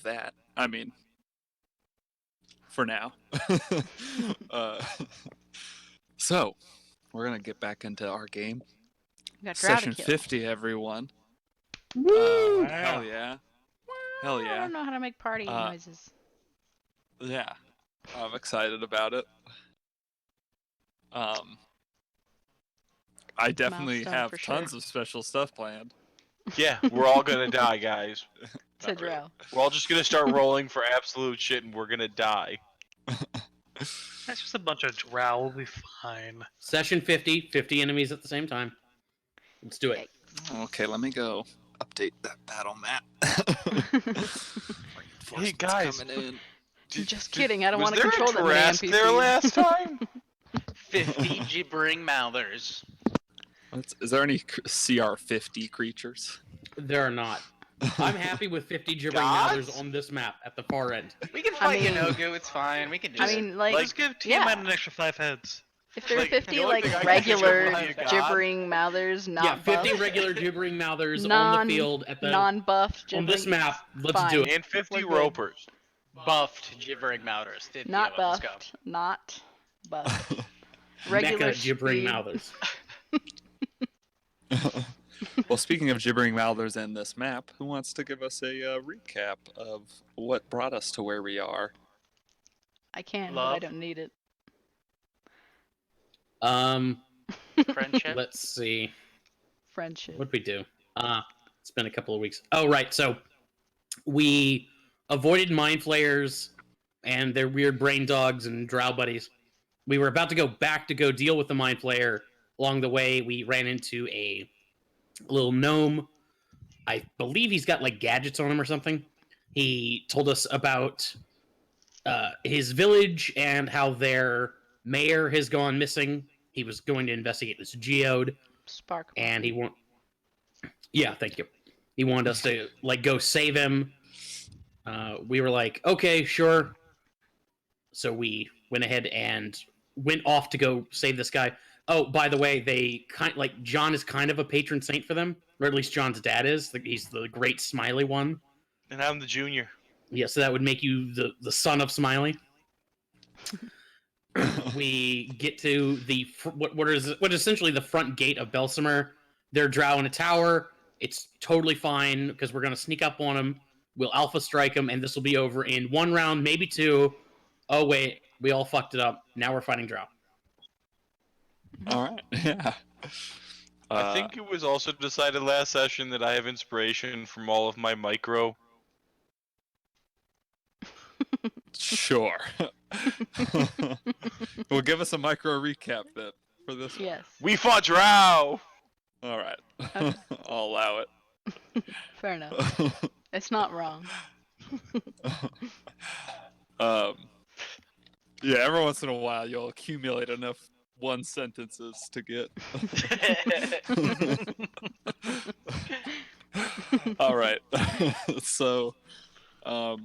that. I mean, for now. So, we're going to get back into our game. We got Session Drow to kill. 50, everyone. Woo! Hell yeah. Hell I yeah. don't know how to make party noises. Yeah. I'm excited about it. I definitely Milestone have for sure. tons of special stuff planned. Yeah, we're all gonna die, guys. It's a Not really. Drow. We're all just gonna start rolling for absolute shit, and we're gonna die. That's just a bunch of drow. We'll be fine. Session 50, 50 enemies at the same time. Let's do it. Okay, let me go update that battle map. Hey, guys. Coming in. Just kidding. I don't Was want to there control a that many Trask NPCs. there last time? 50 gibbering mouthers. Is there any CR50 creatures? There are not. I'm happy with 50 gibbering Gods? mouthers on this map at the far end. We can fight mean- Yanogu, it's fine. We can do I it. mean, like, Let's give Tiamat yeah. an extra 5 heads. If there are like, 50 the only like thing I can regular think of is God. gibbering mouthers, Yeah, not 50 buffed, regular gibbering mouthers on Non- the field at the non-buffed on gibbering. this map. Let's fine. do it. And 50 We're good. ropers. Buffed gibbering mouthers. 50 Not of them. Let's buffed. Not buffed. Mecha Regular gibbering speed. mouthers. Well, speaking of gibbering mouthers in this map, who wants to give us a recap of what brought us to where we are? I can, but I Love. don't need it. go. Friendship. Let's see. Friendship. What'd we do? It's been a couple of weeks. Oh, right. So we avoided mind flayers and their weird brain dogs and drow buddies. We were about to go back to go deal with the mind flayer. Along the way, we ran into a little gnome. I believe he's got like gadgets on him or something. He told us about his village and how their mayor has gone missing. He was going to investigate this geode, Spark. and yeah, thank you. He wanted us to like go save him. We were like, okay, sure. So we went ahead and went off to go save this guy. Oh, by the way, John is kind of a patron saint for them, or at least John's dad is. He's the great Smiley one. And I'm the junior. Yeah, so that would make you the son of Smiley. We get to what is essentially the front gate of Belsimer. They're drow in a tower. It's totally fine because we're gonna sneak up on them. We'll alpha strike them, and this will be over in 1 round, maybe 2. Oh wait, we all fucked it up. Now we're fighting drow. All right. Yeah. I think it was also decided last session that I have inspiration from all of my micro. Sure. Well, give us a micro recap then for this one. Yes. We fought drow! All right. Okay. I'll allow it. Fair enough. It's not wrong. Yeah, every once in a while you'll accumulate enough one sentences to get. All right. So, all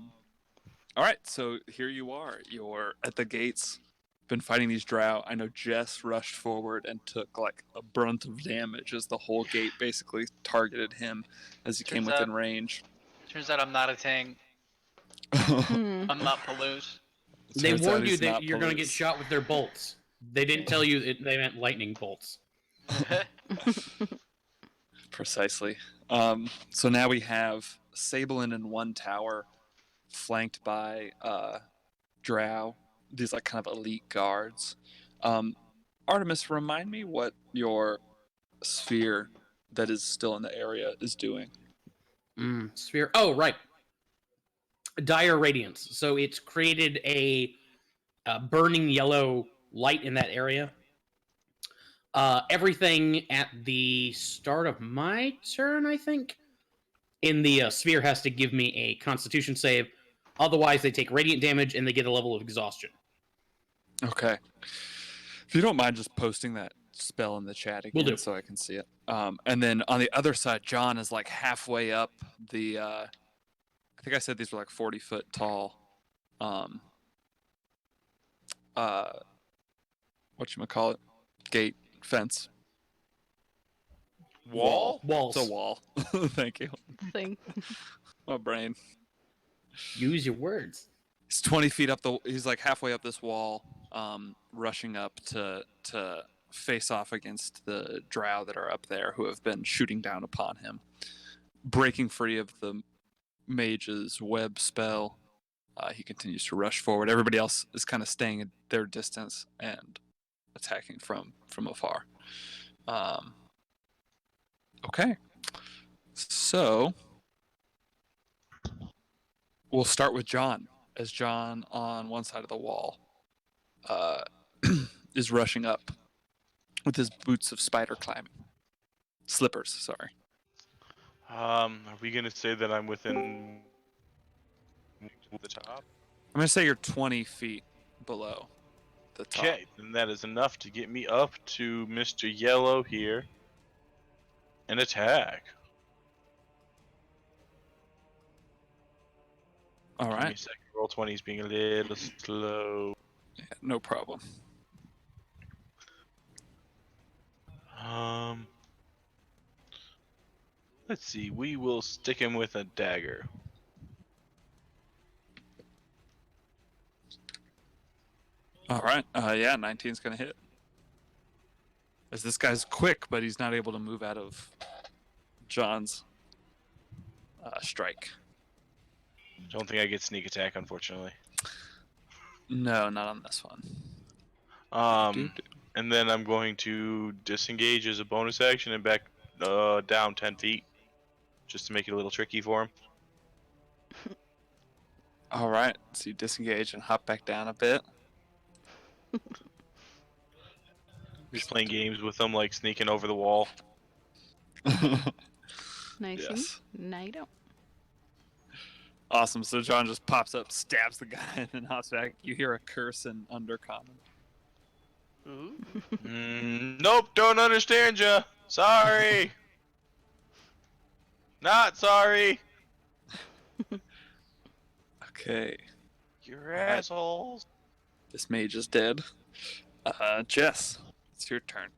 right. So here you are. You're at the gates. Been fighting these drow. I know Jess rushed forward and took like a brunt of damage as the whole gate basically targeted him as he came Turns within out- range. Turns out I'm not a Tang. Hmm. I'm not Palouse. They Turns out warned you he's that not you're going to get police. shot with their bolts. They didn't tell you they meant lightning bolts. Precisely. So now we have Sablin in one tower, flanked by drow. These like kind of elite guards. Artemis, remind me what your sphere that is still in the area is doing. Sphere. Oh, right. Dire radiance. So it's created a burning yellow light in that area. Everything at the start of my turn, I think, in the sphere has to give me a Constitution save. Otherwise, they take radiant damage and they get a level of exhaustion. Okay. If you don't mind just posting that spell in the chat again Will do. so I can see it. And then on the other side, John is like halfway up the I think I said these were like 40-foot tall whatchamacallit? Gate fence. Wall? Walls. It's a wall. Thank you. Thing. My brain. Use your words. He's 20 feet up the. He's like halfway up this wall, rushing up to face off against the drow that are up there who have been shooting down upon him. Breaking free of the mage's web spell, he continues to rush forward. Everybody else is kind of staying at their distance and attacking from afar. Okay, so we'll start with John. As John on one side of the wall is rushing up with his boots of spider climbing. Slippers, sorry. Are we gonna say that I'm within the top? I'm going to say you're 20 feet below the top. Okay, then that is enough to get me up to Mr. Yellow here and attack. All Give me a right. second. Roll 20 is being a little slow. Yeah, no problem. Let's see. We will stick him with a dagger. All right. Yeah, 19's going to hit. As this guy's quick, but he's not able to move out of John's strike. Don't think I get sneak attack, unfortunately. No, not on this one. And then I'm going to disengage as a bonus action and back down 10 feet, just to make it a little tricky for him. All right. So you disengage and hop back down a bit. Just playing games with him, like sneaking over the wall. Nice. Yes. No, you don't. Awesome. So John just pops up, stabs the guy, and then hops back. You hear a curse in Undercommon. Ooh. Nope, don't understand ya. Sorry. Not sorry. Okay. You're assholes. This mage is dead. Jess, it's your turn.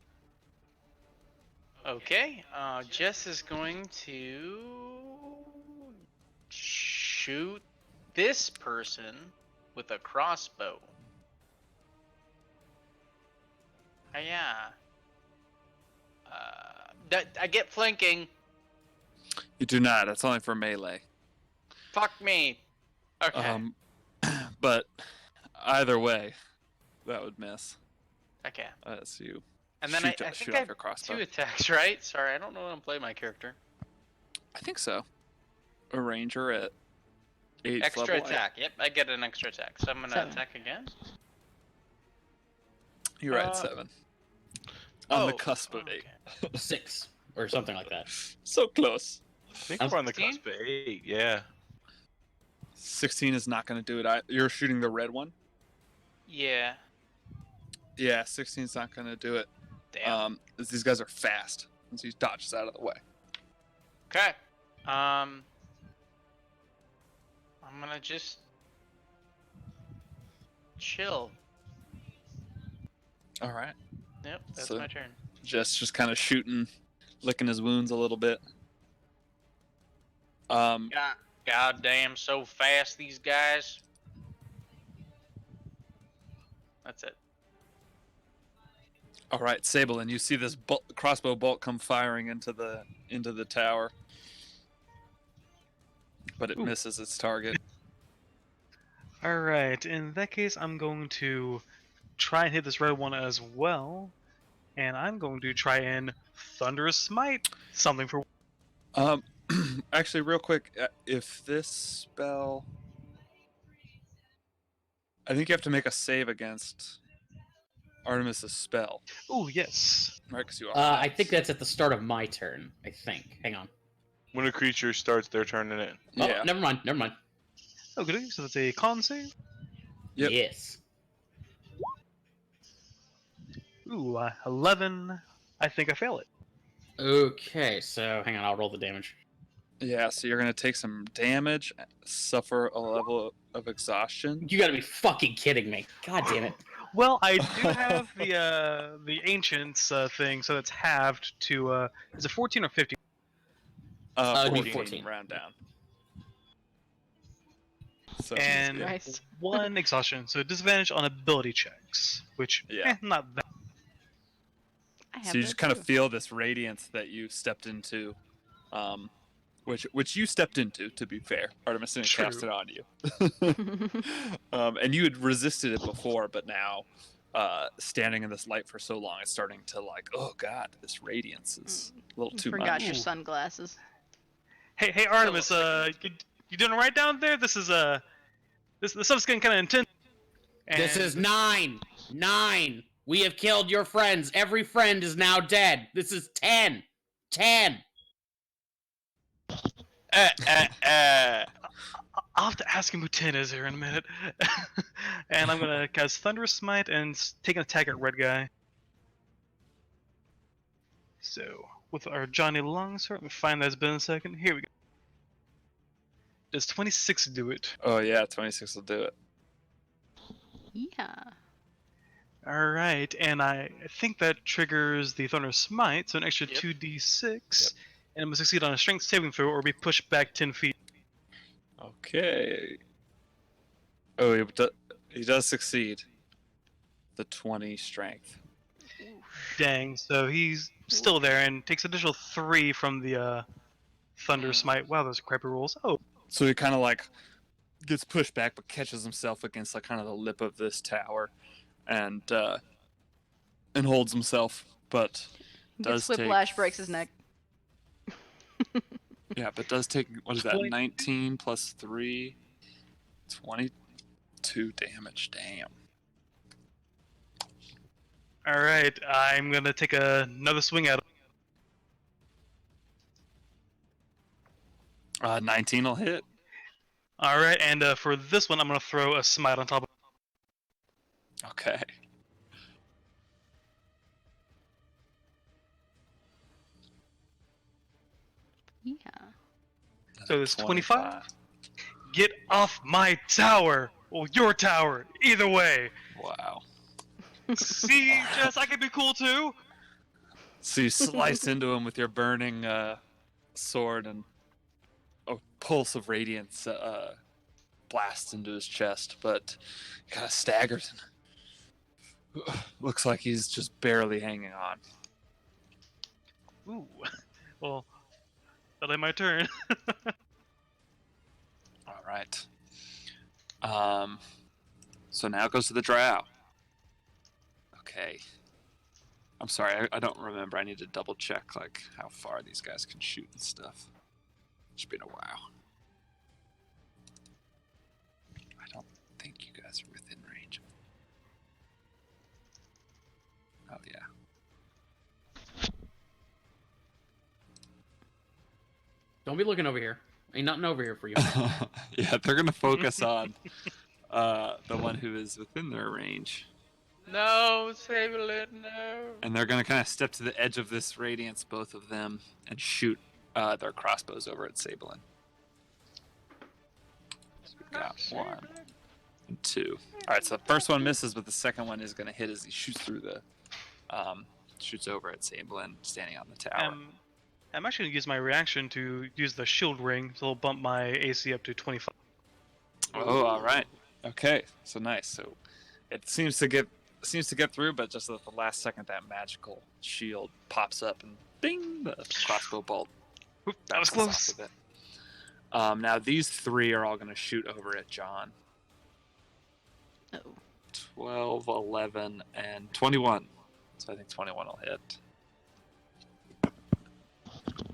Okay. Jess is going to shoot this person with a crossbow. Yeah. I get flanking. You do not. That's only for melee. Fuck me. Okay. But either way, that would miss. Okay. So you And then shoot, I shoot think I off have your crossbow. 2 attacks, right? Sorry, I don't know how to play my character. I think so. A ranger at 8th Extra level. attack. Yep, I get an extra attack. So I'm gonna 7. attack again. You're at 7. On the Oh, cusp of 8. okay. 6 or something like that. So close. I think we're on the 16? cusp of 8, yeah. 16 is not going to do it. You're shooting the red one? Yeah. Yeah, 16's not going to do it. Damn. As these guys are fast. And so he dodges out of the way. Okay. I'm gonna just chill. All right. Yep, that's So- my turn. Just kind of shooting, licking his wounds a little bit. God damn, so fast these guys. That's it. All right, Sable, and you see this crossbow bolt come firing into the tower, but it Ooh. misses its target. Alright, in that case, I'm going to try and hit this red one as well. And I'm going to try and Thunderous Smite something for. Actually, real quick, if this spell, I think you have to make a save against Artemis's spell, Oh, yes. right? Because you I think that's at the start of my turn. I think. Hang on. When a creature starts their turn in it. Oh, Yeah. never mind. Never mind. Oh, good. So that's a con save. Yep. Yes. Ooh, 11. I think I fail it. Okay, so hang on. I'll roll the damage. Yeah, so you're gonna take some damage, suffer a level of exhaustion. You gotta be fucking kidding me. God damn it. Well, I do have the Ancients thing, so it's halved to, is it 14 or 15? It'd be 14, 14. round down. So and Christ. 1 exhaustion. So disadvantage on ability checks, which Yeah. not that. I have so you that just kind too. of feel this radiance that you stepped into, which you stepped into. To be fair, Artemis didn't True. cast it on you, and you had resisted it before, but now, standing in this light for so long, it's starting to like, oh god, this radiance is a little You too forgot much. your Ooh. sunglasses. Hey Artemis, sick. you doing right down there? This is the stuff's getting kind of intense. This And- is 9. 9. We have killed your friends. Every friend is now dead. This is 10. 10. I'll have to ask him who 10 is here in a minute. And I'm gonna cast Thunderous Smite and take an attack at Red Guy. So, with our Johnny Longsword, let me find that. It's been a second. Here we go. Does 26 do it? Oh yeah, 26 will do it. Yeah. Alright, and I think that triggers the Thunderous Smite, so an extra Yep. 2d6. And it must succeed on a strength saving throw or be pushed back 10 feet. Okay. Oh, he does succeed. The 20 strength. Dang, so he's still there and takes additional 3 from the Thunder Smite. Wow, those are crappy rolls. Oh, So he kind of like gets pushed back, but catches himself against like kind of the lip of this tower, and holds himself. But does Gets whiplash, breaks his neck. Yeah, but does take, what is that? 20. 19 plus 3, 22 damage. Damn. alright, I'm gonna take another swing at him. 19 will hit. Alright, and for this one, I'm gonna throw a smite on top of Okay. Yeah. So it's 25? Get off my tower! Or your tower! Either way! Wow. See, Jess, I can be cool too! So you slice into him with your burning sword, and a pulse of radiance blasts into his chest, but he kind of staggers and looks like he's just barely hanging on. Ooh. Well, that'll be my turn. All right. So now it goes to the drow. Okay. I'm sorry, I don't remember. I need to double check like how far these guys can shoot and stuff. It's been a while. I don't think you guys are within range. Oh yeah. Don't be looking over here. Ain't nothing over here for you. Yeah, they're gonna focus on the one who is within their range. No, Saberlin, no. And they're going to kind of step to the edge of this radiance, both of them, and shoot their crossbows over at Sablin. So we've got 1 and 2. All right, so the first one misses, but the second one is going to hit as he shoots through the, shoots over at Sablin, standing on the tower. I'm actually gonna use my reaction to use the shield ring, so it'll bump my AC up to 25. Oh, all right. Okay, so nice. So it seems to get through, but just at the last second, that magical shield pops up and ding, the crossbow bolt. Oop, that was bounces off close. of it. Now these 3 are all going to shoot over at John. Oh. 12, 11, and 21. So I think 21 will hit.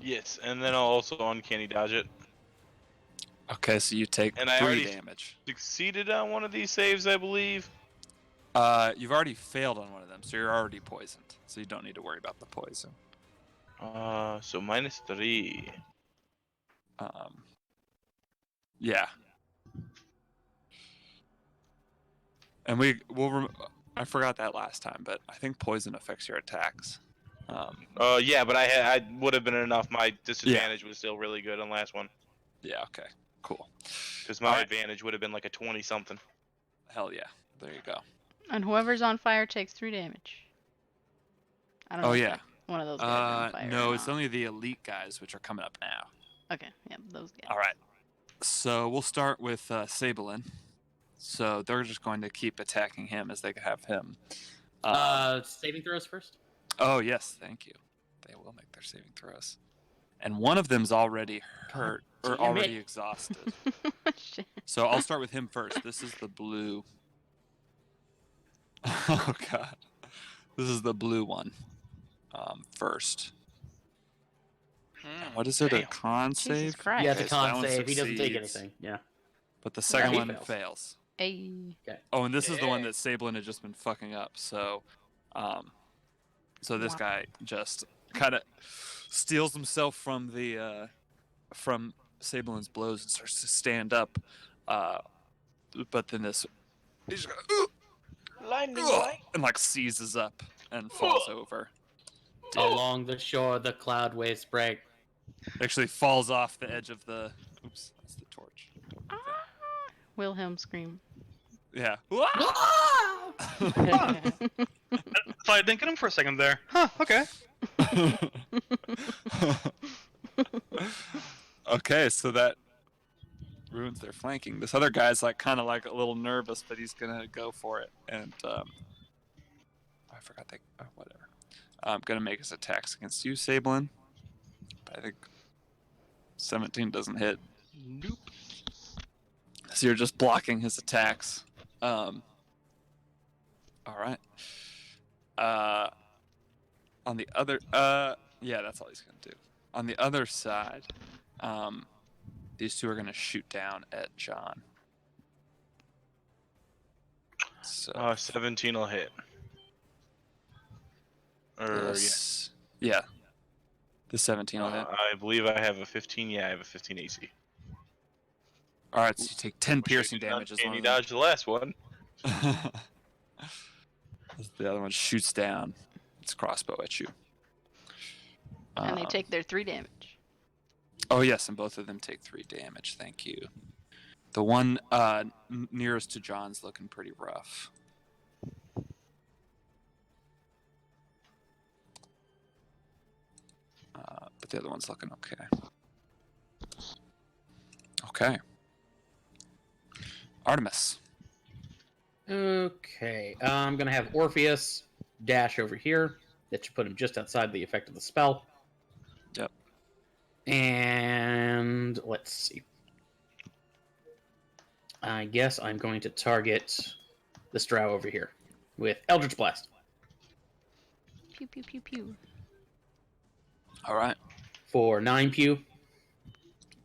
Yes, and then I'll also uncanny dodge it. Okay, so you take And I 3 already- damage. Succeeded on one of these saves, I believe. You've already failed on one of them, so you're already poisoned. So you don't need to worry about the poison. So -3. Yeah. And I forgot that last time, but I think poison affects your attacks. Yeah, but I would have been enough. My disadvantage was still really good on last one. Yeah, okay. Cool. Because my Alright. advantage would have been like a 20 something. Hell yeah. There you go. And whoever's on fire takes 3 damage. I don't know. Oh, if yeah. that- One of those guys are on fire. No, or it's not. only the elite guys, which are coming up now. Okay, yeah, those guys. All right. So we'll start with Sabelin. So they're just going to keep attacking him as they have him. Saving throws first. Oh yes, thank you. They will make their saving throws. And one of them's already hurt or damn already it. exhausted. Shit. So I'll start with him first. This is the blue. Oh god. This is the blue one. First. And what is it? A Damn. con Jesus save? Christ. Yeah, it's a Okay, so that con one save. He doesn't take succeeds. anything. Yeah. But the second he one fails. fails. Hey. Oh, and this is the one Yeah. that Sablin had just been fucking up. So, this Wow. guy just kind of steals himself from the from Sablin's blows and starts to stand up. But then he's just Lightning and like seizes up and falls over. Along the shore, the cloud waves break. Actually, falls off the edge of the. Oops, that's the torch. Wilhelm scream. Yeah. So I didn't get him for a second there. Huh, okay. Okay, so that ruins their flanking. This other guy's like kind of like a little nervous, but he's gonna go for it. And I forgot that. Oh, whatever. I'm gonna make his attacks against you, Sablin. But I think 17 doesn't hit. Nope. So you're just blocking his attacks. All right. On the other, yeah, that's all he's gonna do. On the other side, these two are gonna shoot down at John. So 17 will hit. this, yeah, the 17 will hit. I believe I have a 15. Yeah, I have a 15 AC. All right, so you take 10 Wish I piercing did not damage as one Candy of them. dodge the last one. As the other one shoots down its crossbow at you. And they take their 3 damage. Oh yes, and both of them take 3 damage. Thank you. The one nearest to John's looking pretty rough. But the other one's looking okay. Okay. Artemis. Okay, I'm gonna have Orpheus dash over here. That should put him just outside the effect of the spell. Yep. And let's see. I guess I'm going to target this drow over here with Eldritch Blast Pew pew pew pew. All right. for 9 pew,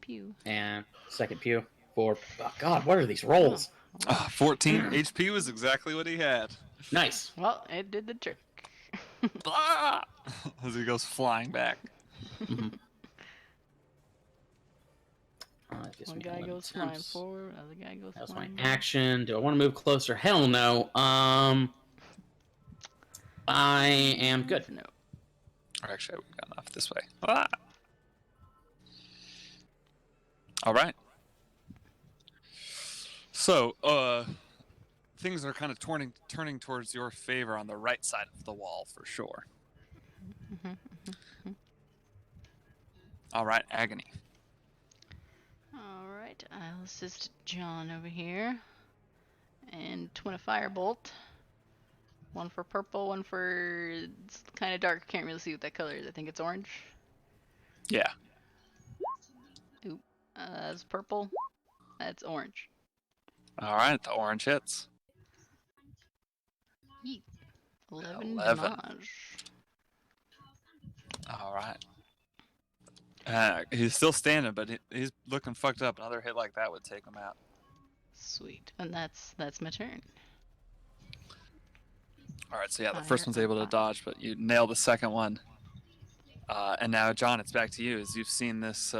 Pew. and second pew for. Oh God, what are these rolls? 14 HP was exactly what he had. Nice. Well, it did the trick. Ah! As he goes flying back. Mhm. Gives One me guy 11 goes flying attempts. forward, other guy goes That was my flying back. action. Do I want to move closer? Hell no. I am good. No. Or actually, we've gone off this way. Ah! All right. So, things are kind of turning towards your favor on the right side of the wall for sure. All right, Agony. Alright, I'll assist John over here. And twin a firebolt. One for purple, one for. It's kind of dark. Can't really see what that color is. I think it's orange. Yeah. That's purple. That's orange. All right, the orange hits. Yeet. 11 11. damage. All right. He's still standing, but he's looking fucked up. Another hit like that would take him out. Sweet. And that's my turn. All right, so yeah, the Fire first one's able to fire. dodge, but you nail the second one. And now, John, it's back to you. As you've seen this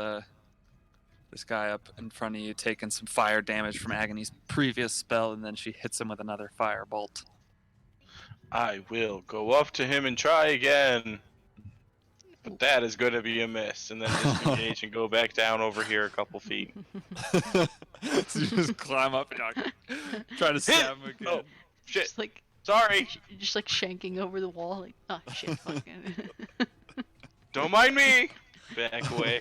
this guy up in front of you taking some fire damage from Agony's previous spell, and then she hits him with another fire bolt. I will go up to him and try again. But that is going to be a miss. And then disengage and go back down over here a couple feet. So you just climb up and like, try to stab him again. Oh, shit. Just like Sorry. just like shanking over the wall. Like, oh shit, fucking. Don't mind me. Back away.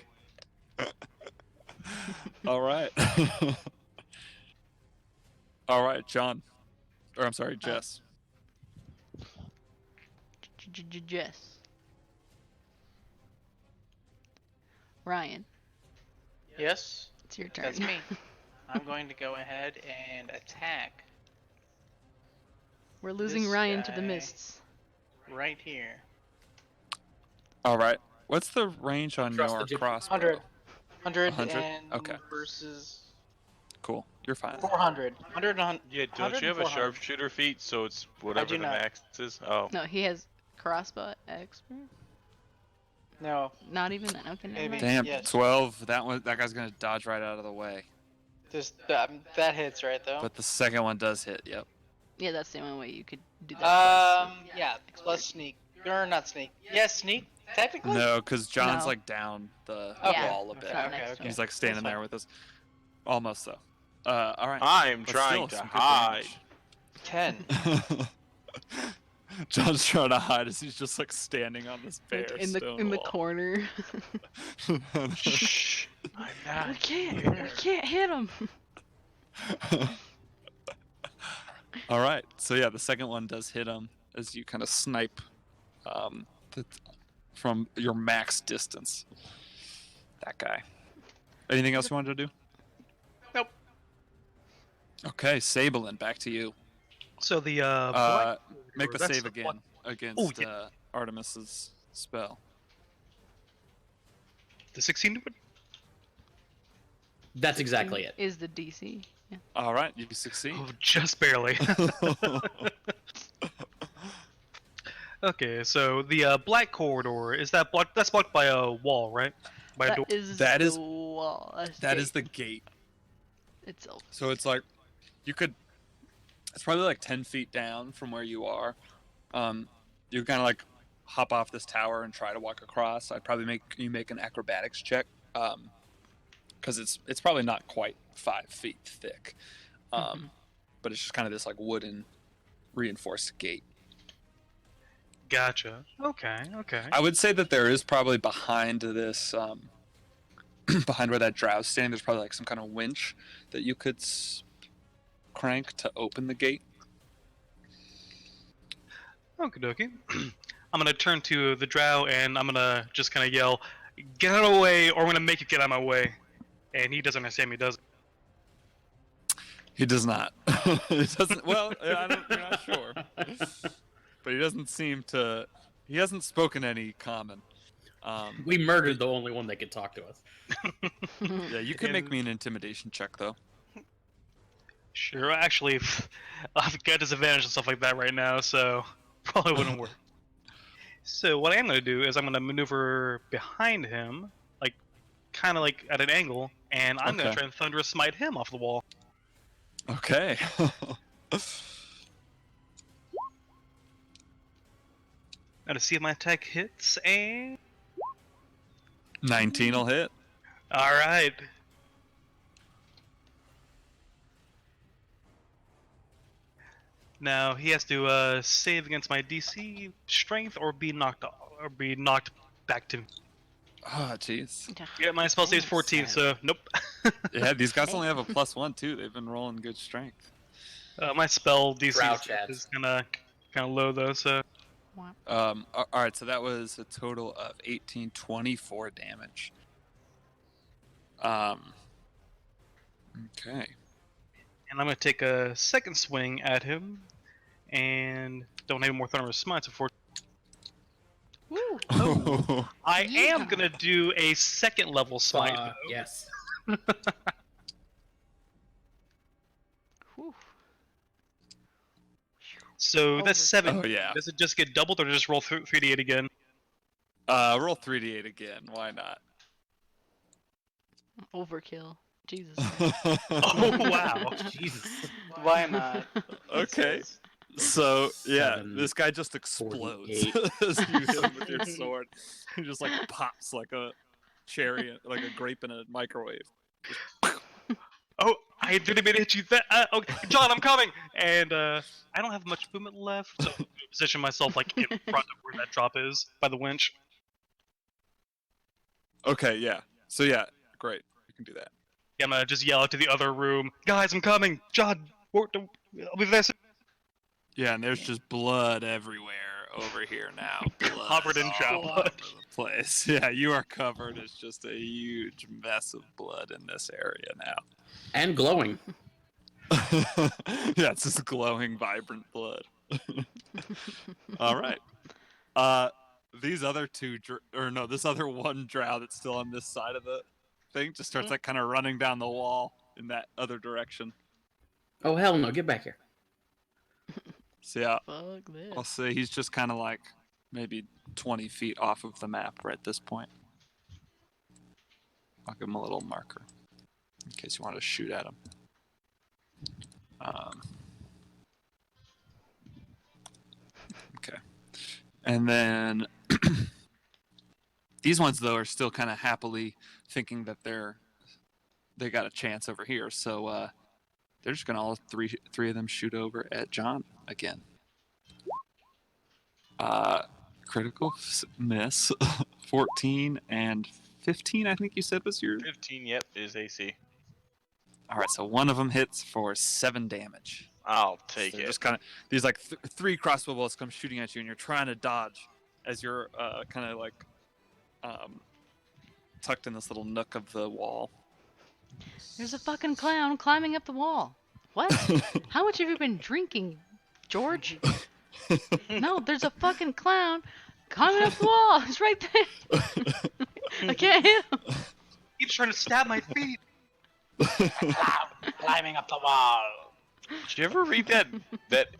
All right. All right, John. Or I'm sorry, Jess. Jess. Ryan, Yes, it's your turn. that's me. I'm going to go ahead and attack We're losing This Ryan to the guy- mists. right here. All right. What's the range on Trust your the gypsy. crossbow? 100. 100 100? and Okay. versus Cool. You're fine. 400. 100 and Yeah, 100 don't you have a 400. sharpshooter feat? So it's whatever do the not. max is. Oh, No, he has crossbow expert. No, Not even then. Okay, never Maybe. mind. Damn, Yes. 12. That guy's gonna dodge right out of the way. that hits right though. But the second one does hit. Yep. Yeah, that's the only way you could do that. Yeah, plus sneak. Or not sneak. Yeah, sneak. Technically. No, because John's No. like down the Okay. wall a bit. Try the Okay, next okay. one. He's like standing That's there with us. Almost though. All right. I'm But trying still, to some good hide. 10. damage. John's trying to hide as he's just like standing on this bare Like in the stone in the wall. corner. Shh. I'm not we can't here. hit him. All right. So yeah, the second one does hit him as you kind of snipe from your max distance. That guy. Anything else you wanted to do? Nope. Okay, Sabelin, back to you. So the black Make the that's save the again black- against yeah. Artemis's spell. the 16 to That's exactly it. Is the DC. Yeah. All right, you succeed. Oh, just barely. Okay, so the black corridor is that blocked? That's blocked by a wall, right? By a door. That the is- wall. That's That gate is the gate. itself. So it's like you could. It's probably like 10 feet down from where you are. You kind of like hop off this tower and try to walk across. I'd probably make you make an acrobatics check, because it's probably not quite 5 feet thick, but it's just kind of this like wooden reinforced gate. Gotcha. Okay. I would say that there is probably behind this, behind where that drow's standing, there's probably like some kind of winch that you could crank to open the gate. Okie dokie. I'm gonna turn to the drow and I'm gonna just kind of yell, "Get out of the way, or I'm gonna make you get out of my way." And he doesn't understand me, does he? He does not. He doesn't. Well, you're not sure, but he doesn't seem to. He hasn't spoken any common. We murdered the only one that could talk to us. Yeah, you can make me an intimidation check though. Sure. Actually, I've got disadvantage and stuff like that right now, so probably wouldn't work. So what I am gonna do is I'm gonna maneuver behind him, like kind of like at an angle, and I'm gonna Okay. try and thunderous smite him off the wall. Okay. Gotta see if my attack hits, and 19 will hit. all right. Now he has to save against my DC strength or be knocked off, or be knocked back to. Oh, jeez. Yeah, my spell save is 14, so nope. Yeah, these guys only have a +1 too. They've been rolling good strength. My spell DC Drow is chats. kind of low though, so All right, so that was a total of 18, 24 damage. Okay. and I'm gonna take a second swing at him, and don't have any more thunderous smites. Unfortunately, Woo. I am Yeah. gonna do a second level smite. though. Yes. Whew. So that's 7. Oh, yeah. Does it just get doubled, or just roll 3d8 again? Roll 3d8 again. Why not? Overkill. Jesus. Oh wow! Jesus. Why not? Okay. So yeah, 7, this guy just explodes 48. as you hit him with your sword. He just like pops like a cherry, like a grape in a microwave. Oh, I didn't mean to hit you. Okay, John, I'm coming. And I don't have much movement left, so I'm gonna position myself like in front of where that drop is by the winch. Okay, yeah. So yeah, great. You can do that. Yeah, I'm gonna just yell out to the other room, guys, I'm coming. John, I'll be there soon. Yeah, and there's just blood everywhere over here now. Blood Covered in all drow over blood. the place. Yeah, you are covered. It's just a huge mess of blood in this area now. And glowing. Yeah, it's just glowing, vibrant blood. All right. These other two, this other one drow that's still on this side of the thing just starts like kind of running down the wall in that other direction. Oh hell no! Get back here. So yeah, Fuck this. I'll say he's just kind of like maybe 20 feet off of the map right at this point. I'll give him a little marker in case you want to shoot at him. Okay. And then these ones though are still kind of happily thinking that they got a chance over here. So they're just gonna all three of them shoot over at John again. Critical miss. 14 and 15, I think you said was your. 15, yep, is AC. All right, so one of them hits for 7 damage. I'll So take they're it. just kind of these like 3 crossbow bolts come shooting at you, and you're trying to dodge as you're kind of like tucked in this little nook of the wall. There's a fucking clown climbing up the wall. What? How much have you been drinking, George? No, there's a fucking clown climbing up the wall. It's right there. I can't hit him. Keeps trying to stab my feet. Climbing up the wall. Did you ever read that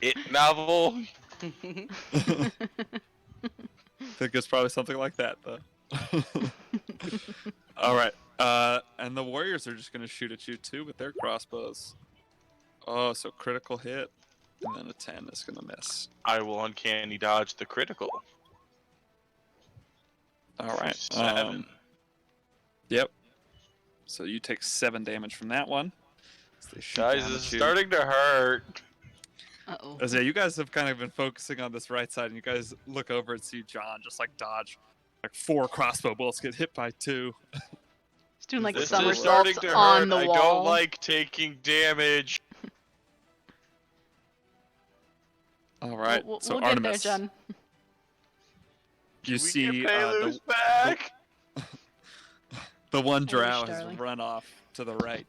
It novel? I think it's probably something like that, though. All right, and the warriors are just gonna shoot at you too with their crossbows. Oh, so critical hit, and then a 10 is gonna miss. I will uncanny dodge the critical. All right. 7. Yep. So you take 7 damage from that one. So they shoot Guys, down this is at you. starting to hurt. Uh-oh. As you guys have kind of been focusing on this right side, and you guys look over and see John just like dodge. Like 4 crossbow bolts get hit by 2. He's doing like This is somersaults starting to on hurt. the I wall. don't like taking damage. All right. We'll so get there, Artemis, John. you We see get Pelus the back. the one wish, drow has darling. run off to the right.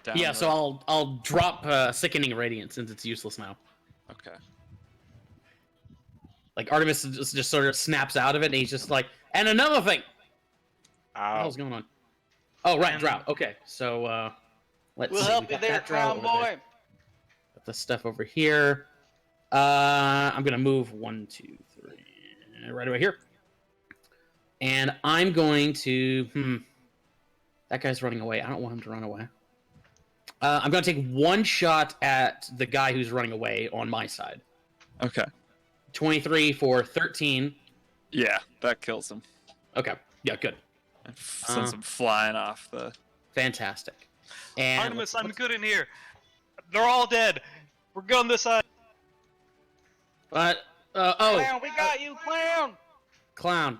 Down Yeah, the- so I'll drop Sickening Radiance since it's useless now. Okay. Like Artemis just sort of snaps out of it, and he's just like, and another thing. What the Ow. hell's going on? Oh, right, And- drought. Okay, so let's We'll see. help We you got there, that drought Crown over there. Boy. Got the stuff over here. I'm gonna move 1, 2, 3, right over here, and I'm going to. That guy's running away. I don't want him to run away. I'm gonna take 1 shot at the guy who's running away on my side. Okay. 23 for 13. Yeah, that kills him. Okay. Yeah, good. And sends him flying off the. Fantastic. And Artemis, I'm good in here. They're all dead. We're good on this side. oh, Clown, we got you, clown. clown.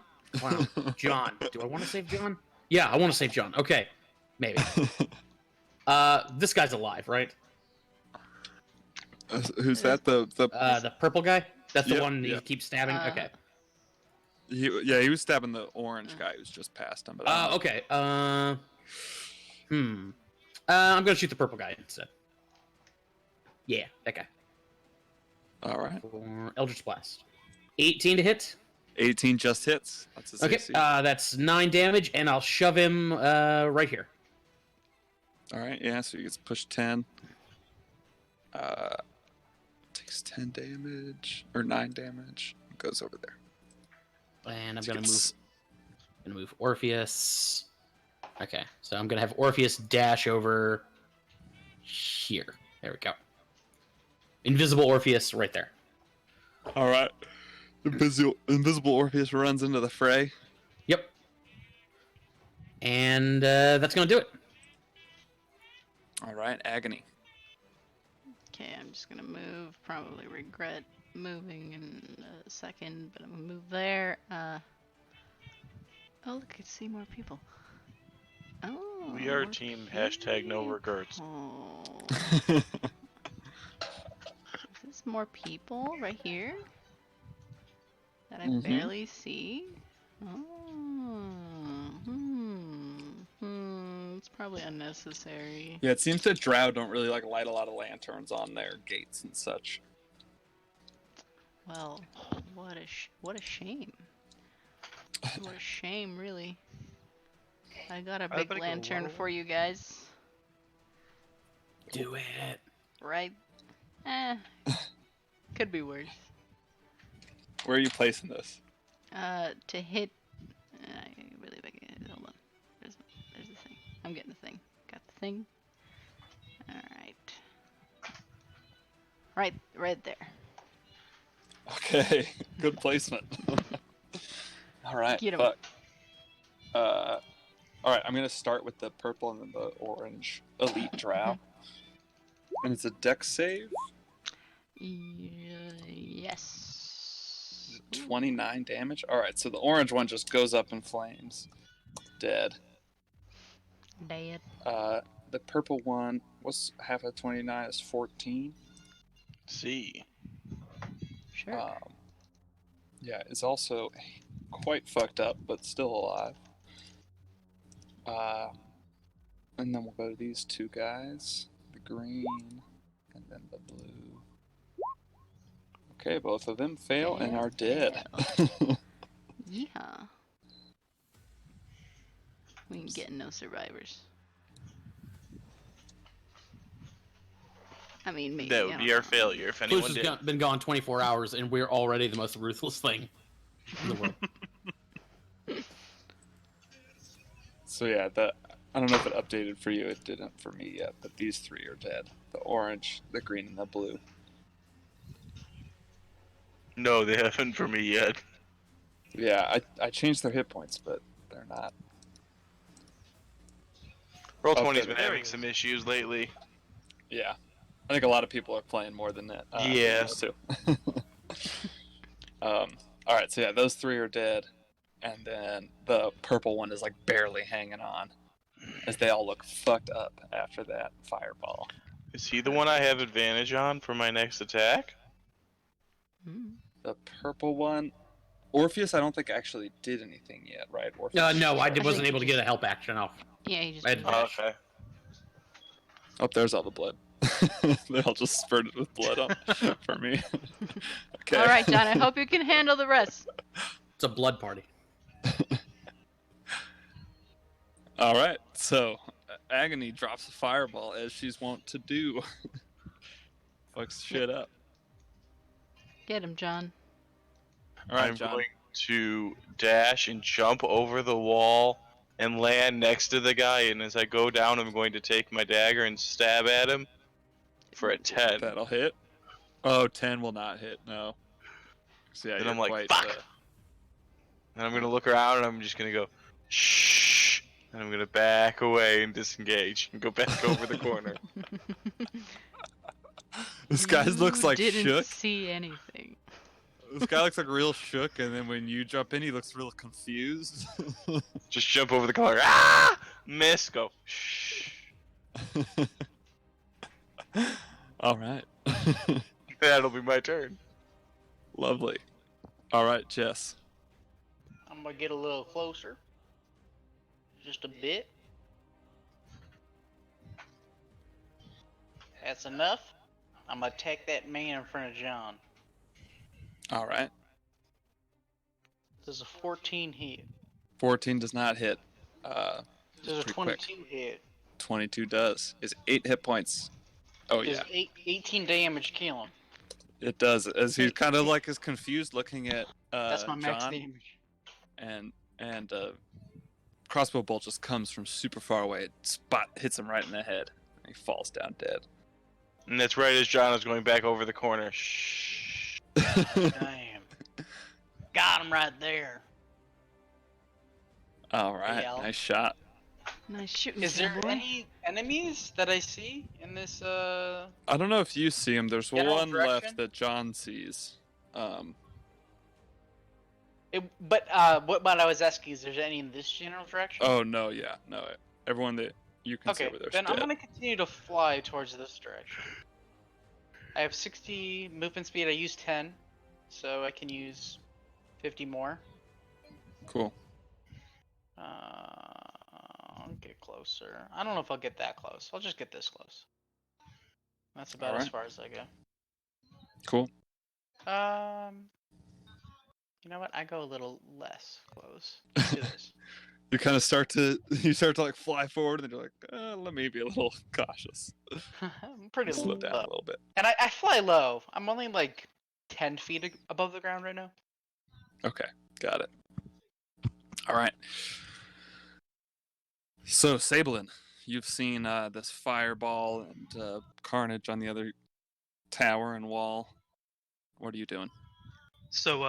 John. Do I want to save John? Yeah, I want to save John. Okay, maybe. This guy's alive, right? Who's that? The purple guy. That's the Yep, one he yep. keeps stabbing. Okay. He was stabbing the orange guy who's just past him. But I don't know. Okay. I'm gonna shoot the purple guy instead. Yeah, that guy. All right. For Eldritch Blast. 18 to hit. 18 just hits. That's his Okay. AC. That's 9 damage, and I'll shove him right here. All right. Yeah. So he gets pushed 10. Takes 10 damage or 9 damage. Goes over there. And I'm So he gonna gets- move Orpheus. Okay, so I'm gonna have Orpheus dash over here. There we go. Invisible Orpheus right there. All right. Invisible Orpheus runs into the fray. Yep. And that's gonna do it. All right. Agony. Okay, I'm just gonna move. Probably regret moving in a second, but I'm gonna move there. Oh, look, I see more people. Oh. We are team hashtag no regrets. Oh. Is this more people right here that I barely see? Oh. It's probably unnecessary. Yeah, it seems that Drow don't really like light a lot of lanterns on their gates and such. Well, what a shame. What a shame, really. I got a big lantern for you guys. Do it. Right? Could be worse. Where are you placing this? To hit. Really big. Hold on. There's the thing. I'm getting the thing. Got the thing. Alright. Right there. Okay, good placement. All right, Get 'em. fuck. All right, I'm gonna start with the purple and then the orange elite drow, and it's a dex save. Yes. 29 damage. All right, so the orange one just goes up in flames, dead. Dead. The purple one was half of 29 is 14. See. Sure. Yeah, it's also quite fucked up, but still alive. And then we'll go to these two guys, the green and then the blue. Okay, both of them fail and are dead. Yeah. We ain't getting no survivors. I mean, maybe. That would be our failure if anyone Clues did. has been gone 24 hours, and we're already the most ruthless thing in the world. So yeah, I don't know if it updated for you. It didn't for me yet, but these three are dead. The orange, the green, and the blue. No, they haven't for me yet. Yeah, I changed their hit points, but they're not. Roll20's been there having some issues lately. Yeah, I think a lot of people are playing more than that. Yeah. Used to. All right, so yeah, those three are dead, and then the purple one is like barely hanging on, as they all look fucked up after that fireball. Is he the one I have advantage on for my next attack? The purple one, Orpheus, I don't think actually did anything yet, right? Orpheus No, I think wasn't he able to just- get a help action off. Yeah, he just. I had did to that. dash. Okay. Oh, there's all the blood. They all just spurted with blood on for me. Okay. All right, John. I hope you can handle the rest. It's a blood party. All right. So Agony drops a fireball as she's wont to do. Fucks shit up. Get him, John. All right, I'm John. going to dash and jump over the wall and land next to the guy, and as I go down, I'm going to take my dagger and stab at him for a 10. That'll hit. Oh, 10 will not hit. No. So yeah, Then you're I'm like, quite, fuck! And I'm going to look around, and I'm just going to go, shh! And I'm going to back away and disengage and go back over the corner. This guy looks like didn't shook. see anything. This guy looks like real shook, and then when you jump in, he looks real confused. Just jump over the corner. Ah! Miss. Go, shh. All right. That'll be my turn. Lovely. All right, Jess. I'm gonna get a little closer. Just a bit. That's enough. I'm gonna attack that man in front of John. All right. Does a 14 hit? 14 does not hit. Does a pretty 22 quick. hit? 22 does. Is 8 hit points. Oh, Does yeah. 18 damage kill him? It does. As he kind of like is confused looking at That's my max John, damage. and crossbow bolt just comes from super far away. Hits him right in the head. And he falls down dead. And that's right as John is going back over the corner. Shh. Damn. Got him right there. All right, Yeah. nice shot. Nice shooting, Is there cowboy. any enemies that I see in this? I don't know if you see him. There's General one direction? left that John sees. What I was asking is, there any in this general direction? Oh no, yeah, no. Everyone that you can see Okay, over there is then I'm dead. gonna continue to fly towards this direction. I have 60 movement speed. I use 10, so I can use 50 more. Cool. I'll get closer. I don't know if I'll get that close. I'll just get this close. That's about as Alright. far as I go. Cool. You know what? I go a little less close. Let's do this. You kind of start to like fly forward, and then you're like, let me be a little cautious. I'm pretty Slow low. down a little bit. And I fly low. I'm only like 10 feet above the ground right now. Okay, got it. All right. So, Sablin, you've seen this fireball and carnage on the other tower and wall. What are you doing? So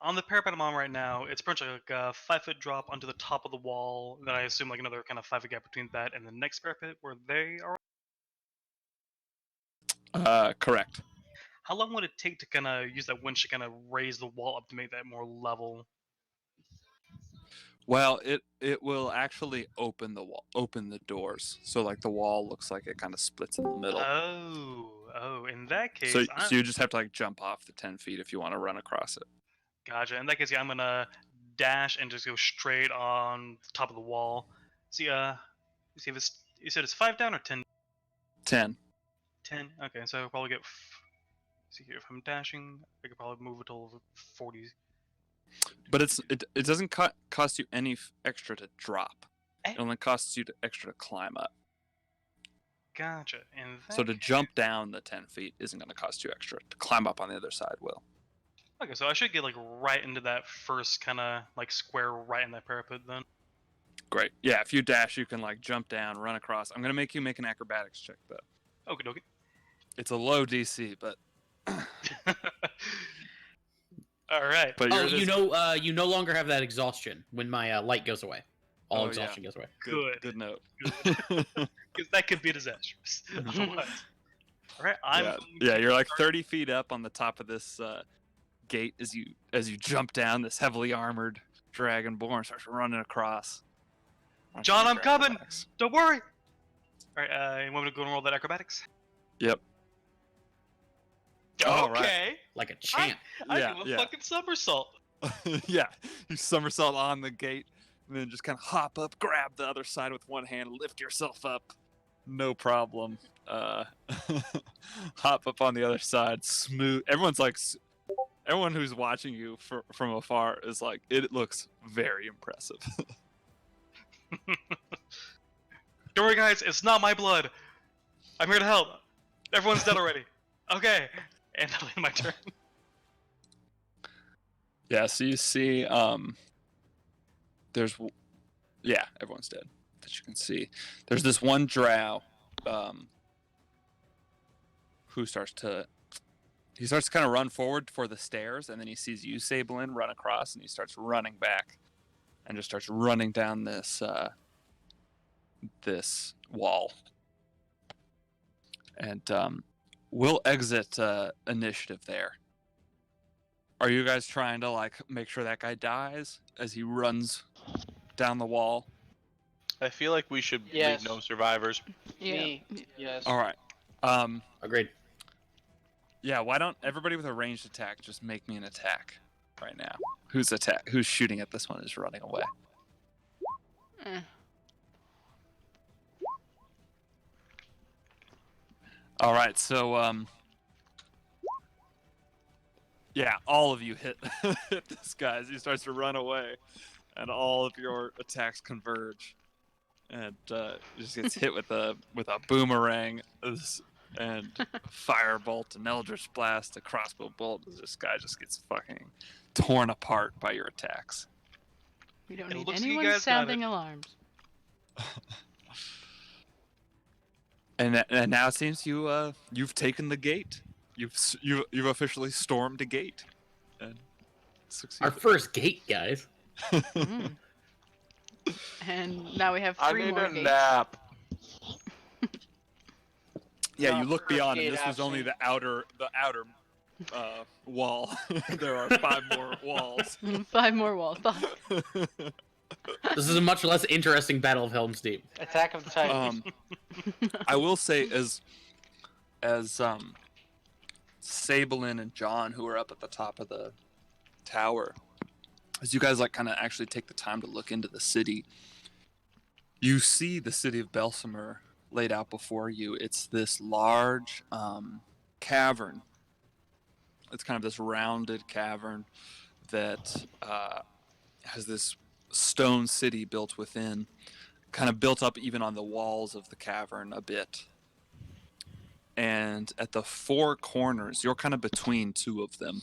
on the parapet I'm on right now, it's pretty much like a 5-foot drop onto the top of the wall. Then I assume like another kind of 5-foot gap between that and the next parapet where they are. Correct. How long would it take to kind of use that winch to kind of raise the wall up to make that more level? Well, it will actually open the doors. So like the wall looks like it kind of splits in the middle. Oh, in that case, So you just have to like jump off the 10 feet if you want to run across it. Gotcha. In that case, yeah, I'm gonna dash and just go straight on the top of the wall. See, if it's you said it's 5 down or 10? 10. 10. Okay, so I'll probably get. See here, if I'm dashing, I could probably move a total of 40. But it doesn't cost you any extra to drop. Eh? It only costs you extra to climb up. Gotcha. And So to jump down the 10 feet isn't going to cost you extra. To climb up on the other side will. Okay, so I should get like right into that first kind of like square right in that parapet then. Great. Yeah, if you dash, you can like jump down, run across. I'm going to make you make an acrobatics check though. Okay, dokie. It's a low DC, but All right. but Oh, you no longer have that exhaustion when my light goes away. All Oh, exhaustion goes away. good note. Because that could be disastrous. Otherwise. All right, Yeah, you're like 30 feet up on the top of this gate as you jump down. This heavily armored dragonborn starts running across. John, I'm coming. Acrobatics. Don't worry. All right, you want me to go and roll that acrobatics? Yep. All right. Okay. Like a champ. I Yeah, do a yeah. fucking somersault. Yeah, you somersault on the gate, and then just kind of hop up, grab the other side with one hand, lift yourself up, no problem. Hop up on the other side, smooth. Everyone who's watching you from afar is like, it looks very impressive. Don't worry, guys. It's not my blood. I'm here to help. Everyone's dead already. Okay. And I'll end my turn. Yeah, so you see, everyone's dead that you can see. There's this one drow, who starts to kind of run forward for the stairs, and then he sees you, Sablin, run across, and he starts running back, and just starts running down this wall. And we'll exit initiative there. Are you guys trying to like make sure that guy dies as he runs down the wall? I feel like we should Yes. leave no survivors. Me, yes. All right. Agreed. Yeah. Why don't everybody with a ranged attack just make me an attack right now? Who's shooting at this one is running away. Eh. All right. So yeah, all of you hit hit this guy as he starts to run away, and all of your attacks converge, and he just gets hit with a boomerang, and firebolt, an eldritch blast, a crossbow bolt. This guy just gets fucking torn apart by your attacks. We don't It need looks like you anyone guys got sounding it. alarms. And now it seems you've taken the gate. You've officially stormed a gate, and Our succeeded. first gate, guys. Mm. And now we have I 3 need more a gates. nap. Yeah, No, you look first beyond, and gate this was only absent. the outer wall. There are 5 more walls. 5 more walls. Fuck. This is a much less interesting Battle of Helm's Deep. Attack of the Titans. I will say as Sablin and John, who are up at the top of the tower, as you guys like kind of actually take the time to look into the city, you see the city of Belsimer laid out before you. It's this large cavern. It's kind of this rounded cavern that has this stone city built within, kind of built up even on the walls of the cavern a bit. And at the four corners, you're kind of between two of them,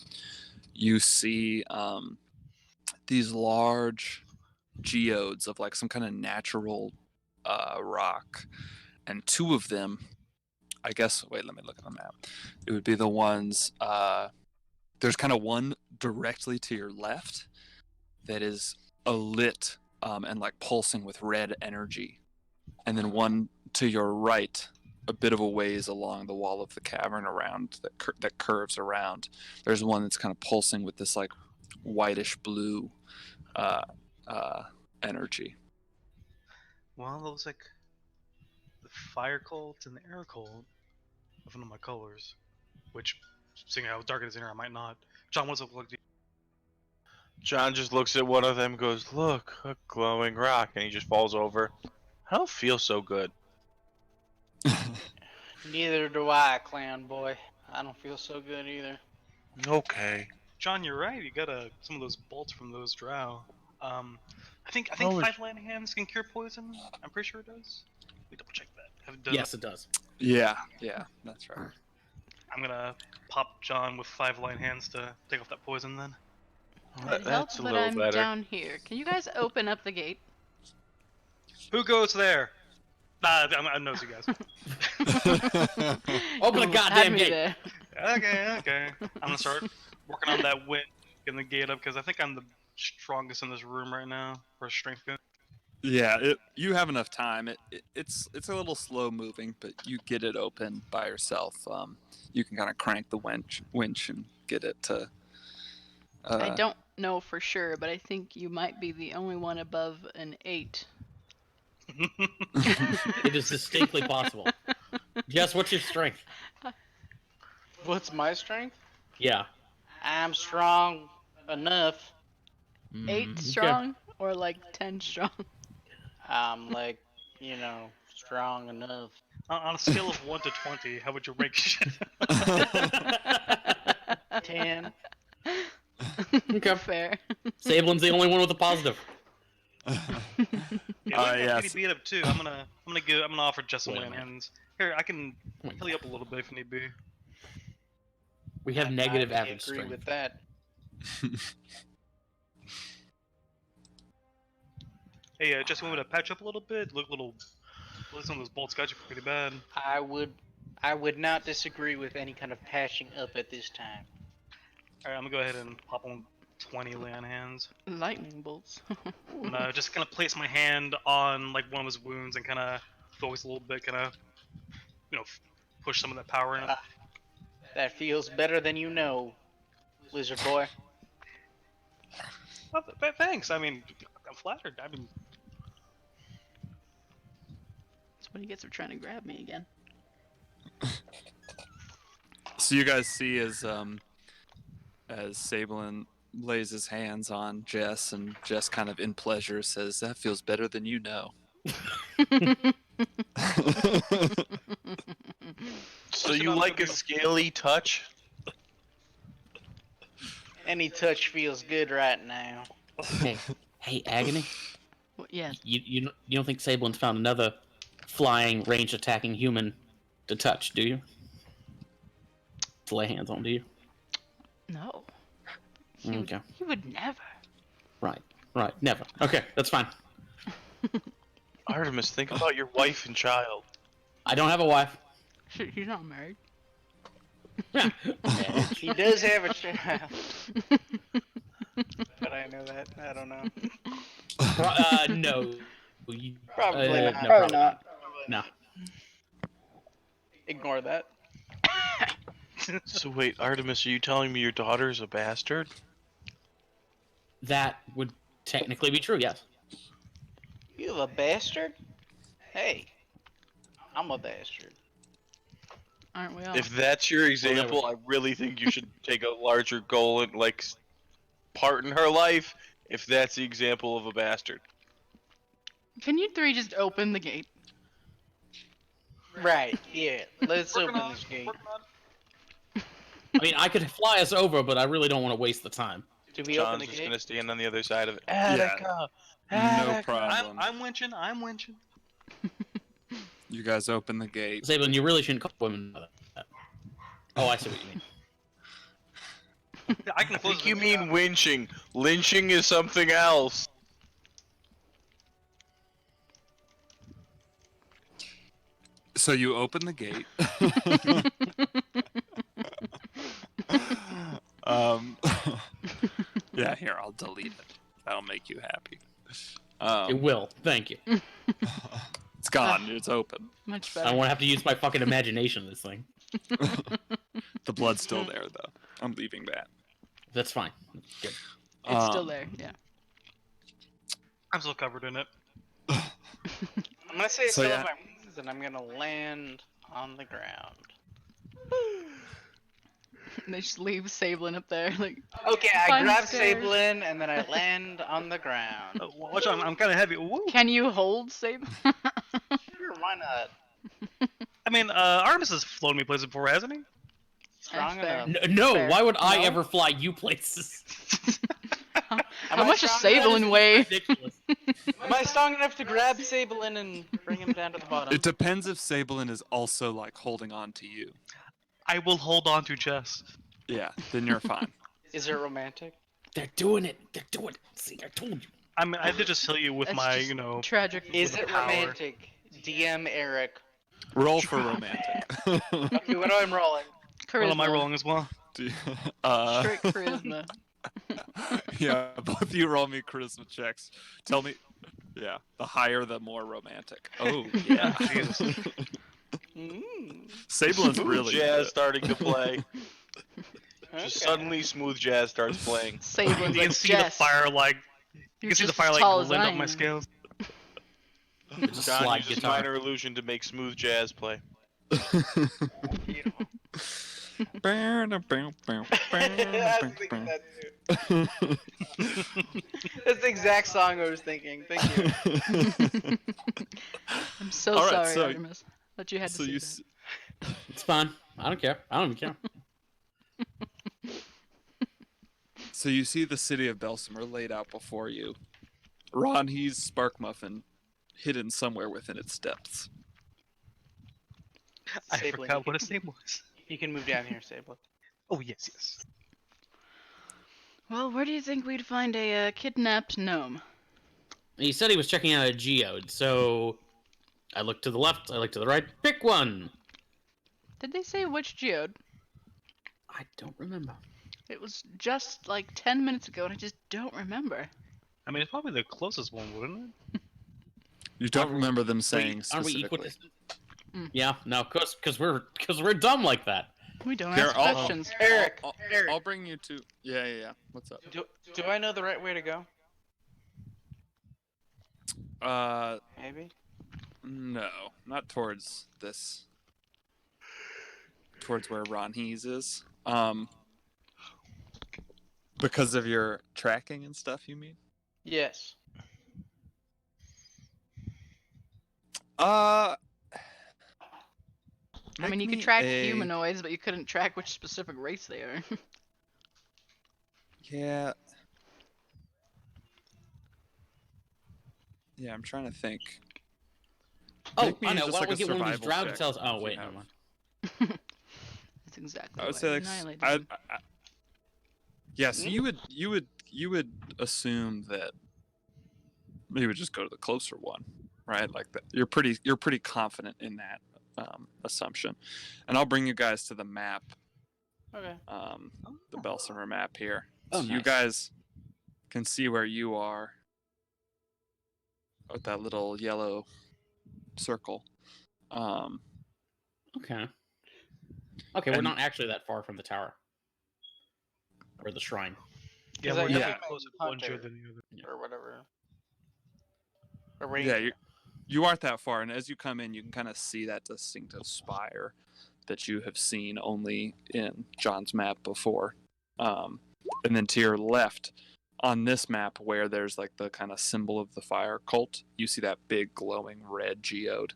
you see these large geodes of like some kind of natural rock. And two of them, I guess, wait, let me look at the map. It would be the ones, there's kind of one directly to your left that is lit and like pulsing with red energy. And then one to your right, a bit of a ways along the wall of the cavern around that curves around. There's one that's kind of pulsing with this like whitish blue energy. Well, it looks like the fire cult and the air cult of one of my colors. Which, seeing how dark it is in here, I might not. John, what's it look like? John just looks at one of them and goes, "Look, a glowing rock," and he just falls over. I don't feel so good. Neither do I, clown boy. I don't feel so good either. Okay. John, you're right. You got some of those bolts from those drow. I think Oh, 5 land hands can cure poison. I'm pretty sure it does. Let me double check that. Yes, it does. Yeah, that's right. I'm gonna pop John with 5 line hands to take off that poison then. It That's helps, a but little I'm better. down here. Can you guys open up the gate? Who goes there? I know you guys. Open the You goddamn had me gate. there. Okay. I'm gonna start working on that wind, getting the gate up, because I think I'm the strongest in this room right now for strength. Yeah, you have enough time. It's a little slow moving, but you get it open by yourself. You can kind of crank the winch and get it to. I don't know for sure, but I think you might be the only one above an 8. It is distinctly possible. Jess, what's your strength? What's my strength? Yeah. I'm strong enough. 8 Okay. strong or like 10 strong? I'm like, strong enough. On a scale of 1 to 20, how would you rank shit? 10. Okay. Fair. Sablin's the only one with a positive. Yeah, we got pretty beat up too. I'm gonna offer Jess some Wait a land minute. hands. Here, I can Oh my heal you up a little bit if need be. We have negative I average agree strength. with that. Hey, Jess, you want me to patch up a little bit? Look, some of those bolts got you pretty bad. I would not disagree with any kind of patching up at this time. Alright, I'm gonna go ahead and pop on 20 land hands. Lightning bolts. And just kind of place my hand on like one of his wounds and kind of focus a little bit, kind of, push some of that power in it. That feels better than you know, Lizard Boy. Well, thanks. I mean, I'm flattered. I mean, That's what he gets for trying to grab me again. So you guys see as Sablin lays his hands on Jess, and Jess kind of in pleasure says, "That feels better than you know." So you like a scaly touch? Any touch feels good right now. Hey, Agony. Yes. You don't think Sablin's found another flying, range attacking human to touch, do you? To lay hands on, do you? No. Okay. He would never. Right. Never. Okay, that's fine. Artemis, think about your wife and child. I don't have a wife. Shit, he's not married. He does have a child. But I know that. I don't know. No. Probably not. No, Probably not. No. Ignore that. So wait, Artemis, are you telling me your daughter is a bastard? That would technically be true, yes. You a bastard? Hey, I'm a bastard. Aren't we all? If that's your there we example, I really think you should take a larger goal and like part in her life. If that's the example of a bastard. Can you three just open the gate? Right, yeah. Let's Working open on this it, gate. working on it. I mean, I could fly us over, but I really don't want to waste the time. Do we open John's the just gate? gonna stand on the other side of it. Yeah. No Attica. problem. I'm winching. I'm winching. You guys open the gate. Sablin, you really shouldn't call women by that. Oh, I see what you mean. I can I close think the you window. mean winching. Lynching is something else. So you open the gate. um, yeah, here, I'll delete it. That'll make you happy. It will. Thank you. It's gone. It's open. Much I better. don't want to have to use my fucking imagination in this thing. The blood's still there, though. I'm leaving that. That's fine. Good. It's still Um, there. Yeah. I'm still covered in it. I'm gonna say So, still yeah. have my wings, and I'm gonna land on the ground. They just leave Sablin up there, like. Okay, I Find grab stairs. Sablin, and then I land on the ground. Watch out, I'm kind of heavy. Woo. Can you hold Sablin? Sure, why not? I mean, Artemis has flown me places before, hasn't he? Strong That's fair. enough. No, Fair. why would I No? ever fly you places? How much does strong enough? Sablin weigh? Ridiculous. Am I strong enough to grab Sablin and bring him down to the bottom? It depends if Sablin is also, like, holding on to you. I will hold on to Jess. Yeah, then you're fine. Is it romantic? They're doing it. They're doing it. See, I told you. I mean, I did just tell you with That's my, just you know. Tragic. Is With it the power. romantic? DM Eric. Roll for romantic. Okay, what am I rolling? Charisma. What am I rolling as well? Straight Straight charisma. Yeah, both of you roll me charisma checks. Tell me, yeah, the higher the more romantic. Oh, yeah. Jesus. Mm. Sablin's Smooth really jazz good. starting to play. Okay. Just suddenly, smooth jazz starts playing. Sablin's You can like, see Jess, the fire like. You you're can see the just fire as like tall as glint I up my am. scales. It's a John slide uses guitar. minor illusion to make smooth jazz play. Beautiful. That's the exact song I was thinking. Thank you. I'm so All right, sorry, so- Artemis, that you had to So see you, that. It's fine. I don't care. I don't even care. so you see the city of Belsimer laid out before you. Ron, he's Spark Muffin, hidden somewhere within its depths. I Sablin, forgot what his name was. You can move down here, Sablin. Oh, yes, yes. Well, where do you think we'd find a kidnapped gnome? He said he was checking out a geode, so I looked to the left, I looked to the right. Pick one. Did they say which geode? I don't remember. It was just like 10 minutes ago, and I just don't remember. I mean, it's probably the closest one, wouldn't it? You don't Aren't we- remember them saying Aren't we specifically. equidistant? Yeah, no, cause we're dumb like that. We don't Here, ask I'll- questions. Eric, I'll, I'll bring you to. Yeah. What's up? do I know the right way to go? Maybe. No, not towards this. Towards where Ron Hees is. Because of your tracking and stuff, you mean? Yes. I mean, make you could me track a- humanoids, but you couldn't track which specific race they are. Yeah. Yeah, I'm trying to think. Oh, Make me I know. just Why like don't we a get one of these survival drow to check tell us? Oh, if you wait, have. never mind. That's exactly I would why say I like annihilated I, them. I, yes, you would assume that you would just go to the closer one, right? Like that. You're pretty confident in that assumption, and I'll bring you guys to the map, Okay. the Belsimer map here. Oh, So you nice. guys can see where you are with that little yellow circle. Okay. Okay, we're And- not actually that far from the tower. Or the shrine. Yeah, 'Cause I we're know definitely my closer to one hunter. geode than the other. Or whatever. A range. Yeah, you aren't that far, and as you come in, you can kind of see that distinctive spire that you have seen only in John's map before. And then to your left, on this map, where there's like the kind of symbol of the fire cult, you see that big glowing red geode.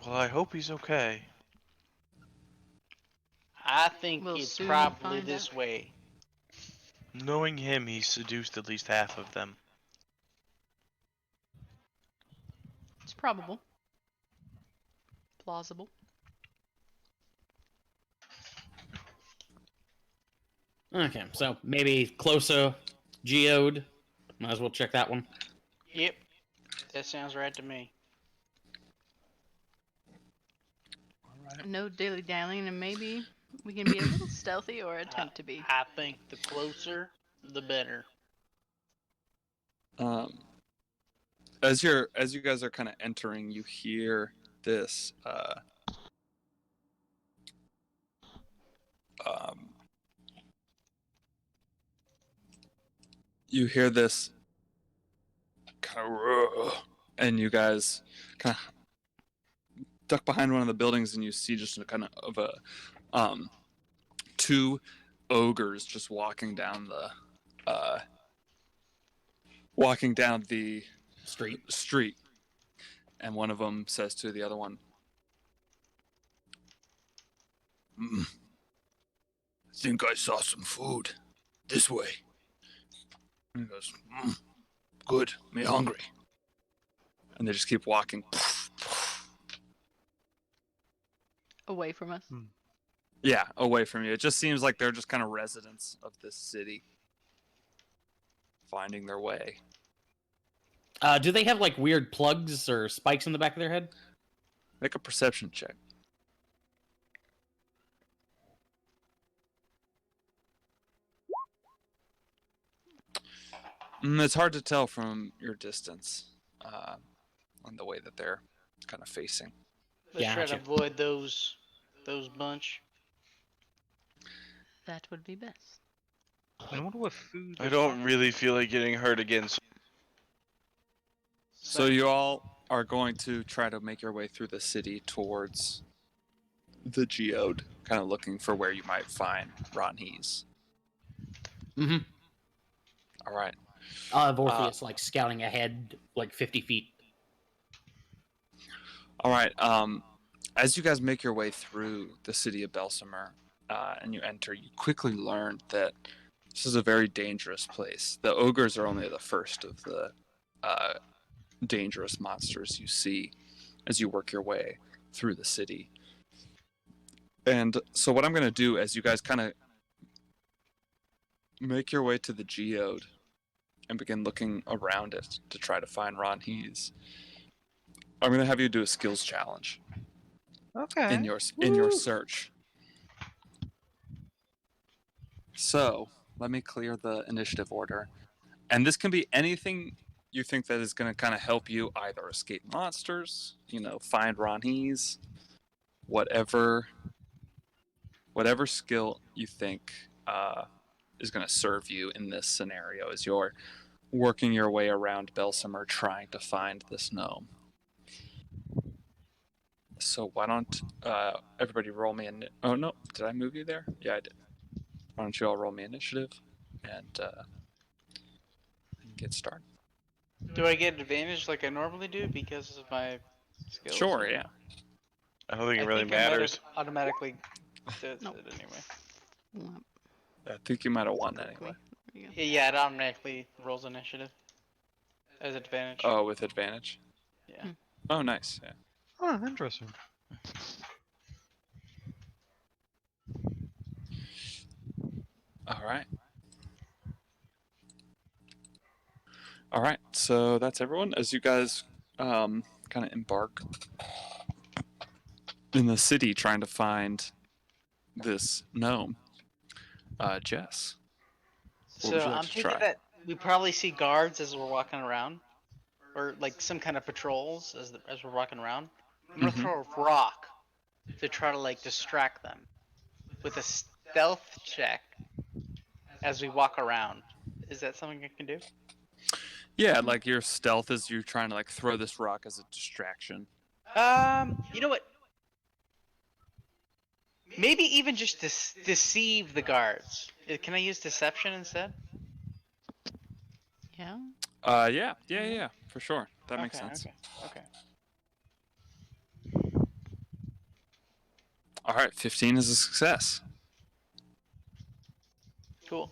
Well, I hope he's okay. I think We'll it's soon probably find this out. way. Knowing him, he seduced at least half of them. It's probable. Plausible. Okay, so maybe closer geode. Might as well check that one. Yep. That sounds right to me. No dilly dallying, and maybe we can be a little stealthy or attempt to be. I think the closer, the better. As you guys are kind of entering, you hear this you hear this kind of, and you guys kind of duck behind one of the buildings, and you see just a kind of a two ogres just walking down the street, and one of them says to the other one, I think I saw some food this way. And he goes, good, me hungry. And they just keep walking. Away from us. Yeah, away from you. It just seems like they're just kind of residents of this city, finding their way. Do they have like weird plugs or spikes in the back of their head? Make a perception check. It's hard to tell from your distance on the way that they're kind of facing. Let's try to Gotcha. avoid those bunch. That would be best. I wonder what food. I don't really feel like getting hurt again. So you all are going to try to make your way through the city towards the geode, kind of looking for where you might find Ronhees. Mm-hmm. All right. I'll have Orpheus like scouting ahead like 50 feet. All right. As you guys make your way through the city of Belsimer and you enter, you quickly learn that this is a very dangerous place. The ogres are only the first of the dangerous monsters you see as you work your way through the city. And so what I'm going to do as you guys kind of make your way to the geode and begin looking around it to try to find Ronhees, I'm going to have you do a skills challenge Okay. in your search. So let me clear the initiative order, and this can be anything you think that is going to kind of help you either escape monsters, find Ronhees, whatever skill you think is going to serve you in this scenario as you're working your way around Belsimer trying to find this gnome. So why don't everybody roll me in? Oh no, did I move you there? Yeah, I did. Why don't you all roll me initiative and get started? Do I get advantage like I normally do because of my skills? Sure, yeah. I don't think it I really think I might have matters. automatically does Nope. it anyway. Womp. I think you might have won anyway. There you go. Yeah, it automatically rolls initiative as advantage. Oh, with advantage? Yeah. Oh, nice. Yeah. Oh, interesting. All right. All right. So that's everyone. As you guys kind of embark in the city trying to find this gnome, Jess. What would So you like I'm to thinking try? that we probably see guards as we're walking around, or like some kind of patrols as we're walking around. I'm gonna Mhm. throw a rock to try to like distract them with a stealth check as we walk around. Is that something I can do? Yeah, like your stealth is you're trying to like throw this rock as a distraction. You know what? Maybe even just deceive the guards. Can I use deception instead? Yeah. Yeah, for sure. That makes sense. Okay. All right, 15 is a success. Cool.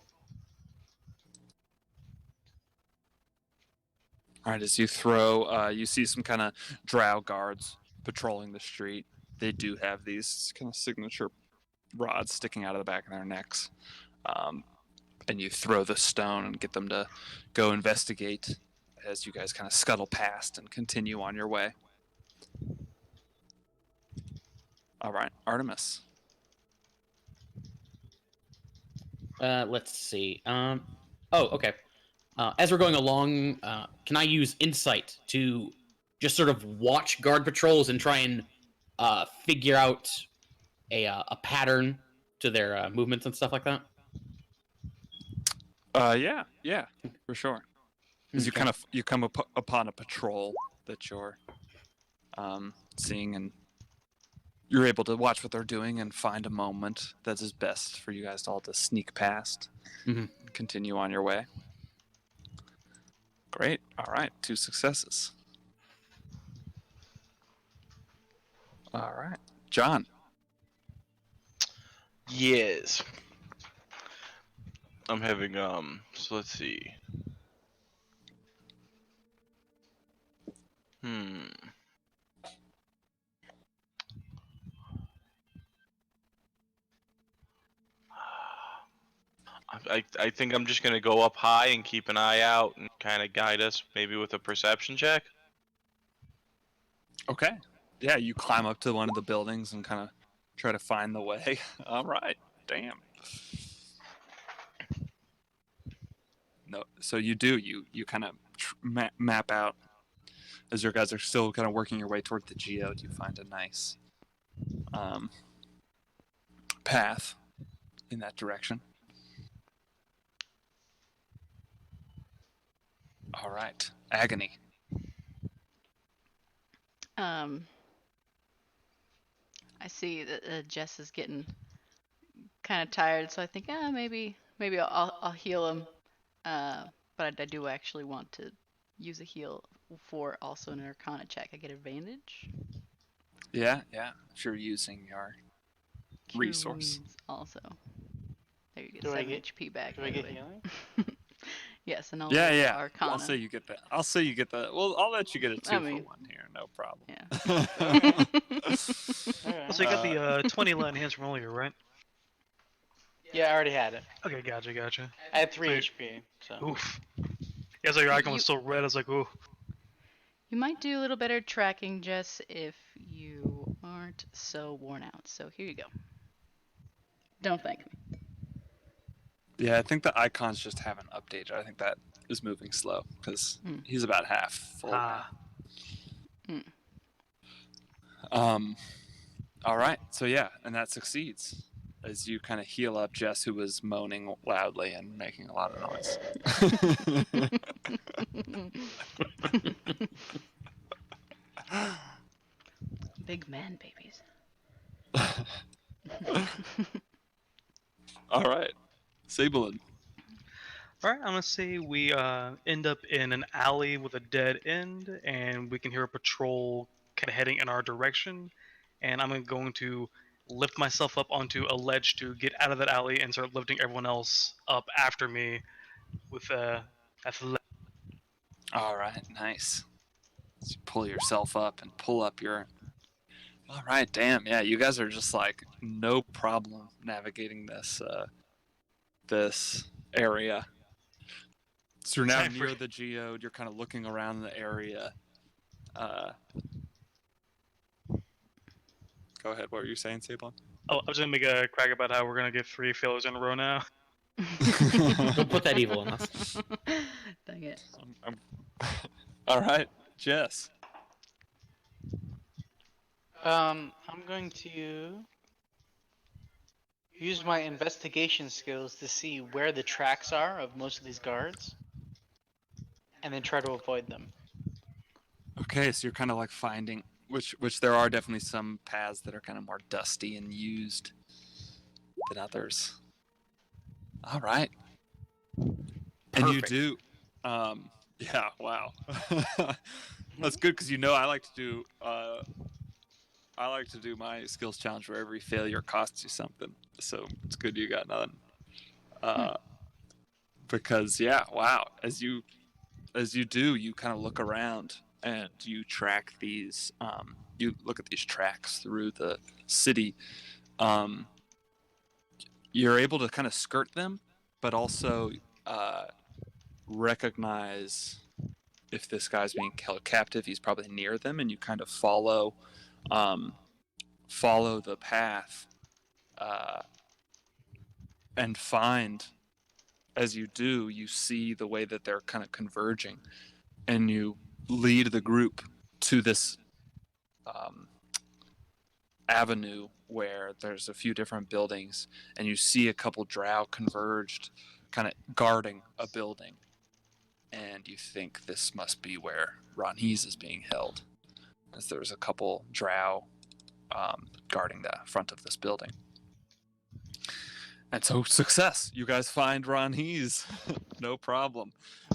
All right, as you throw, you see some kind of drow guards patrolling the street. They do have these kind of signature rods sticking out of the back of their necks. And you throw the stone and get them to go investigate as you guys kind of scuttle past and continue on your way. All right, Artemis. Let's see. Okay. As we're going along, can I use insight to just sort of watch guard patrols and try and figure out a pattern to their movements and stuff like that? Yeah, for sure. As Okay. you come upon a patrol that you're seeing, and you're able to watch what they're doing and find a moment that is best for you guys all to sneak past Mhm. and continue on your way. Great. All right, 2 successes. All right, John. Yes. I'm having so let's see. I think I'm just gonna go up high and keep an eye out and kind of guide us, maybe with a perception check. Okay. Yeah, you climb up to one of the buildings and kind of try to find the way. All right. Damn. No, so you do. You kind of map out as your guys are still kind of working your way toward the geode. You find a nice path in that direction. All right, Agony. I see that Jess is getting kind of tired, so I think, maybe I'll heal him. But I do actually want to use a heal for also an Arcana check. I get advantage. Yeah. If you're using your Cure resource. wounds also. There you get Do I 7 get- HP back. Do by I the get way. healing? Yes, and I'll Yeah. Arcana. I'll say you get that. Well, I'll let you get a 2 I mean, for 1 here. No problem. Yeah. Okay. So you got the 20 land hands from earlier, right? Yeah, I already had it. Okay, gotcha. I had 3 So- HP. So. Oof. Yeah, so your icon was You- still red. I was like, ooh. You might do a little better tracking, Jess, if you aren't so worn out. So here you go. Don't thank me. Yeah, I think the icons just haven't updated. I think that is moving slow because he's about half full. Ah. All right. So yeah, and that succeeds as you kind of heal up Jess, who was moaning loudly and making a lot of noise. Big man babies. All right, Sabelin. Alright, I'm gonna say we end up in an alley with a dead end, and we can hear a patrol kind of heading in our direction. And I'm going to lift myself up onto a ledge to get out of that alley and start lifting everyone else up after me with athletic. All right, nice. So you pull yourself up and pull up your. All right, damn, yeah, you guys are just like no problem navigating this area. So you're now Time for- near the geode. You're kind of looking around the area. Go ahead. What were you saying, Sablon? Oh, I was gonna make a crack about how we're gonna get 3 failures in a row now. Don't put that evil in us. Dang it. All right, Jess. I'm going to use my investigation skills to see where the tracks are of most of these guards, and then try to avoid them. Okay, so you're kind of like finding which there are definitely some paths that are kind of more dusty and used than others. All right. And you Perfect. do yeah, wow. That's good because I like to do my skills challenge where every failure costs you something. So it's good you got none. Because yeah, wow. As you do, you kind of look around and you track these. You look at these tracks through the city. Um, you're able to kind of skirt them, but also recognize if this guy's being held captive. He's probably near them, and you kind of follow the path, uh, and find. As you do, you see the way that they're kind of converging, and you lead the group to this um, avenue where there's a few different buildings, and you see a couple drow converged, kind of guarding a building, and you think this must be where Ronhees is being held, as there's a couple drow guarding the front of this building. And so, success! You guys find Ronhees, no problem,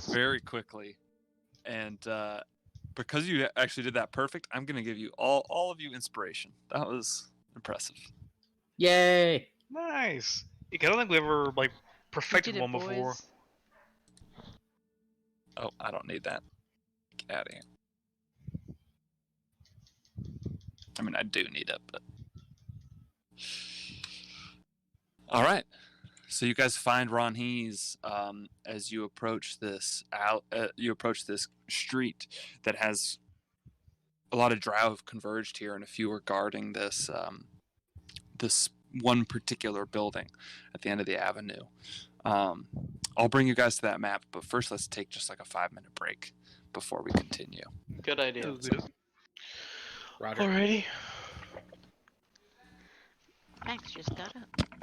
very quickly, and because you actually did that perfect, I'm gonna give you all of you inspiration. That was impressive. Yay! Nice. I don't think we ever like We perfected did it, one before. boys. Oh, I don't need that. Get out of here. I mean, I do need it, but all right. So you guys find Ronhees as you approach this you approach this street that has a lot of drow have converged here, and a few are guarding this one particular building at the end of the avenue. I'll bring you guys to that map, but first let's take just like a 5-minute break before we continue. Good idea. Roger. Alrighty. Max just got up.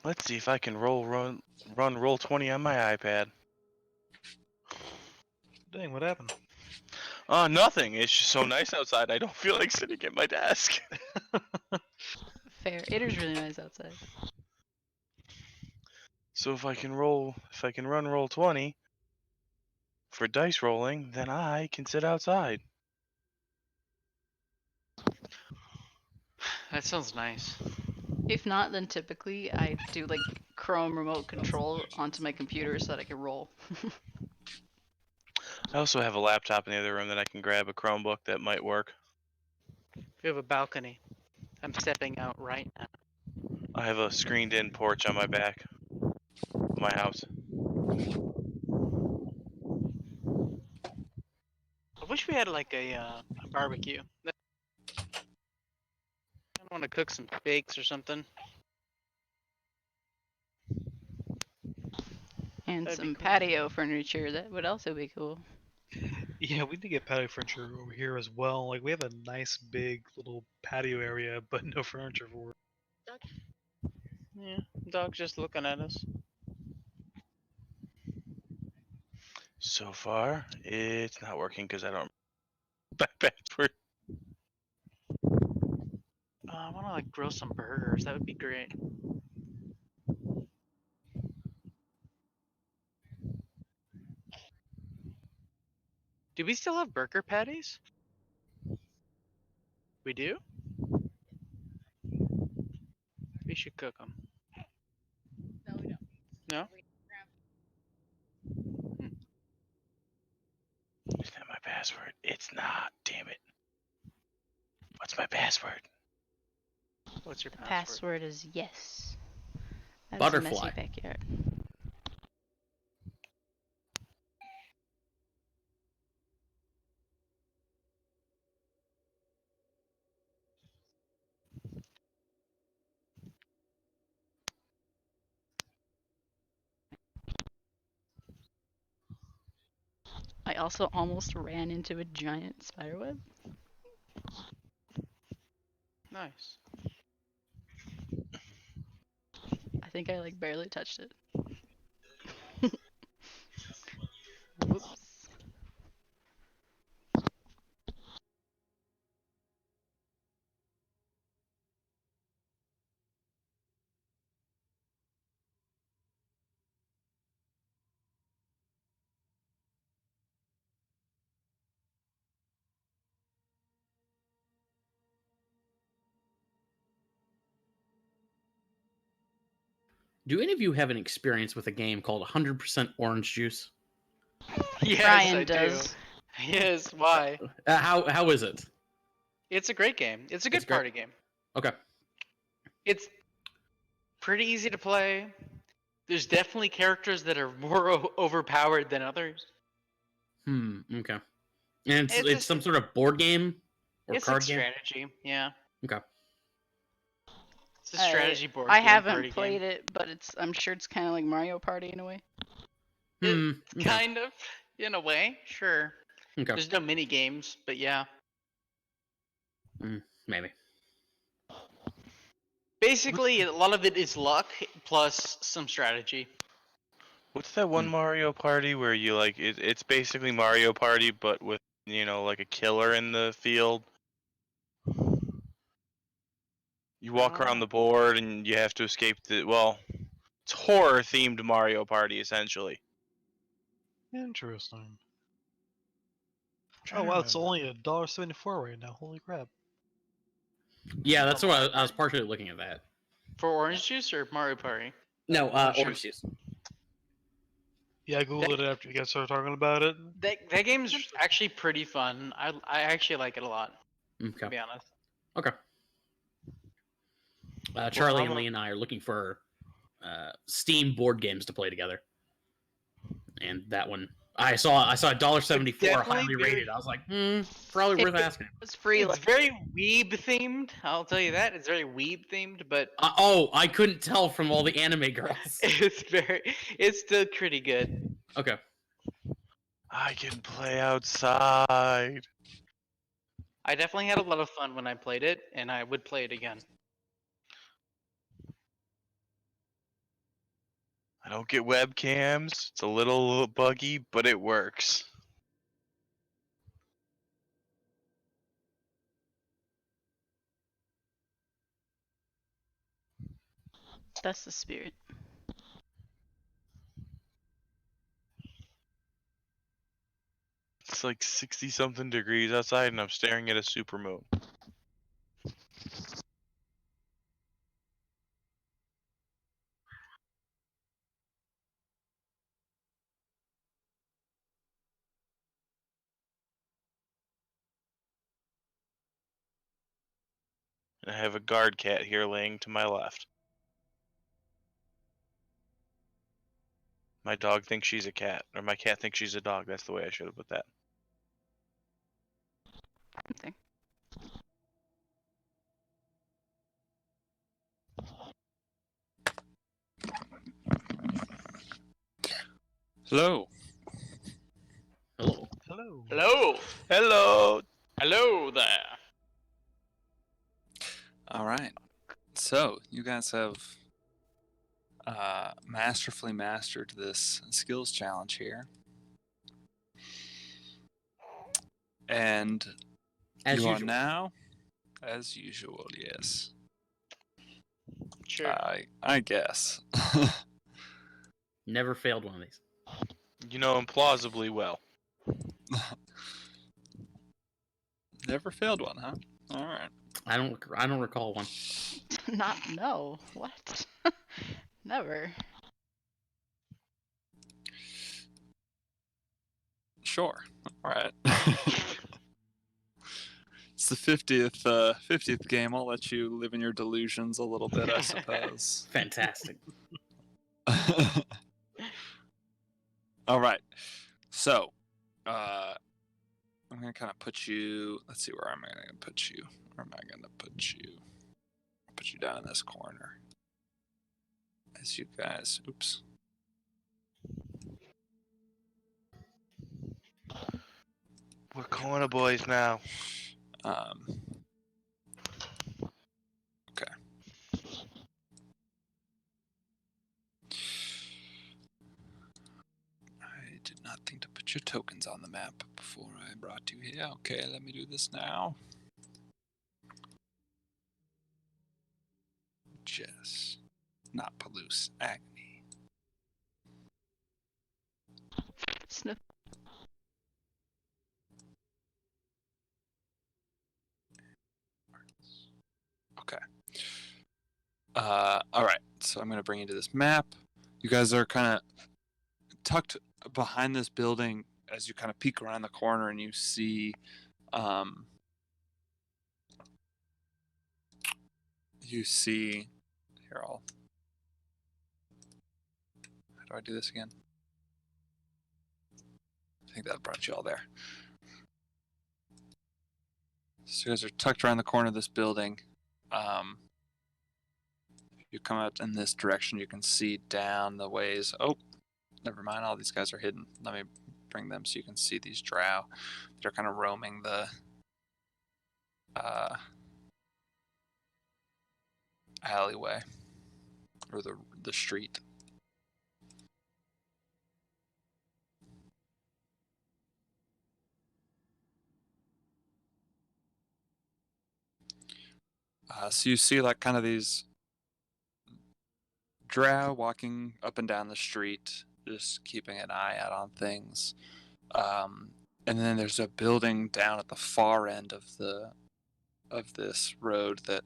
Let's see if I can run roll 20 on my iPad. Dang, what happened? Nothing. It's just so nice outside. I don't feel like sitting at my desk. Fair. It is really nice outside. So if I can run roll 20 for dice rolling, then I can sit outside. That sounds nice. If not, then typically I do like Chrome remote control onto my computer so that I can roll. I also have a laptop in the other room that I can grab a Chromebook that might work. We have a balcony. I'm stepping out right now. I have a screened-in porch on my back of my house. I wish we had like a barbecue. I want to cook some steaks or something. And That'd be some cool. patio furniture. That would also be cool. Yeah, we need to get patio furniture over here as well. Like we have a nice big little patio area, but no furniture for it. Yeah, dog's just looking at us. So far, it's not working because I don't my password. I want to like grill some burgers. That would be great. Do we still have burger patties? We do? We should cook them. No, we don't. No? It's not my password. It's not. Damn it. What's my password? What's your The password? password is yes. That is a Butterfly. messy backyard. I also almost ran into a giant spiderweb. Nice. I think I like barely touched it. Whoops. Do any of you have an experience with a game called 100% Orange Juice? Yes, Brian I does. do. Yes, why? How is it? It's a great game. It's a It's good great. party game. Okay. It's pretty easy to play. There's definitely characters that are more overpowered than others. Okay. And It's it's some sort of board game or It's like card game. strategy. Yeah, Okay. it's a strategy board I game. haven't Party played game. it, but I'm sure it's kind of like Mario Party in a way. It's Okay. kind of, in a way, sure. Okay. There's no mini games, but yeah. Maybe. Basically, a lot of it is luck plus some strategy. What's that one Mario Party where you like it's basically Mario Party but with like a killer in the field? You walk around the board and you have to escape it's horror themed Mario Party essentially. Interesting. Trying Oh to wow, it's remember. only $1.74 right now. Holy crap! Yeah, that's what I was partially looking at that. For orange juice or Mario Party? No, Orange Orange Juice. Yeah, I googled it after you guys started talking about it. That game's actually pretty fun. I actually like it a lot, to Okay. be honest. Okay. Charlie I'm and a- Lee and I are looking for Steam board games to play together, and that one I saw $1.74 definitely highly very- rated. I was like, probably worth asking. It's free. It's Like, very weeb themed. I'll tell you that. It's very weeb themed, but I couldn't tell from all the anime girls. it's still pretty good. Okay. I can play outside. I definitely had a lot of fun when I played it, and I would play it again. I don't get webcams. It's a little buggy, but it works. That's the spirit. It's like 60 something degrees outside, and I'm staring at a supermoon. And I have a guard cat here laying to my left. My dog thinks she's a cat, or my cat thinks she's a dog. That's the way I should have put that. Okay. Hello. Hello. Hello. Hello. Hello! Hello there. All right. So you guys have masterfully mastered this skills challenge here, and As you are usual. now, as usual. Yes. Sure. I guess. Never failed one of these. You know him plausibly well. Never failed one, huh? All right. I don't recall one. No. What? Never. Sure. All right. It's the 50th game. I'll let you live in your delusions a little bit, I suppose. Fantastic. All right. So, I'm gonna kind of put you. Let's see, where am I gonna put you? Where am I gonna put you? I'll put you down in this corner. As you guys, oops. We're corner boys now. Okay. I did not think to put your tokens on the map before I brought you here. Okay, let me do this now. Jess, not Palouse, Agony. Sniff. Okay. All right. So I'm gonna bring you to this map. You guys are kind of tucked behind this building as you kind of peek around the corner, and you see, Here, how do I do this again? I think that brought you all there. So you guys are tucked around the corner of this building. If you come out in this direction, you can see down the ways. Oh, never mind. All these guys are hidden. Let me bring them so you can see these drow. They're kind of roaming the alleyway or the street. So you see like kind of these drow walking up and down the street, just keeping an eye out on things. And then there's a building down at the far end of this road that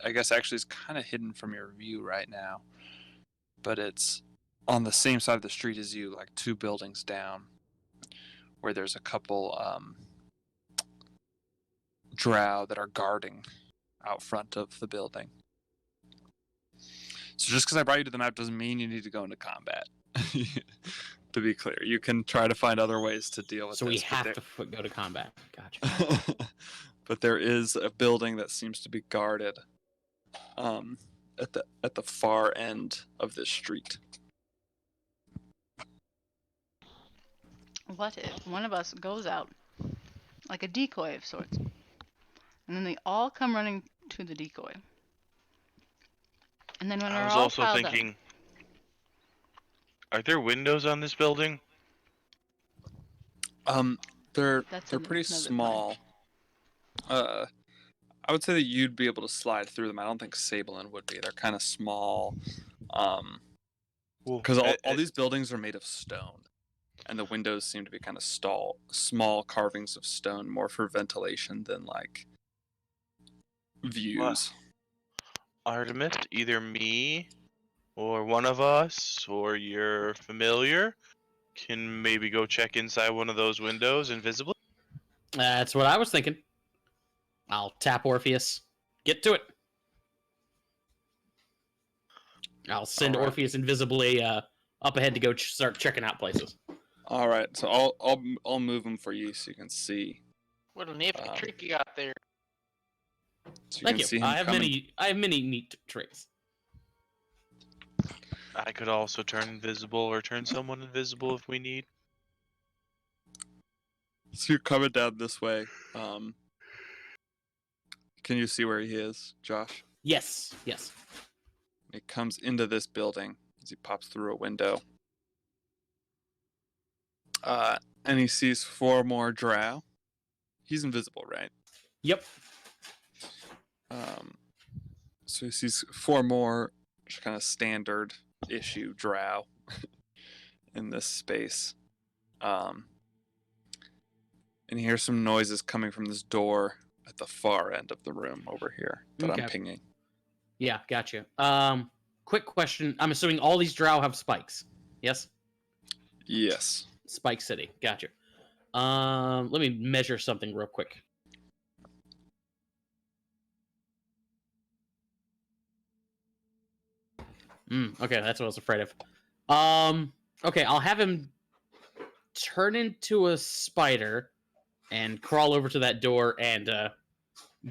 I guess actually is kind of hidden from your view right now, but it's on the same side of the street as you, like 2 buildings down, where there's a couple drow that are guarding out front of the building. So just because I brought you to the map doesn't mean you need to go into combat. To be clear, you can try to find other ways to deal with So this. we have to go to combat. Gotcha. But there is a building that seems to be guarded at the far end of this street. What if one of us goes out like a decoy of sorts, and then they all come running to the decoy, and then when I we're was all also piled thinking, are there windows on this building? They're That's pretty another small. I would say that you'd be able to slide through them. I don't think Sablin would be. They're kind of small. Because all these buildings are made of stone, and the windows seem to be kind of small carvings of stone, more for ventilation than like views. Artemis, either me or one of us or your familiar can maybe go check inside one of those windows invisibly. That's what I was thinking. I'll tap Orpheus. Get to it. I'll send All right. Orpheus invisibly up ahead to go start checking out places. All right, so I'll move them for you so you can see. What a nifty trick you got there. So you Thank can you. see him I have coming. many neat tricks. I could also turn invisible or turn someone invisible if we need. So you're coming down this way. Can you see where he is, Josh? Yes. He comes into this building as he pops through a window. And he sees 4 more drow. He's invisible, right? Yep. So he sees 4 more kind of standard issue drow in this space. And he hears some noises coming from this door at the far end of the room over here that I'm pinging. Yeah, gotcha. Quick question. I'm assuming all these drow have spikes. Yes? Yes. Spike City. Gotcha. Let me measure something real quick. Okay, that's what I was afraid of. Okay, I'll have him turn into a spider and crawl over to that door and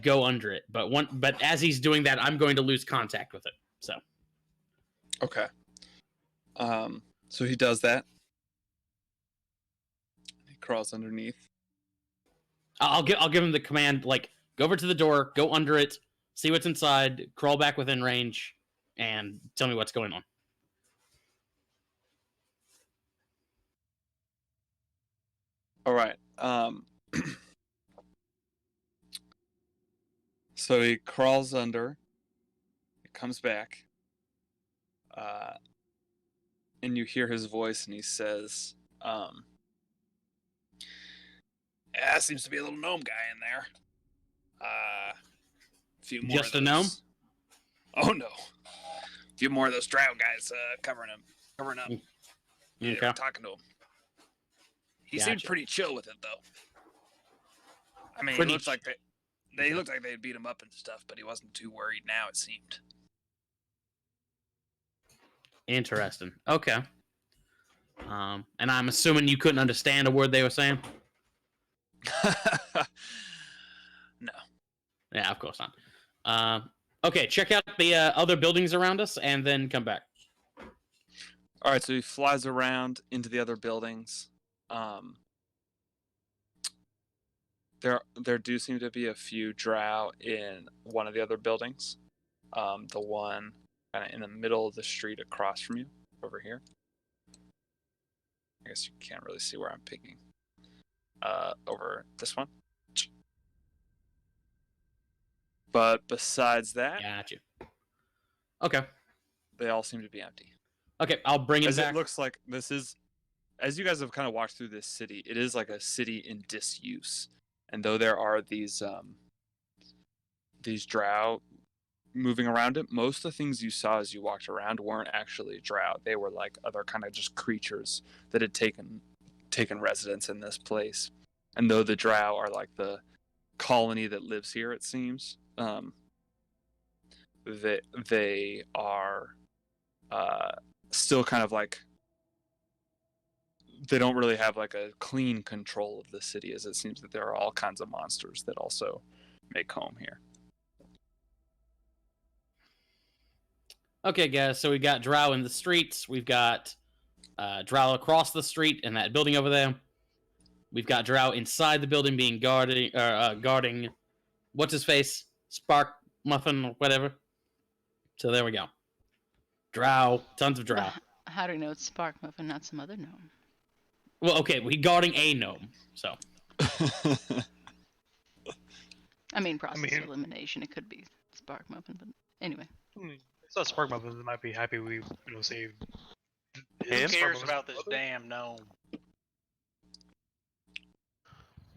go under it. But as he's doing that, I'm going to lose contact with it. So. Okay. So he does that. He crawls underneath. I'll give him the command, like, go over to the door, go under it, see what's inside, crawl back within range, and tell me what's going on. All right. So he crawls under. He comes back. And you hear his voice, and he says, "Yeah, seems to be a little gnome guy in there. A few more. Just of a those... gnome? Oh no, a few more of those drow guys covering up. Okay. Yeah, we're talking to him. He seemed pretty chill with it, though. I mean, it looks like they looked like they'd beat him up and stuff, but he wasn't too worried now, it seemed. Interesting. Okay. And I'm assuming you couldn't understand a word they were saying? No. Yeah, of course not. Okay, check out the other buildings around us and then come back. All right, so he flies around into the other buildings. There do seem to be a few drow in one of the other buildings. The one kind of in the middle of the street across from you, over here. I guess you can't really see where I'm picking. Over this one. But besides that, Gotcha. Okay. they all seem to be empty. Okay, I'll bring him As back. it looks like this is, as you guys have kind of walked through this city, it is like a city in disuse. And though there are these drow moving around it, most of the things you saw as you walked around weren't actually drow. They were like other kind of just creatures that had taken residence in this place. And though the drow are like the colony that lives here, it seems, they are still kind of like, they don't really have like a clean control of the city, as it seems that there are all kinds of monsters that also make home here. Okay, guys, so we got drow in the streets. We've got drow across the street in that building over there. We've got drow inside the building being guarding what's his face? Spark Muffin or whatever. So there we go. Drow, tons of drow. How do we know it's Spark Muffin, not some other gnome? Well, okay, we guarding a gnome, so. I mean, process elimination. It could be spark muffin, but anyway. It's not Spark Muffins might be happy we saved. Who Him? cares about this damn gnome?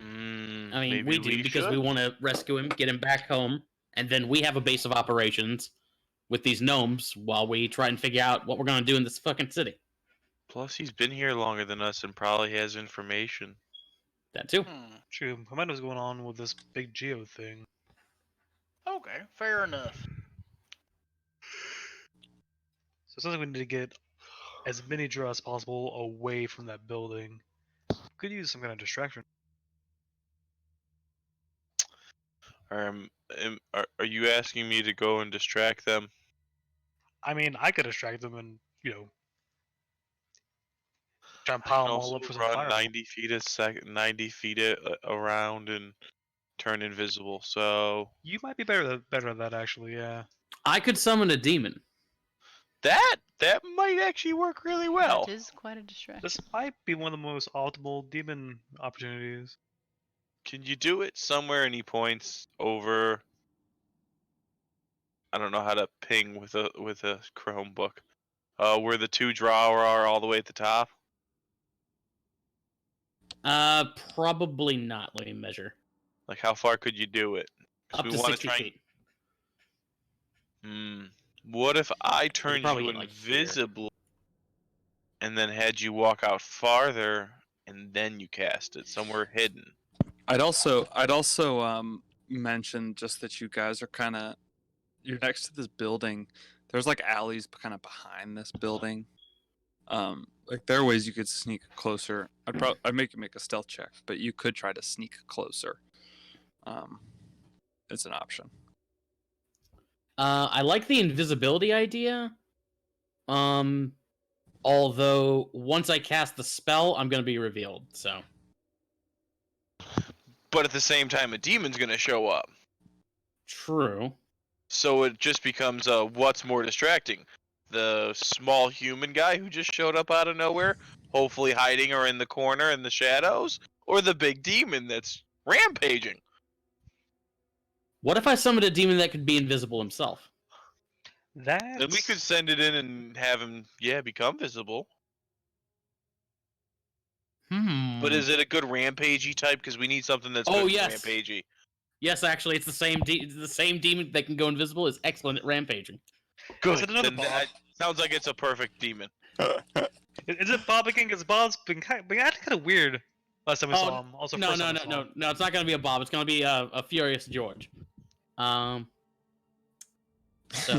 I mean, Maybe we do because should? we want to rescue him, get him back home, and then we have a base of operations with these gnomes while we try and figure out what we're going to do in this fucking city. Plus, he's been here longer than us and probably has information. That too. True. I wonder what's going on with this big Geo thing. Okay, fair enough. So it sounds like we need to get as many Drow as possible away from that building. Could use some kind of distraction. Are you asking me to go and distract them? I mean, I could distract them and try and I pile can them all also up for some run fire. 90 feet a second, 90 feet around and turn invisible. So You might be better at that, actually. Yeah. I could summon a demon. that might actually work really well. That is quite a distraction. This might be one of the most optimal demon opportunities. Can you do it somewhere? And he points over. I don't know how to ping with a Chromebook. Where the two drawer are all the way at the top. Probably not. Let me measure. Like, how far could you do it? 'Cause Up we to wanna 60 try feet. What if I turned probably you get, like, here. invisible and then had you walk out farther and then you cast it somewhere hidden? I'd also mention just that you guys are you're next to this building. There's like alleys kind of behind this building. Like there are ways you could sneak closer. I'd make you make a stealth check, but you could try to sneak closer. It's an option. I like the invisibility idea. Although once I cast the spell, I'm going to be revealed. So. But at the same time, a demon's gonna show up. True. So it just becomes what's more distracting? The small human guy who just showed up out of nowhere, hopefully hiding or in the corner in the shadows, or the big demon that's rampaging? What if I summoned a demon that could be invisible himself? That's... Then we could send it in and have him, become visible. But is it a good rampagey type? Because we need something that's good yes. rampagey. Yes, actually, it's the same demon that can go invisible is excellent at rampaging. Good. Is it another Then Bob? that sounds like it's a perfect demon. Is it Bob again? Because Bob's been acting kind of weird last time we saw him. Also, No, first time we saw him. It's not going to be a Bob. It's going to be a Furious George. So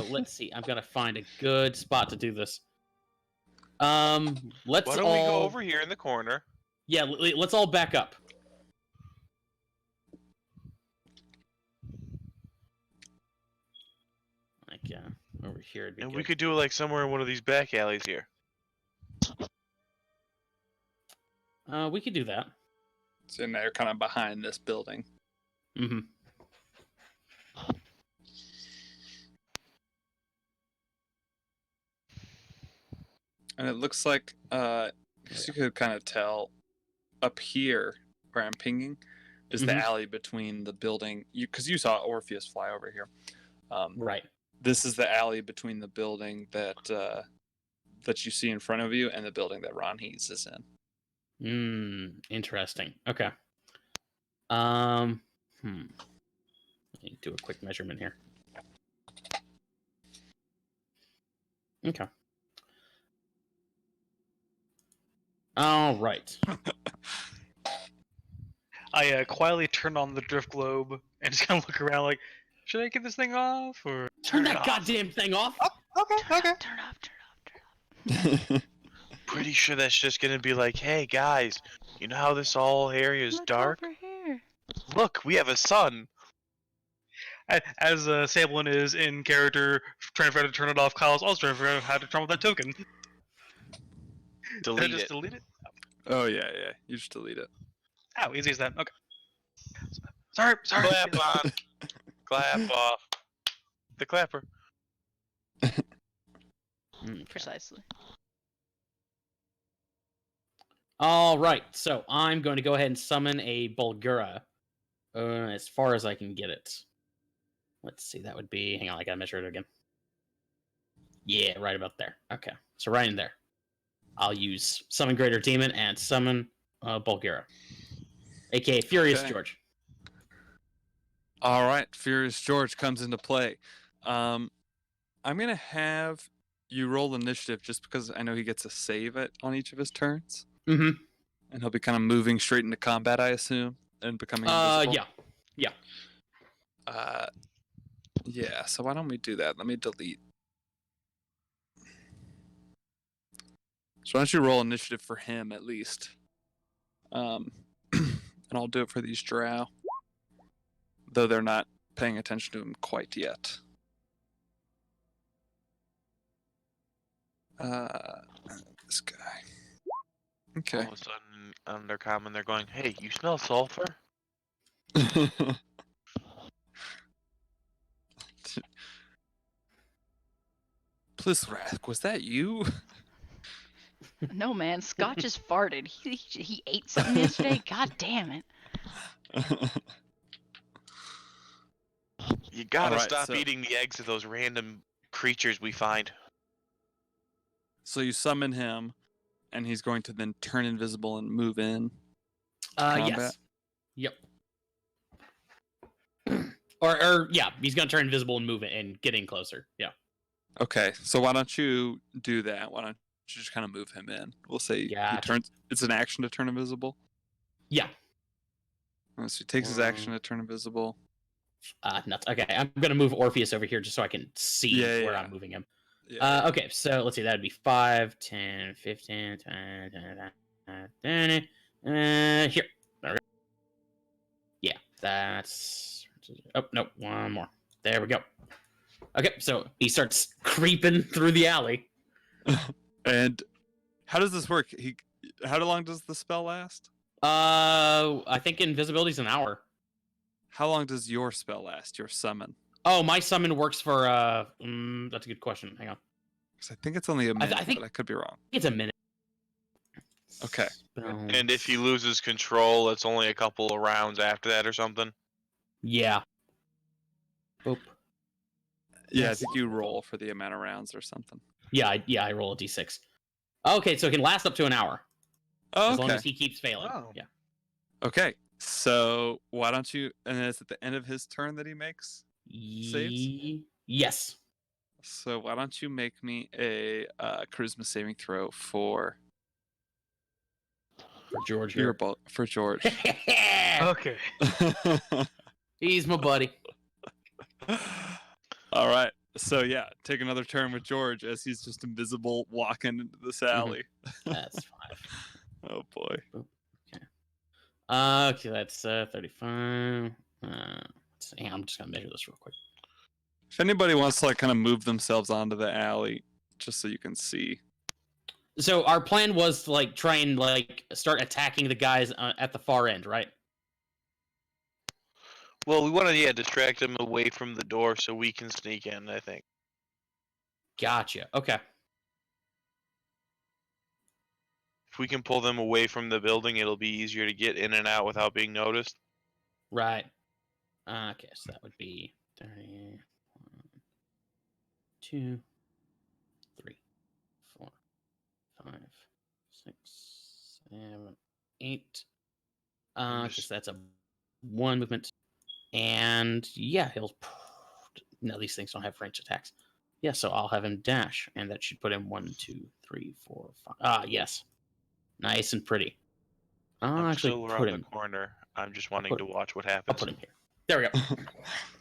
let's see. I've got to find a good spot to do this. Let's Why don't we go over here in the corner? Yeah, let's all back up. Like, over here would be And good. we could do it like somewhere in one of these back alleys here. We could do that. So now you're kind of behind this building. Mm-hmm. And it looks like, because you could kind of tell up here where I'm pinging is the alley between the building. Because you saw Orpheus fly over here. Right. This is the alley between the building that you see in front of you and the building that Ron Hees is in. Interesting. Okay. Let me do a quick measurement here. Okay. All right. I quietly turned on the drift globe and just kind of look around like, should I get this thing off or turn that goddamn thing off? Okay. Turn off. Pretty sure that's just gonna be like, hey guys, you know how this whole area is Look dark? over here. Look, we have a sun. As Sablin is in character trying to figure out how to turn it off, Kyle's also trying to figure out how to turn off that token. Delete just it. delete it? Oh, yeah. You just delete it. Oh, easy as that. Okay. Sorry. Clap on. Clap off. The clapper. Precisely. All right, so I'm going to go ahead and summon a Bulgura As far as I can get it. Let's see, that would be... Hang on, I gotta measure it again. Yeah, right about there. Okay, so right in there. I'll use Summon Greater Demon and Summon Bulgira. A.k.a. Furious Okay. George. All right, Furious George comes into play. I'm gonna have you roll initiative just because I know he gets a save on each of his turns, Mm-hmm. and he'll be kind of moving straight into combat, I assume, and becoming invisible. Yeah. Yeah. So why don't we do that? Let me delete. So why don't you roll initiative for him at least? And I'll do it for these drow, though they're not paying attention to him quite yet. This guy. Okay. All of a sudden, undercommon, they're going, "Hey, you smell sulfur?" Plisrath, was that you? No, man, Scott just farted. He ate something yesterday. God damn it. You gotta Alright, stop so- eating the eggs of those random creatures we find. So you summon him, and he's going to then turn invisible and move in. Yes. Yep. or yeah, he's gonna turn invisible and move it and get in closer. Yeah. Okay, so why don't you do that? Why don't you just kind of move him in? We'll say he Gotcha. turns. It's an action to turn invisible. Yeah. So he takes his action to turn invisible. Nuts. Okay, I'm gonna move Orpheus over here just so I can see where I'm moving him. Yeah. Okay, so let's see, that'd be 5, 10, 15, 20, 30. Here. There we go. Yeah, that's... Oh, no, one more. There we go. Okay, so he starts creeping through the alley. And how does this work? How long does the spell last? I think invisibility's an hour. How long does your spell last? Your summon? Oh, my summon works for, that's a good question. Hang on. Because I think it's only a minute, I think- but I could be wrong. It's a minute. Okay. And if he loses control, it's only a couple of rounds after that or something. Yeah. Oop. Yeah, I Yes. think you roll for the amount of rounds or something. Yeah, I roll a d6. Okay, so it can last up to an hour. Oh, As long okay. as he keeps failing. Oh. Yeah. Okay. So why don't you? And then it's at the end of his turn that he makes. Saves? Yes. So why don't you make me a charisma saving throw for For George your here. for George? Okay. He's my buddy. All right. So yeah, take another turn with George as he's just invisible walking into this alley. That's 5. Oh boy. Okay, that's 35. Let's see, I'm just gonna measure this real quick. If anybody wants to like kind of move themselves onto the alley, just so you can see. So our plan was to like try and like start attacking the guys at the far end, right? Well, we want to distract him away from the door so we can sneak in, I think. Gotcha. Okay. If we can pull them away from the building, it'll be easier to get in and out without being noticed. Right. Okay, so that would be 30. 1, 2, 3, 4, 5, 6, 7, 8. Okay, so that's a 1 movement. And yeah, he'll. No, these things don't have range attacks. Yeah, so I'll have him dash, and that should put him 1, 2, 3, 4, 5. Ah, yes. Nice and pretty. I'll I'm actually still put around him. the corner. I'm just wanting to watch what I'll happens. put him here. There we go.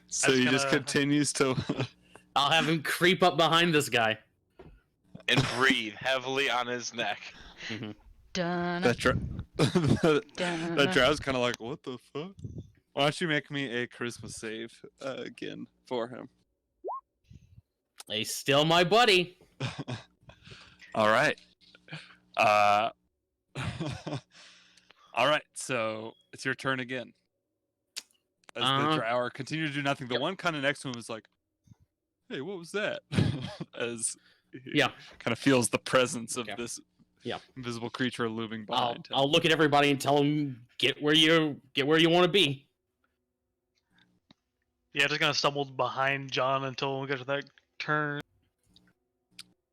So he just gonna- continues to. I'll have him creep up behind this guy. And breathe heavily on his neck. Dun, that dun, that drow's kind of like, what the fuck? Why don't you make me a charisma save again for him? He's still my buddy. All right. All right. So it's your turn again. As the drower continue to do nothing, the one kind of next to him is like, "Hey, what was that?" As he kind of feels the presence of this invisible creature looming behind him. I'll look at everybody and tell them get where you want to be. Yeah, just gonna stumble behind John until we get to that turn.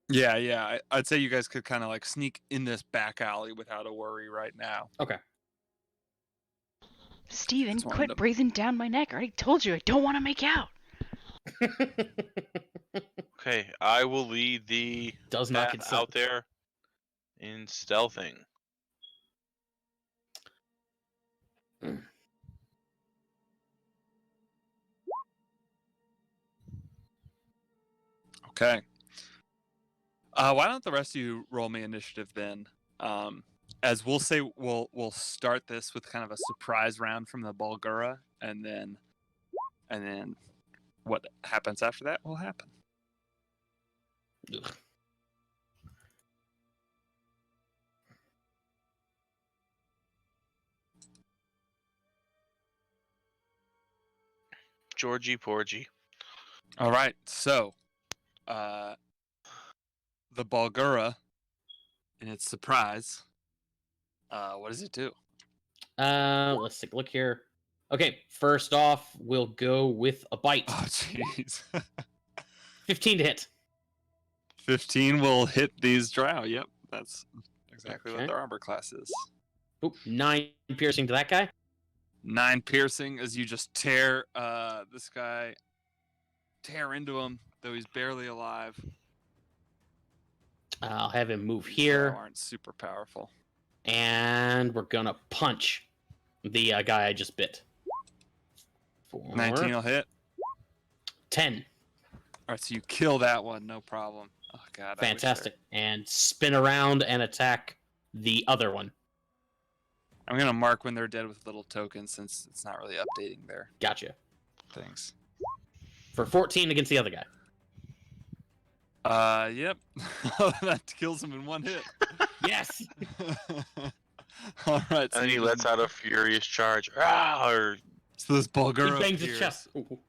Yeah. I'd say you guys could kind of like sneak in this back alley without a worry right now. Okay. Steven, Just wanted quit to- breathing down my neck. I already told you I don't want to make out. Okay, I will lead the Does not path consent. out there in stealthing. Okay. Why don't the rest of you roll me initiative then? As we'll say, we'll start this with kind of a surprise round from the Bulgura, and then what happens after that will happen. Ugh. Georgie Porgy. All right, so the Bulgura, in its surprise, what does it do? Let's take a look here. Okay, first off, we'll go with a bite. Oh, jeez. 15 to hit. 15 will hit these drow. Yep, that's exactly what Okay. their armor class is. Oop, 9 piercing to that guy. 9 piercing as you just tear this guy, tear into him, though he's barely alive. I'll have him move These here, drow aren't super powerful. and we're gonna punch the guy I just bit. 4, 19 will hit. 10. All right, so you kill that one, no problem. Oh god, Fantastic. And spin around and attack the other one. I'm gonna mark when they're dead with little tokens since it's not really updating their Gotcha. things. For 14 against the other guy. Yep. That kills him in one hit. Yes! All right. And then he lets out a furious charge. Ah, or So this Bulgura He bangs his appears chest. Ooh.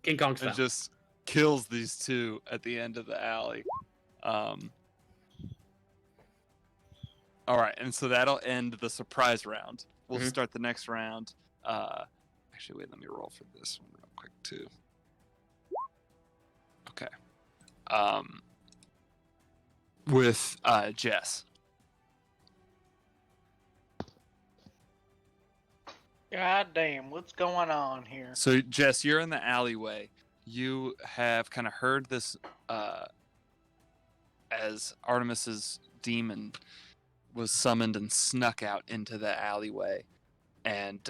King Kong style. and just kills these two at the end of the alley. All right, and so that'll end the surprise round. We'll Mhm. start the next round. Actually, wait, let me roll for this one real quick too. Okay. With Jess. God damn, what's going on here? So Jess, you're in the alleyway. You have kind of heard this as Artemis's demon was summoned and snuck out into the alleyway, and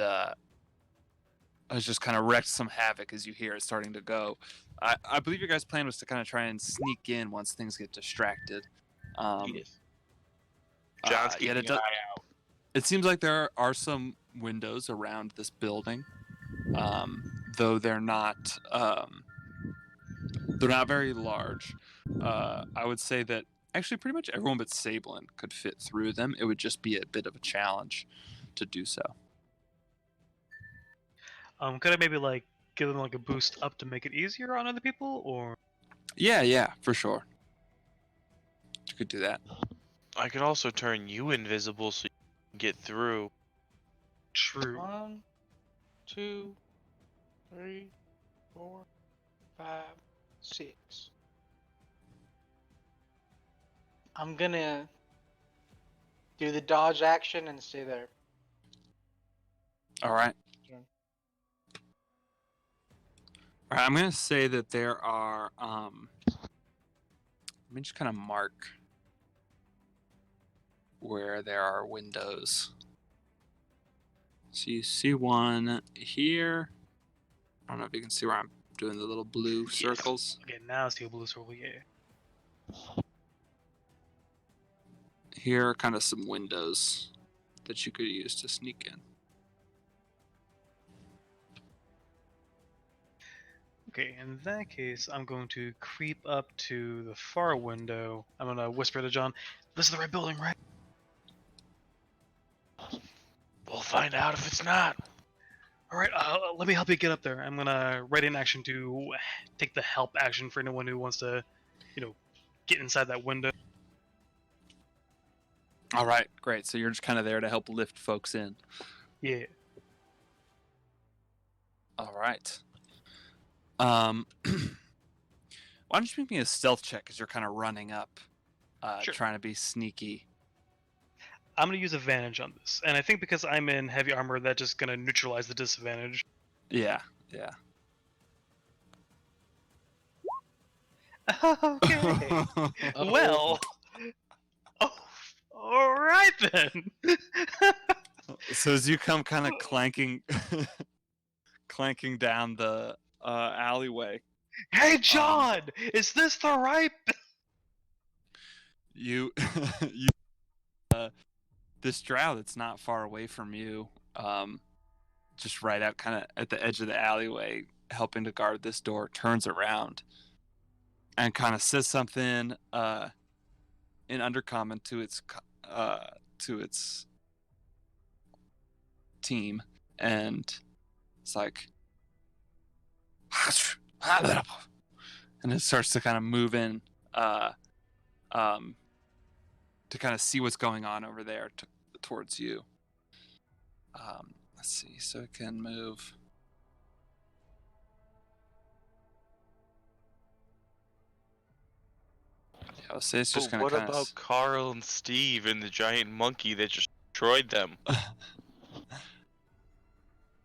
has just kind of wrecked some havoc as you hear it starting to go. I believe your guys' plan was to kind of try and sneak in once things get distracted. yes. John's Yeah, keeping it an does- eye out. It seems like there are some windows around this building, though they're not very large. I would say that actually pretty much everyone but Sablin could fit through them. It would just be a bit of a challenge to do so. Could I maybe like give them like a boost up to make it easier on other people, or Yeah, for sure. You could do that. I could also turn you invisible so you can get through. true? 1, 2, 3, 4, 5, 6. I'm gonna do the dodge action and stay there. All right. Sure. All right. I'm gonna say that there are. Let me just kind of mark where there are windows. So you see one here. I don't know if you can see where I'm doing the little blue Yes. circles. Okay, now it's the blue circle. Yeah. Here are kind of some windows that you could use to sneak in. Okay, in that case, I'm going to creep up to the far window. I'm gonna whisper to John, "This is the right building, right?" We'll find out if it's not. All right, let me help you get up there. I'm gonna write an action to take the help action for anyone who wants to, get inside that window. All right, great. So you're just kind of there to help lift folks in. Yeah. All right. Why don't you make me a stealth check as you're kind of running up, Sure. trying to be sneaky. I'm gonna use advantage on this, and I think because I'm in heavy armor, that's just gonna neutralize the disadvantage. Yeah, yeah. Okay. Well. Oh, all right then. So as you come kind of clanking, clanking down the alleyway, Hey, John, is this the right? you this drow that's not far away from you, just right out kind of at the edge of the alleyway, helping to guard this door, turns around and kind of says something in undercommon to its team, and it's like, and it starts to kind of move in, to kind of see what's going on over there towards you. Let's see, so it can move. Yeah, I'll say it's just But gonna what kind about Carl and Steve and the giant monkey that just destroyed them?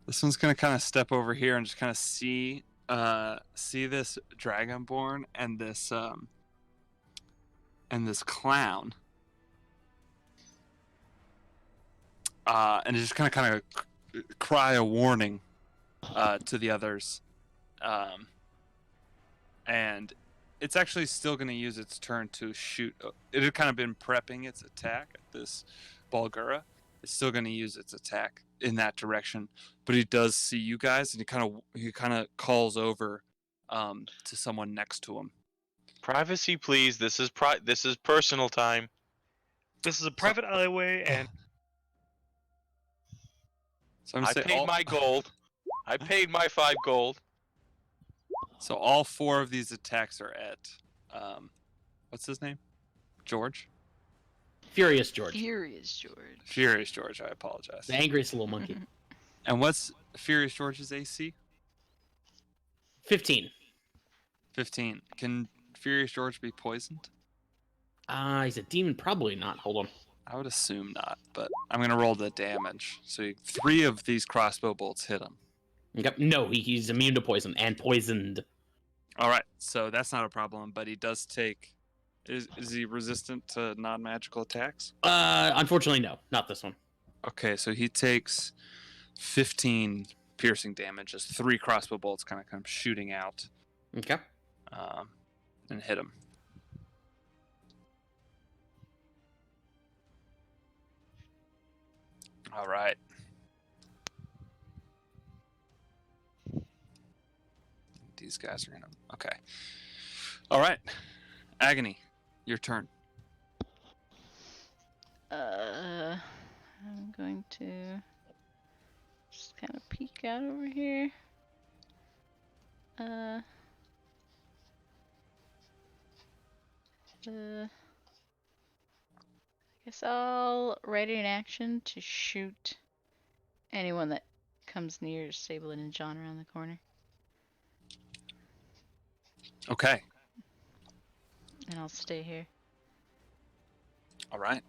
This one's gonna kind of step over here and just kind of see this dragonborn and this clown, and it's just kind of cry a warning to the others, and it's actually still going to use its turn to shoot. It had kind of been prepping its attack at this Bulgura. It's still going to use its attack in that direction, but he does see you guys, and he kind of calls over to someone next to him. Privacy, please. This is personal time. This is a private alleyway, and So I'm I gonna say paid my gold. I paid my 5 gold. So all 4 of these attacks are at what's his name? George? Furious George. Furious George. Furious George, I apologize. The angriest little monkey. And what's Furious George's AC? 15. 15. Can Furious George be poisoned? He's a demon. Probably not. Hold on. I would assume not, but I'm gonna roll the damage. So 3 of these crossbow bolts hit him. Okay. No, he's immune to poison and poisoned. All right, so that's not a problem. But he does take. Is he resistant to non-magical attacks? Unfortunately, no, not this one. Okay, so he takes 15 piercing damage as 3 crossbow bolts kind of come shooting out, Okay. and hit him. All right. These guys are gonna. Okay. All right. Agony, your turn. I'm going to just kind of peek out over here. I guess I'll ready an action to shoot anyone that comes near Sablin and John around the corner. Okay. And I'll stay here. All right.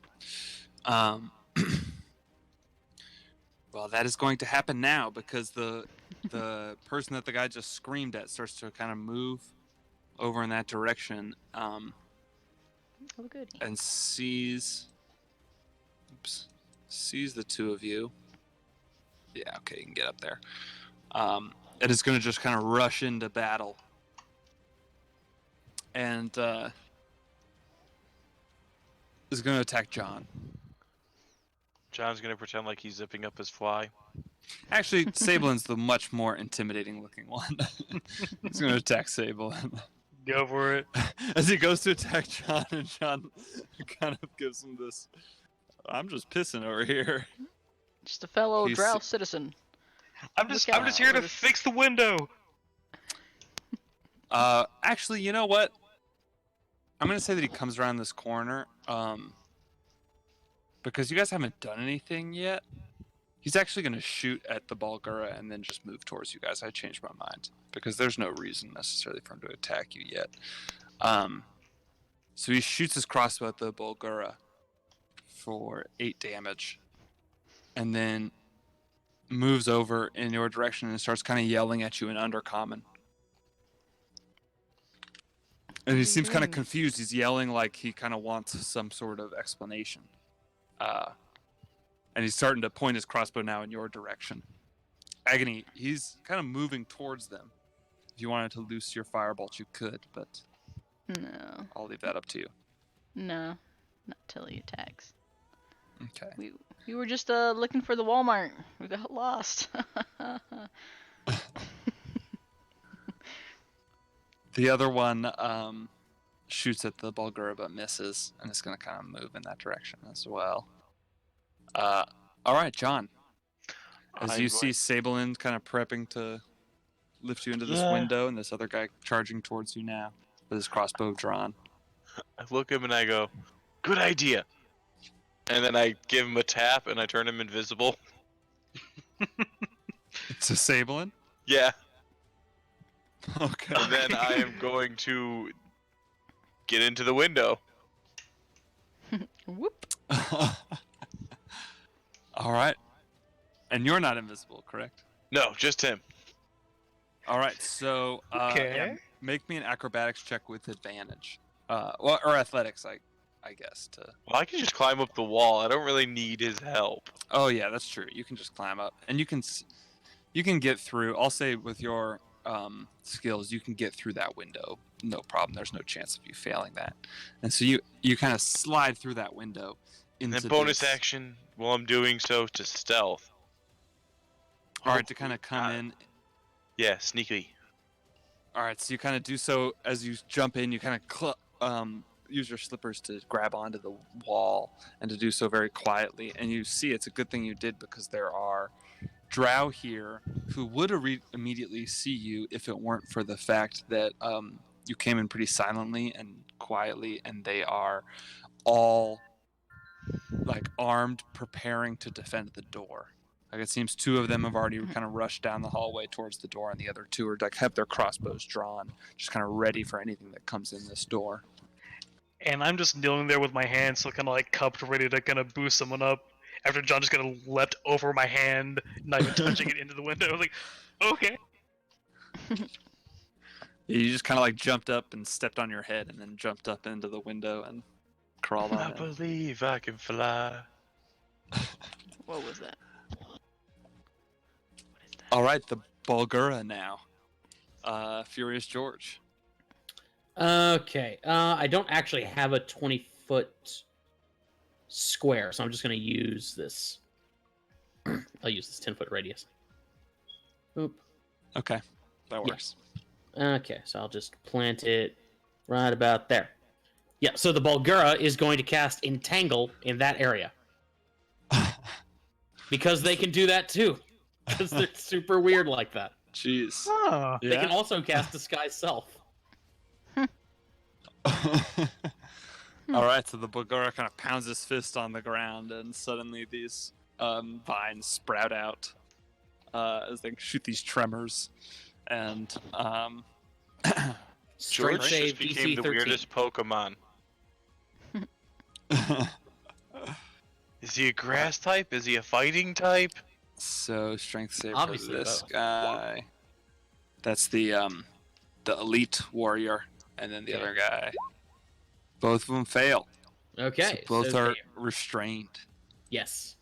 Well, that is going to happen now because the person that the guy just screamed at starts to kind of move over in that direction, Oh, goody. and sees the 2 of you. Yeah, okay, you can get up there. And it's going to just kind of rush into battle. And is going to attack John. John's gonna pretend like he's zipping up his fly. Actually, Sablin's the much more intimidating looking one. He's going to attack Sablin. go for it. As he goes to attack John, and John kind of gives him this, I'm just pissing over here. Just a fellow He's- drow citizen. I'm just Look out. here to fix the window. Actually, you know what? I'm going to say that he comes around this corner, because you guys haven't done anything yet. He's actually going to shoot at the Bulgura and then just move towards you guys. I changed my mind because there's no reason necessarily for him to attack you yet. So he shoots his crossbow at the Bulgura for 8 damage, and then moves over in your direction and starts kind of yelling at you in Undercommon. And he seems kind of confused. He's yelling like he kind of wants some sort of explanation. And he's starting to point his crossbow now in your direction. Agony, he's kind of moving towards them. If you wanted to loose your firebolt, you could, but No. I'll leave that up to you. No. Not till he attacks. Okay. We were just looking for the Walmart. We got lost. The other one shoots at the Bulgura but misses, and is going to kind of move in that direction as well. All right, John. As you see Sabelin kind of prepping to lift you into this window, and this other guy charging towards you now with his crossbow drawn. I look at him and I go, "Good idea." And then I give him a tap and I turn him invisible. It's a Sabelin? Yeah. Okay. And then I am going to get into the window. Whoop. All right. And you're not invisible, correct? No, just him. All right. So, Okay. yeah, make me an acrobatics check with advantage, or athletics, I guess. Well, I can just climb up the wall. I don't really need his help. Oh yeah, that's true. You can just climb up, and you can get through. I'll say with your skills, you can get through that window, no problem. There's no chance of you failing that. And so you kind of slide through that window And into then bonus this. action while I'm doing so to stealth. All right, to kind of come in. Yeah, sneaky. All right, so you kind of do so as you jump in. You kind of use your slippers to grab onto the wall and to do so very quietly. And you see it's a good thing you did because there are drow here who would immediately see you if it weren't for the fact that you came in pretty silently and quietly, and they are all like armed, preparing to defend the door. Like it seems 2 of them have already kind of rushed down the hallway towards the door, and the other 2 are like have their crossbows drawn, just kind of ready for anything that comes in this door. And I'm just kneeling there with my hands so kind of like cupped, ready to kind of boost someone up. After John just kind of leapt over my hand, not even touching it into the window. I was like, okay. You just kind of like jumped up and stepped on your head, and then jumped up into the window and crawled I on in. believe I can fly. What was that? All right, the Bulgura now. Furious George. Okay. I don't actually have a 20-foot square, so I'm just going to use this. I'll use this 10-foot radius. Oop. Okay, that Yeah. works. Okay, so I'll just plant it right about there. Yeah, so the Bulgura is going to cast Entangle in that area. Because they can do that too. Because they're super weird like that. Jeez. Oh. They can also cast Disguise Self. All right, so the Bulgura kind of pounds his fist on the ground, and suddenly these vines sprout out as they shoot these tremors. And Strength George save just became DC the 13. weirdest Pokemon. Is he a grass type? Is he a fighting type? so strength save Obviously for this both. guy. That's the elite warrior, and then the Okay. other guy. Both of them fail. Okay. So both so are they- restrained. Yes.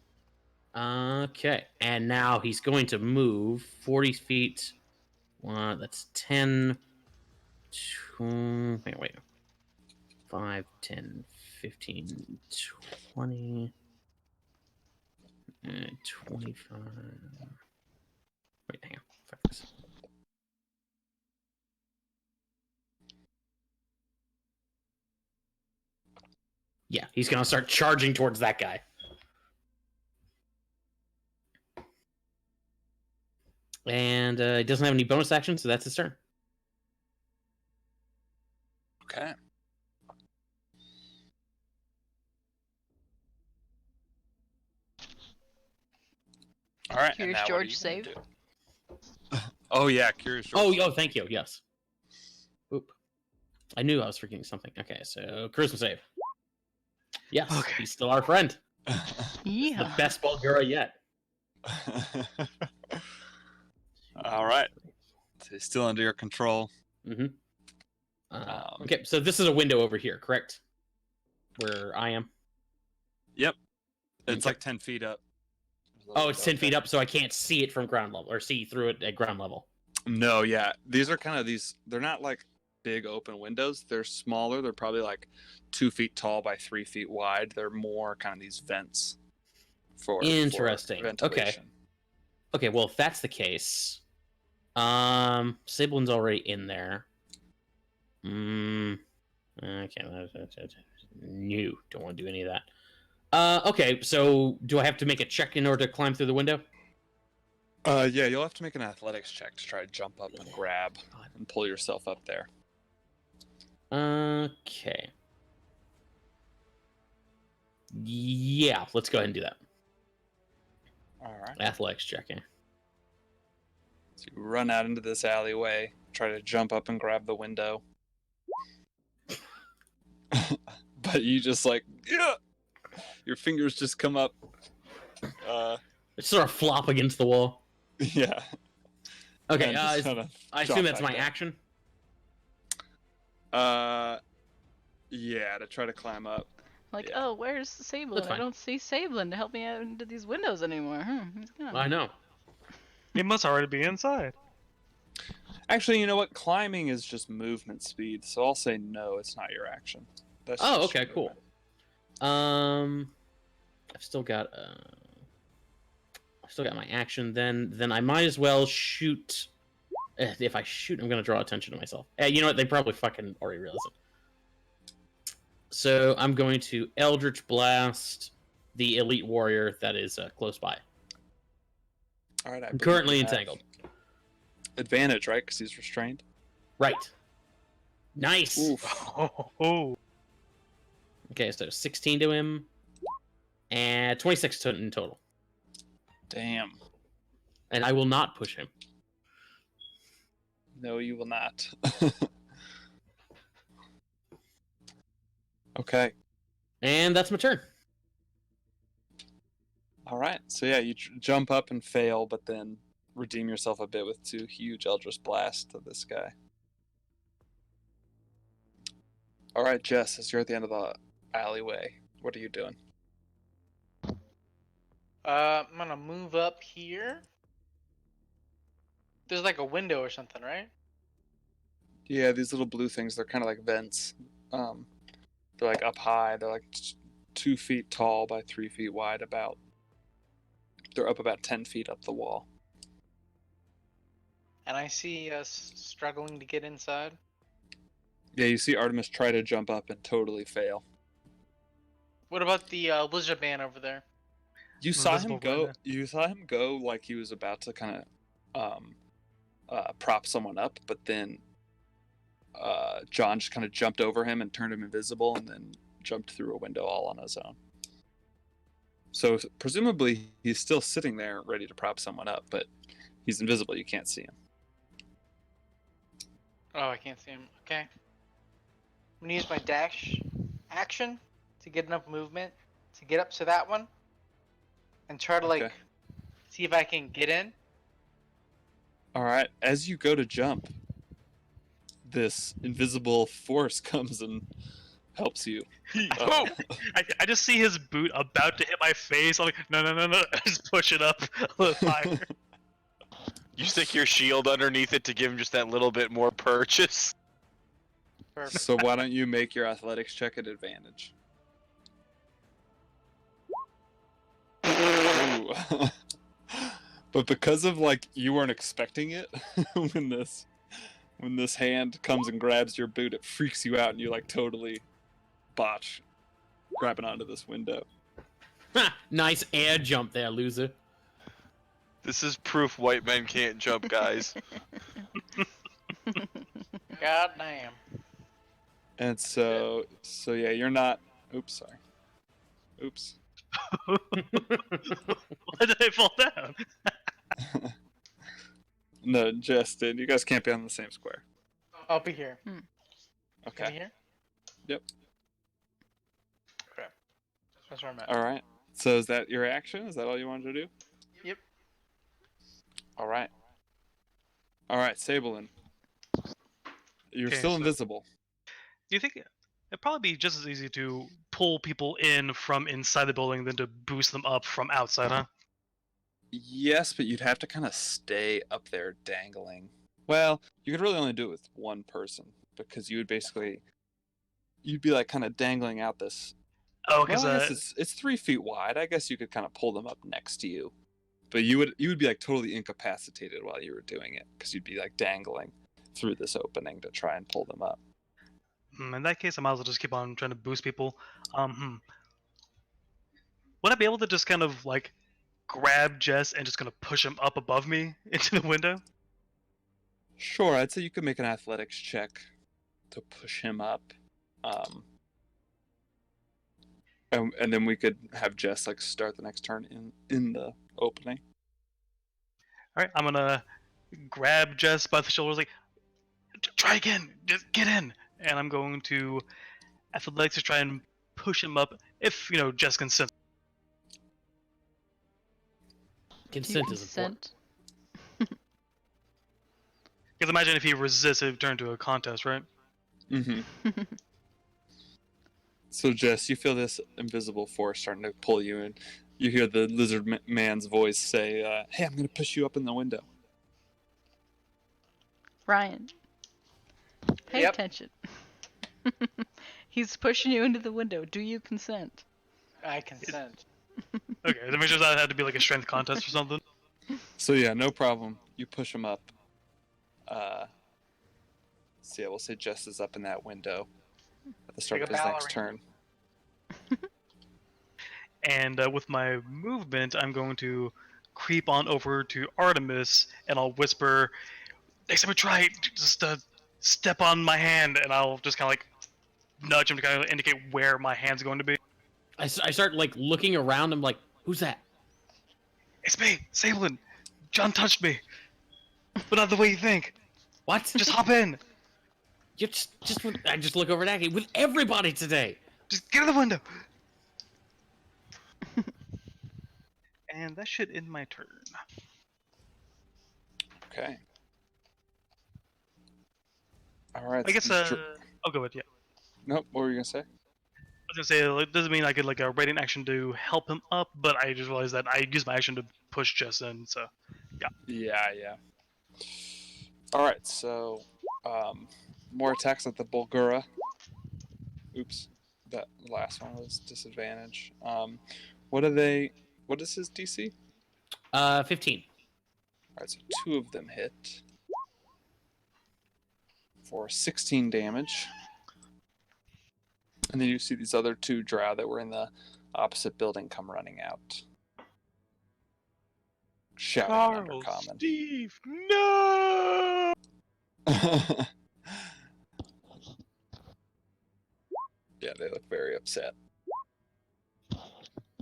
Okay. And now he's going to move 40 feet. That's 10. Wait. 5, 10, 15, 20. 25. Wait, hang on. Focus. Yeah, he's going to start charging towards that guy. And he doesn't have any bonus action, so that's his turn. Okay. All right. Curious and now George what are you save? gonna do? Oh yeah, Curious George. Oh, thank you. Yes. Oop. I knew I was forgetting something. Okay, so charisma save. Yes, Okay. he's still our friend. The Yeah. best Bulgura yet. All right. So he's still under your control. Mm-hmm. Okay, so this is a window over here, correct? Where I am. Yep. It's Okay. like 10 feet up. Oh, it's 10 feet up, so I can't see it from ground level, or see through it at ground level. No, yeah. These are kind of they're not like big open windows. They're smaller. They're probably like 2 feet tall by 3 feet wide. They're more kind of these vents for Interesting. ventilation. Okay, well, if that's the case, Sablin's already in there. Okay, new. Don't want to do any of that. Okay, so do I have to make a check in order to climb through the window? Yeah, you'll have to make an athletics check to try to jump up and grab and pull yourself up there. Okay. Yeah, let's go ahead and do that. All right. Athletics checking. So you run out into this alleyway, try to jump up and grab the window. But you just like, yeah, your fingers just come up. It's sort of flop against the wall. Yeah. Okay, And just kinda I drop assume that's back my down. action. Yeah, to try to climb up. Like, Yeah. oh, where's Sablin? That's I fine. don't see Sablin to help me out into these windows anymore. He's gone. I know. He must already be inside. Actually, you know what? Climbing is just movement speed, so I'll say no, it's not your action. That's Oh, just okay, your cool. movement. I've still got my action. Then I might as well shoot. If I shoot, I'm gonna draw attention to myself. You know what? They probably fucking already realized it. So I'm going to Eldritch Blast the elite warrior that is close by. All right, I I'm believe currently you have entangled. advantage, right? Because he's restrained. Right. Nice. Oof. Oh. Okay, so 16 to him, and 26 in total. Damn. And I will not push him. No, you will not. Okay. And that's my turn. All right. So yeah, you jump up and fail, but then redeem yourself a bit with 2 huge Eldritch Blasts to this guy. All right, Jess, as you're at the end of the alleyway, what are you doing? I'm gonna move up here. There's like a window or something, right? Yeah, these little blue things, they're kind of like vents. They're like up high. They're like 2 feet tall by 3 feet wide about. They're up about 10 feet up the wall. And I see us struggling to get inside. Yeah, you see Artemis try to jump up and totally fail. What about the lizard man over there? You saw him Invisible go. window. You saw him go like he was about to kind of prop someone up, but then John just kind of jumped over him and turned him invisible, and then jumped through a window all on his own. So presumably he's still sitting there ready to prop someone up, but he's invisible. You can't see him. Oh, I can't see him. Okay. I'm gonna use my dash action to get enough movement to get up to that one and try to Okay. like see if I can get in. All right. As you go to jump, this invisible force comes and helps you. Oh! I just see his boot about to hit my face. I'm like, no. I just push it up a little higher. You stick your shield underneath it to give him just that little bit more purchase. Perfect. So why don't you make your athletics check at advantage? Ooh. But because of like you weren't expecting it, when this hand comes and grabs your boot, it freaks you out and you like totally botch grabbing onto this window. Nice air jump there, loser. This is proof white men can't jump, guys. God damn. And so yeah, you're not. Oops, sorry. Oops. Why did I fall down? No, Justin, you guys can't be on the same square. I'll be here. Hmm. Can Okay. be here? Yep. Okay. That's where I'm at. All right. So is that your action? Is that all you wanted to do? Yep. All right. All right, Sabelin. You're Okay, still so- invisible. Do you think it'd probably be just as easy to pull people in from inside the building than to boost them up from outside, huh? Yes, but you'd have to kind of stay up there dangling. Well, you could really only do it with one person because you would basically you'd be like kind of dangling out this. Oh, because Well, I guess it's 3 feet wide. I guess you could kind of pull them up next to you, but you would be like totally incapacitated while you were doing it because you'd be like dangling through this opening to try and pull them up. in that case, I might as well just keep on trying to boost people. Would I be able to just kind of like grab Jess and just kind of push him up above me into the window? Sure, I'd say you could make an athletics check to push him up. And then we could have Jess like start the next turn in the opening. All right, I'm gonna grab Jess by the shoulders, like, try again, just get in, and I'm going to athletics to try and push him up. If Jess consents. Do you Consent is important. consent? Because imagine if he resists, it would turn into a contest, right? Mm-hmm. So Jess, you feel this invisible force starting to pull you in. You hear the lizard man's voice say, "Hey, I'm going to push you up in the window." Ryan, pay Yep. attention. He's pushing you into the window. Do you consent? I consent. Okay, then make sure that had to be like a strength contest or something. So yeah, no problem. You push him up. So yeah, we'll say Jess is up in that window at the start Like of a his next ballerina. turn. And with my movement, I'm going to creep on over to Artemis, and I'll whisper, "Next time we try, just step on my hand," and I'll just kind of like nudge him to kind of indicate where my hand's going to be. I start like looking around. I'm like, who's that? It's me, Sablin. John touched me, but not the way you think. What? Just hop in. You I just look over at Aki with everybody today. Just get in the window. And that should end my turn. Okay. All right. I guess. so these I'll go with yeah. Nope. What were you gonna say? I was gonna say it doesn't mean I could like a rating action to help him up, but I just realized that I used my action to push Jess in. So Yeah. All right. So, more attacks at the Bulgura. Oops, that last one was disadvantage. What is his DC? 15. All right, so 2 of them hit for 16 damage. And then you see these other 2 drow that were in the opposite building come running out. Shouting in Undercommon. Steve, no! Yeah, they look very upset.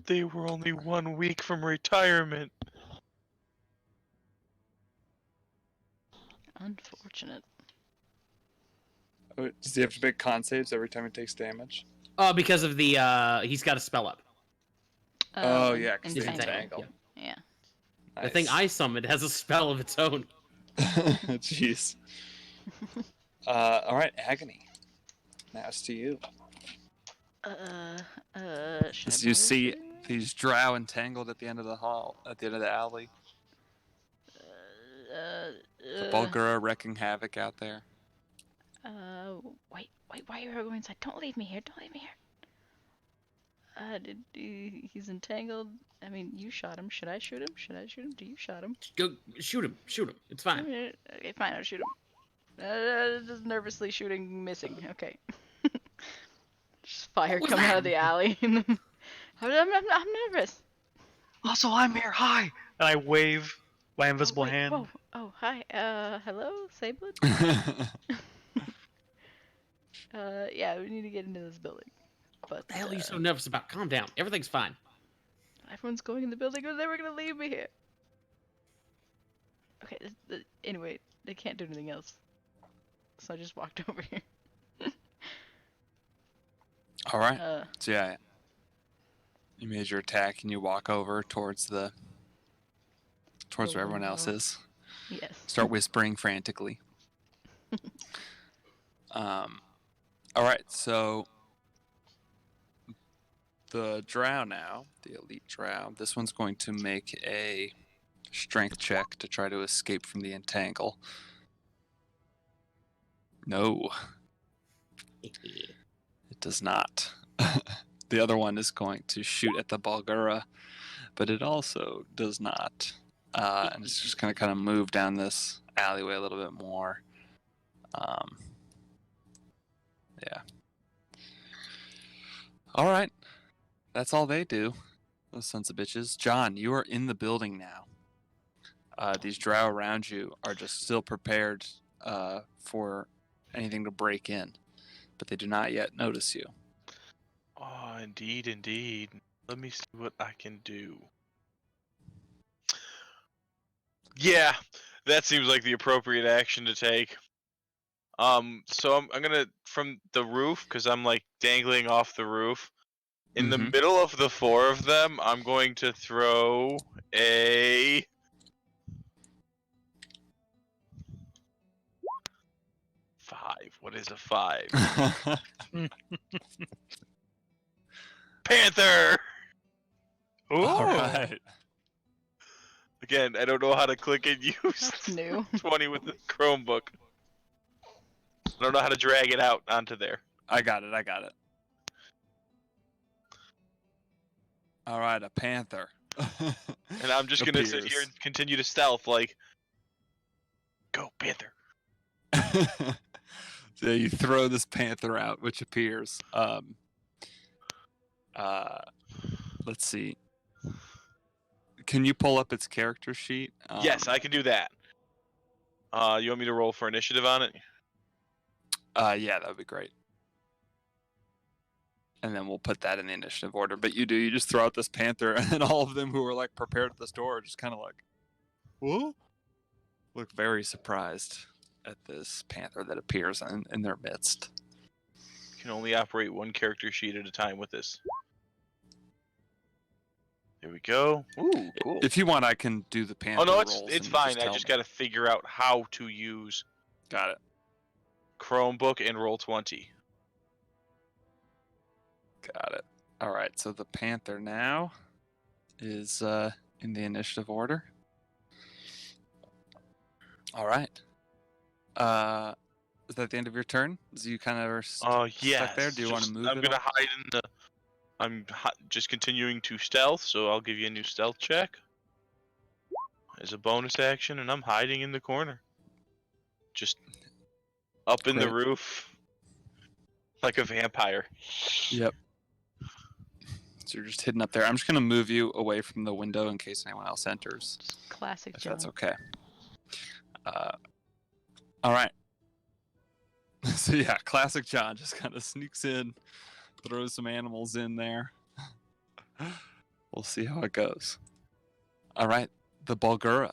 They were only 1 week from retirement. Unfortunate. Oh, does he have to make con saves every time he takes damage? Because of the he's got a spell up. Oh, yeah, 'cause they entangle. entangle. Yeah. The thing I summoned has a spell of its own. Jeez. All right, Agony. Now it's to you. Should As I you bother see doing that? these drow entangled at the end of the hall, at the end of the alley. The Bulgura wrecking havoc out there. Wait, why are you going inside? Don't leave me here, he's entangled. I mean, you shot him. Should I shoot him? Do you shot him? Go shoot him. It's fine. Okay, fine, I'll shoot him. Just nervously shooting, missing. Okay. Just fire was coming out that? of the alley. I'm nervous. Also, I'm here. Hi. And I wave my invisible wait, hand. Whoa. Oh, hi. Hello, Sablet? Yeah, we need to get into this building. But What the hell are you so nervous about? Calm down. Everything's fine. Everyone's going in the building. They're never gonna leave me here. Okay. Anyway, they can't do anything else, so I just walked over here. All right. So yeah, you made your attack and you walk over towards where everyone else window. is. Yes. Start whispering frantically. All right, so the drow now, the elite drow, this one's going to make a strength check to try to escape from the entangle. No, it does not. The other one is going to shoot at the Balgura, but it also does not. And it's just going to kind of move down this alleyway a little bit more. Yeah. All right. That's all they do. Those sons of bitches. John, you are in the building now. These drow around you are just still prepared for anything to break in, but they do not yet notice you. Oh, indeed, indeed. Let me see what I can do. Yeah, that seems like the appropriate action to take. So I'm gonna from the roof because I'm like dangling off the roof. In the Mhm. middle of the four of them, I'm going to throw a 5. What is a 5? Panther! Ooh. All right. Again, I don't know how to click and use That's new. 20 with the Chromebook. I don't know how to drag it out onto there. I got it. All right, a panther. And I'm just gonna sit here Appears. and continue to stealth, like, go, Panther. So you throw this panther out, which appears. Let's see. Can you pull up its character sheet? Yes, I can do that. You want me to roll for initiative on it? Yeah, that would be great. And then we'll put that in the initiative order. But you just throw out this panther, and then all of them who are like prepared at this door are just kind of like, whoa, look very surprised at this panther that appears in their midst. You can only operate one character sheet at a time with this. There we go. Ooh, cool. If you want, I can do the panther Oh no, rolls. it's and fine. I tell just me. got to figure out how to use Got it. Chromebook and Roll20. Got it. All right, so the panther now is in the initiative order. All right. Is that the end of your turn? Do you kind of are Yeah. stuck there? Do you want to move I'm it gonna on? hide in the. Just continuing to stealth, so I'll give you a new stealth check as a bonus action, and I'm hiding in the corner, just up in the Great. roof, like a vampire. Yep. So you're just hidden up there. I'm just going to move you away from the window in case anyone else enters, Just classic if John. that's okay. All right. So yeah, classic John just kind of sneaks in, throws some animals in there. We'll see how it goes. All right, the Bulgura.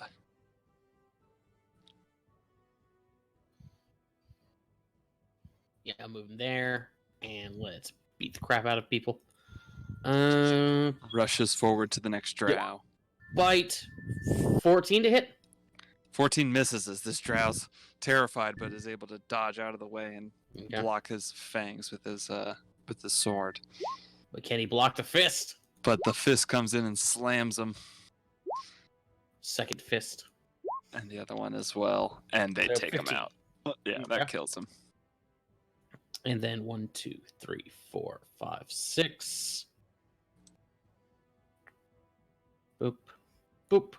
Yeah, I'm moving there, and let's beat the crap out of people. Rushes forward to the next drow. Bite, 14 to hit. 14 misses as this drow's terrified, but is able to dodge out of the way and Okay. block his fangs with his sword. But can he block the fist? But the fist comes in and slams him, Second fist. and the other one as well, and they So take him 15. out. Yeah, Okay. that kills him. And then 1, 2, 3, 4, 5, 6. Boop. Boop.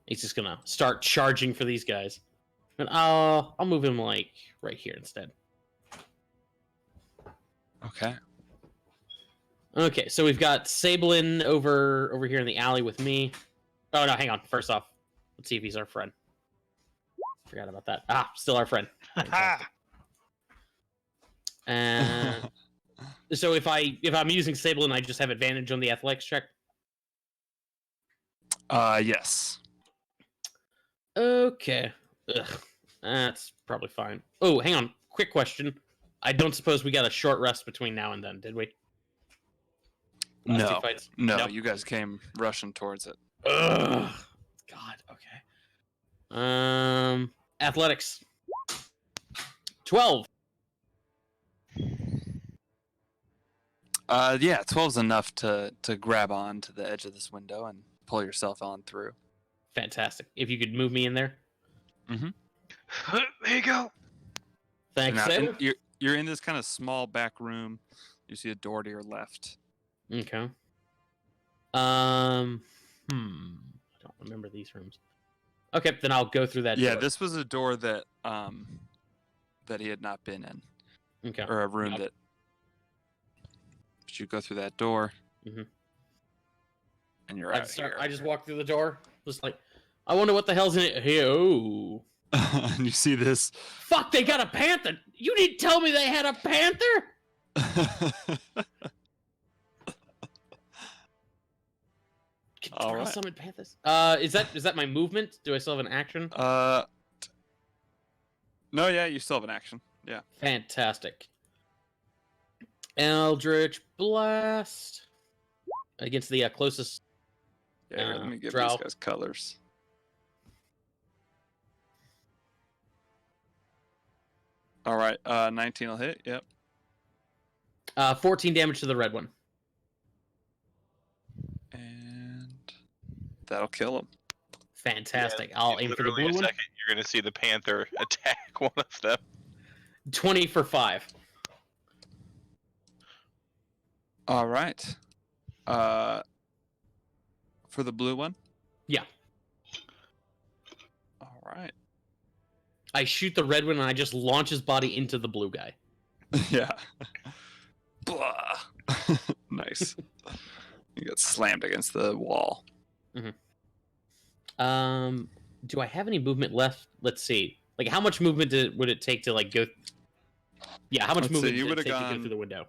He's just gonna start charging for these guys. And I'll move him like right here instead. Okay. Okay, so we've got Sablin over here in the alley with me. Oh no, hang on. First off, let's see if he's our friend. Forgot about that. Ah, still our friend. Fantastic. And so if I'm using Sablin, I just have advantage on the athletics check. Yes. Okay. Ugh. That's probably fine. Oh, hang on. Quick question. I don't suppose we got a short rest between now and then, did we? Last two No. fights? No, Nope. you guys came rushing towards it. Ugh. God, okay. Athletics. 12. Yeah, 12's enough to grab on to the edge of this window and pull yourself on through. Fantastic. If you could move me in there. There you go. Thanks, Now, Sable. you're in this kind of small back room. You see a door to your left. Okay. I don't remember these rooms. Okay, then I'll go through that Yeah, door. this was a door that that he had not been in, Okay. or a room Yep. that. But you go through that door, Mhm. and you're I out here. just walk through the door, just like, I wonder what the hell's in it here. Oh, And you see this. fuck! They got a panther. You didn't tell me they had a panther. Can All Drow right. summon panthers? Is that my movement? Do I still have an action? No, yeah, you still have an action. Yeah. Fantastic. Eldritch Blast against the closest. Yeah, here, let me give Drow. these guys colors. All right, 19 will hit. Yep. 14 damage to the red one. And that'll kill him. Fantastic. Yeah, I'll in aim for the literally blue a one. second, you're gonna see the panther attack one of them. 20 for 5. All right. For the blue one? Yeah. All right. I shoot the red one and I just launch his body into the blue guy. Yeah. Blah. Nice. You get slammed against the wall. Do I have any movement left? Let's see. Like, how much movement would it take to like go? Yeah, how much Let's see, movement you would it would've take to go gone- through the window?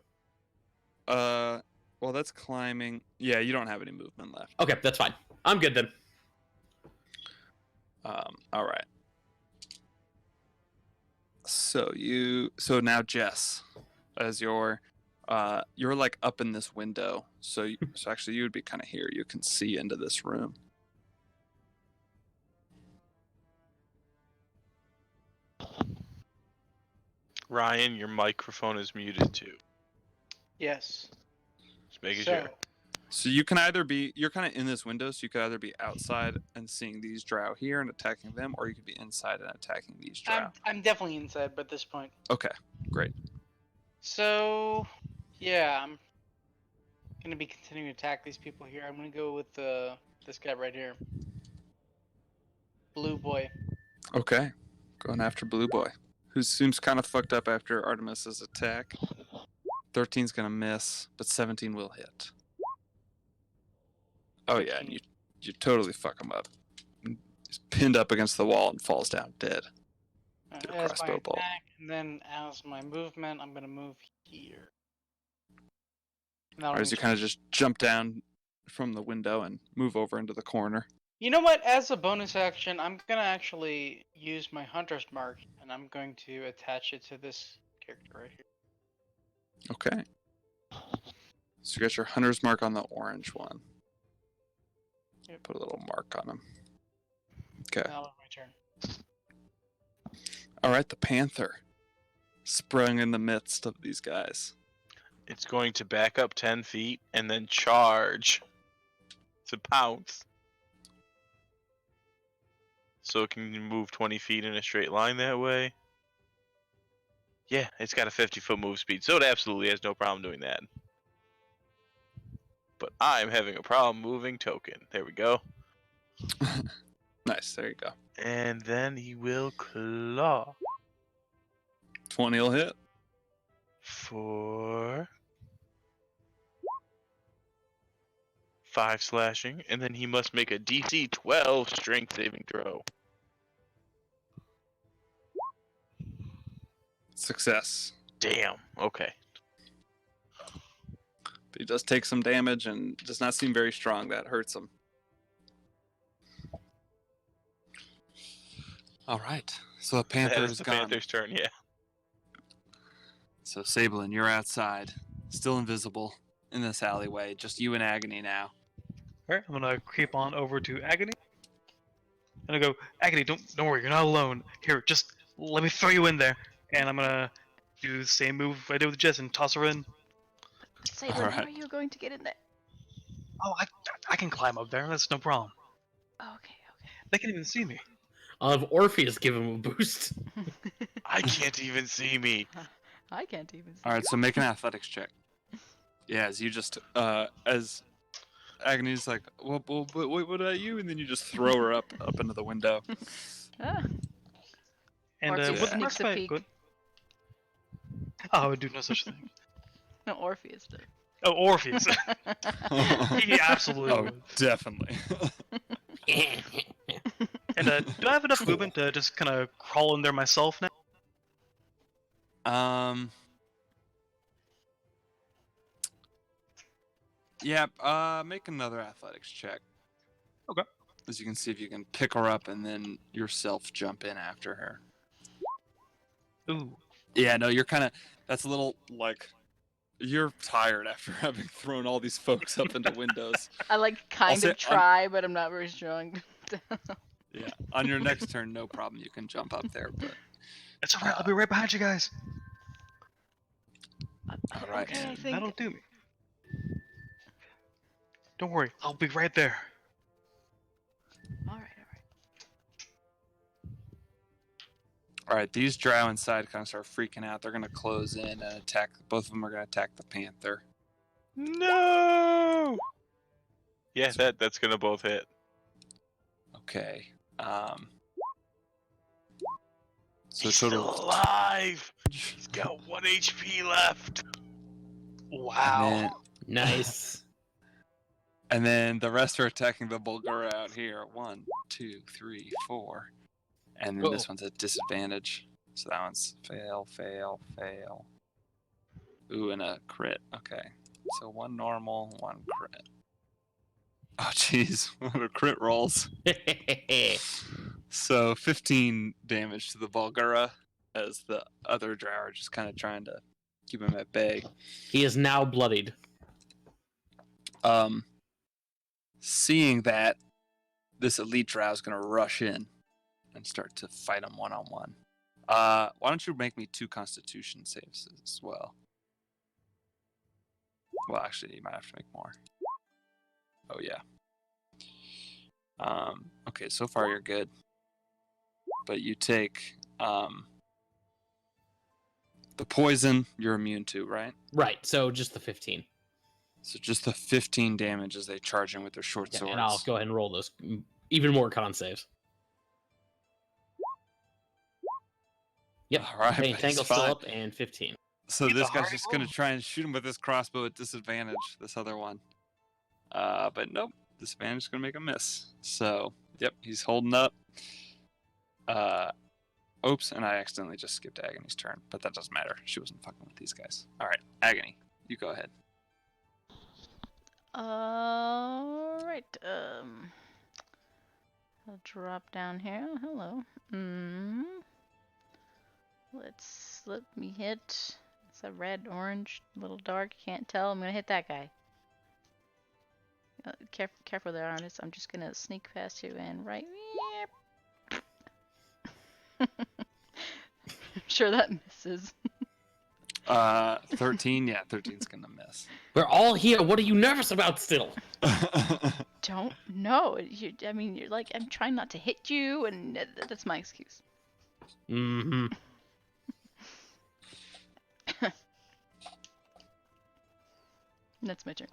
Well, that's climbing. Yeah, you don't have any movement left. Okay, that's fine. I'm good then. All right. So now Jess, as you're like up in this window. So actually you would be kind of here. You can see into this room. Ryan, your microphone is muted too. Yes. Just making So, sure. So you're kind of in this window, so you could either be outside and seeing these drow here and attacking them, or you could be inside and attacking these drow. I'm definitely inside by this point. Okay, great. So, yeah, I'm gonna be continuing to attack these people here. I'm gonna go with this guy right here, Blue Boy. Okay, going after Blue Boy, who seems kind of fucked up after Artemis's attack. 13's gonna miss, but 17 will hit. Oh yeah, and you totally fuck him up. He's pinned up against the wall and falls down dead. Get a As my crossbow bolt. attack, and then as my movement, I'm gonna move here. Or does he kind of just jump down from the window and move over into the corner? You know what? As a bonus action, I'm gonna actually use my hunter's mark, and I'm going to attach it to this character right here. Okay. So you got your hunter's mark on the orange one. Yep. Put a little mark on him. Okay. Now my turn. All right, the panther sprung in the midst of these guys. It's going to back up 10 feet and then charge to pounce. So it can move 20 feet in a straight line that way. Yeah, it's got a 50-foot move speed, so it absolutely has no problem doing that. But I'm having a problem moving token. There we go. Nice, there you go. And then he will claw 20 will hit. for 5 slashing, and then he must make a DC 12 strength saving throw. Success. Damn. Okay. But he does take some damage and does not seem very strong. That hurts him. All right. So the panther That is is the gone. Panther's turn. Yeah. So Sablin, you're outside, still invisible in this alleyway. Just you and Agony now. Alright, I'm gonna creep on over to Agony. And I go, Agony, don't worry, you're not alone. Here, just let me throw you in there. And I'm gonna do the same move I did with Jess and toss her in. Sablin, how Alright. are you going to get in there? Oh, I can climb up there. That's no problem. Oh, okay, They can even see me. I'll have Orpheus give him a boost. okay. I can't even see me. I can't even see. All right. So make an athletics check. Yeah, as you just as Agony's like, well, what about you? And then you just throw her up into the window. Ah, And Orpheus what sneaks a my- peek. good- Oh, I would do no such thing. No, Orpheus did. Oh, Orpheus. He absolutely Oh, would. definitely. And do I have enough movement to just kind of crawl in there myself now? Yeah. Make another athletics check. Okay. As you can see if you can pick her up and then yourself jump in after her. Ooh. Yeah. No, you're kind of. That's a little like. You're tired after having thrown all these folks up into windows. I like kind say- of try, but I'm not very strong. Yeah. On your next turn, no problem. You can jump up there. But It's alright, I'll be right behind you guys. all right. Okay, I think. That'll do me. Don't worry, I'll be right there. All right. All right. These drow inside kind of start freaking out. They're gonna close in and attack. Both of them are gonna attack the panther. No. Yeah, that's gonna both hit. Okay. So He's total still alive. He's got 1 HP left. Wow. And then, Nice. and then the rest are attacking the Bulgura out here. 1, 2, 3, 4. And then this Uh-oh. one's at disadvantage. So that one's fail, fail, fail. Ooh, and a crit. Okay. So 1 normal, 1 crit. Oh, jeez. What are crit rolls? So 15 damage to the Bulgura as the other drow are just kind of trying to keep him at bay. He is now bloodied. Seeing that, this elite drow is going to rush in and start to fight him one-on-one. Why don't you make me 2 constitution saves as well? Well, actually, you might have to make more. Oh, yeah. Okay, so far you're good. But you take the poison you're immune to, right? Right, so just the 15. So just the 15 damage as they charge in with their short Yeah, swords. and I'll go ahead and roll those. Even more con saves. Yep. All right, but he's Tangle's still fine. up and 15. So Get this the guy's hard just going roll. to try and shoot him with his crossbow at disadvantage, this other one. But nope, disadvantage is going to make a miss. So, yep, he's holding up. Oops, and I accidentally just skipped Agony's turn, but that doesn't matter. She wasn't fucking with these guys. All right, Agony, you go ahead. All right. I'll drop down here. Oh, hello. Let me hit. It's a red, orange, a little dark. Can't tell. I'm gonna hit that guy. Careful there, Arnis. I'm just gonna sneak past you and right. I'm sure that misses. 13, yeah, 13's going to miss. We're all here. What are you nervous about still? Don't know. I mean, you're like, I'm trying not to hit you, and that's my excuse. Mm-hmm. That's my turn.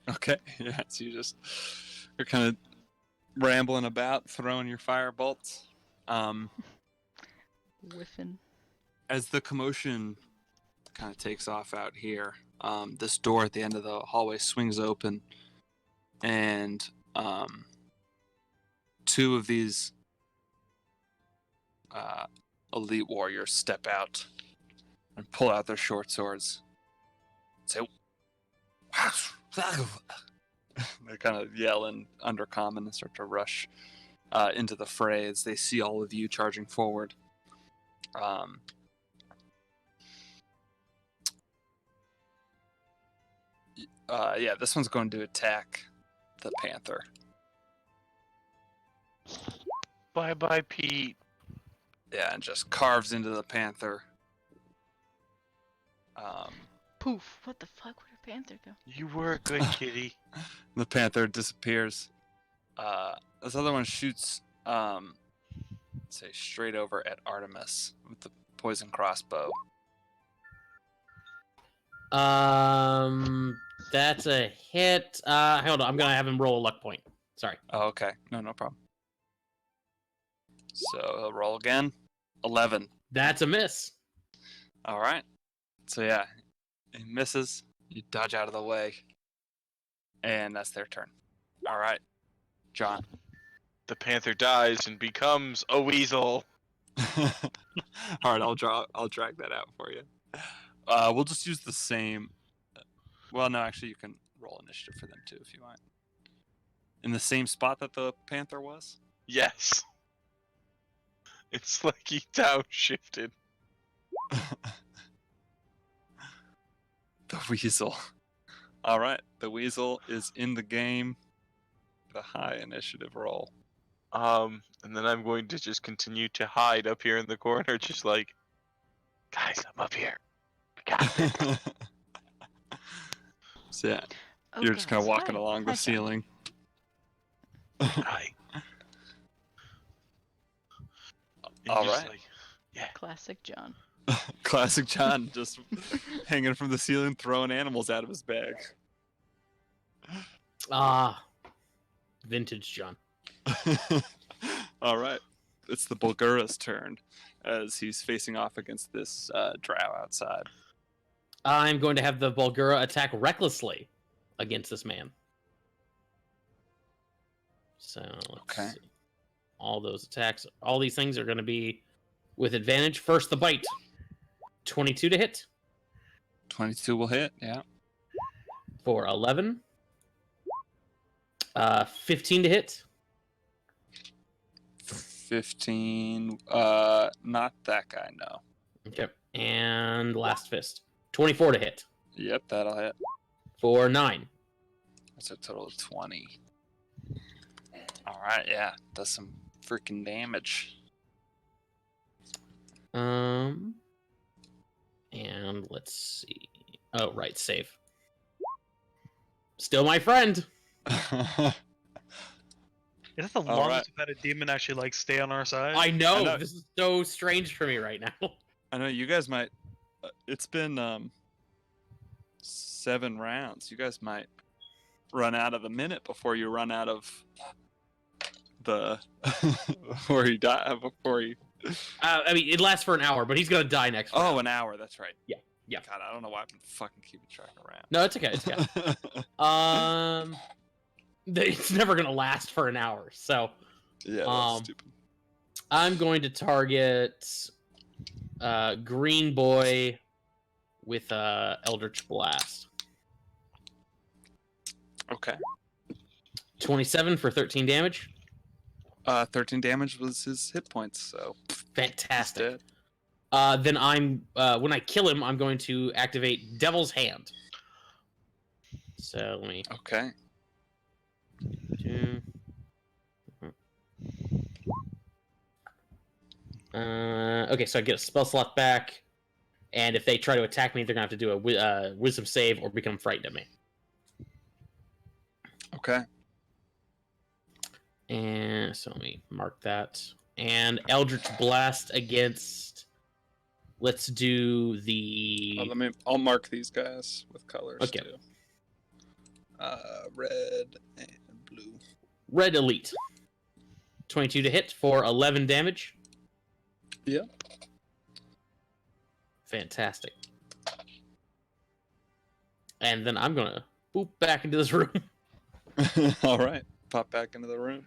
Okay, yeah, so you're kind of rambling about, throwing your fire bolts. Whiffing. As the commotion kind of takes off out here, this door at the end of the hallway swings open, and 2 of these elite warriors step out and pull out their short swords. Say, they kind of yell in Undercommon and start to rush into the fray as they see all of you charging forward. Yeah, this one's going to attack the panther. Bye, Pete. Yeah, and just carves into the panther. Poof! What the fuck? Where'd a panther go? You were a good kitty. The panther disappears. This other one shoots, say, straight over at Artemis with the poison crossbow. That's a hit. Hold on, I'm gonna have him roll a luck point. Sorry. Oh, okay. No problem. So he'll roll again. 11. That's a miss. All right. So yeah, he misses. You dodge out of the way, and that's their turn. All right, John. The panther dies and becomes a weasel. All right, I'll drag that out for you. We'll just use the same. Well, no, actually, you can roll initiative for them too if you want. In the same spot that the panther was. Yes. It's like he downshifted. The weasel. All right, the weasel is in the game. The high initiative roll. And then I'm going to just continue to hide up here in the corner, just like, guys, I'm up here. We got this. So yeah, Oh, you're just kind of guys, walking hi. along Hi, the John. ceiling. Hi. And All just right. like, Classic John. Classic John, just hanging from the ceiling, throwing animals out of his bag. Vintage John. All right, it's the Bulgura's turn as he's facing off against this drow outside. I'm going to have the Bulgura attack recklessly against this man. So let's Okay. see. All those attacks, all these things are going to be with advantage. First, the bite. 22 to hit 22 will hit, yeah. for 11. 15 to hit. 15, not that guy, no. Okay. And last fist. 24 to hit Yep, that'll hit. for 9. That's a total of 20. All right, yeah, does some freaking damage. And let's see. Oh, right, save. Still my friend. Is that the All longest right. we've had a demon actually like stay on our side? I know. I know. This is so strange for me right now. I know you guys might. It's been 7 rounds. You guys might run out of the minute before you run out of the before you die. Before you. I mean, it lasts for an hour, but he's gonna die next. Oh, round. an hour. That's right. Yeah. God, I don't know why I've been fucking keeping track around. No, it's okay. It's okay. It's never gonna last for an hour. So Yeah, that's Um, stupid. I'm going to target Green Boy with Eldritch Blast. Okay. 27 for 13 damage. 13 damage was his hit points, so he's Fantastic. dead. Then I'm when I kill him, I'm going to activate Devil's Hand. So let me Okay. do. Okay, so I get a spell slot back, and if they try to attack me, they're gonna have to do a Wisdom save or become frightened of me. Okay. And so let me mark that. And Eldritch Blast against. Let's do the. I'll mark these guys with colors Okay. too. Red and blue. Red Elite. 22 to hit for 11 damage. Yeah. Fantastic. And then I'm gonna boop back into this room. All right. Pop back into the room.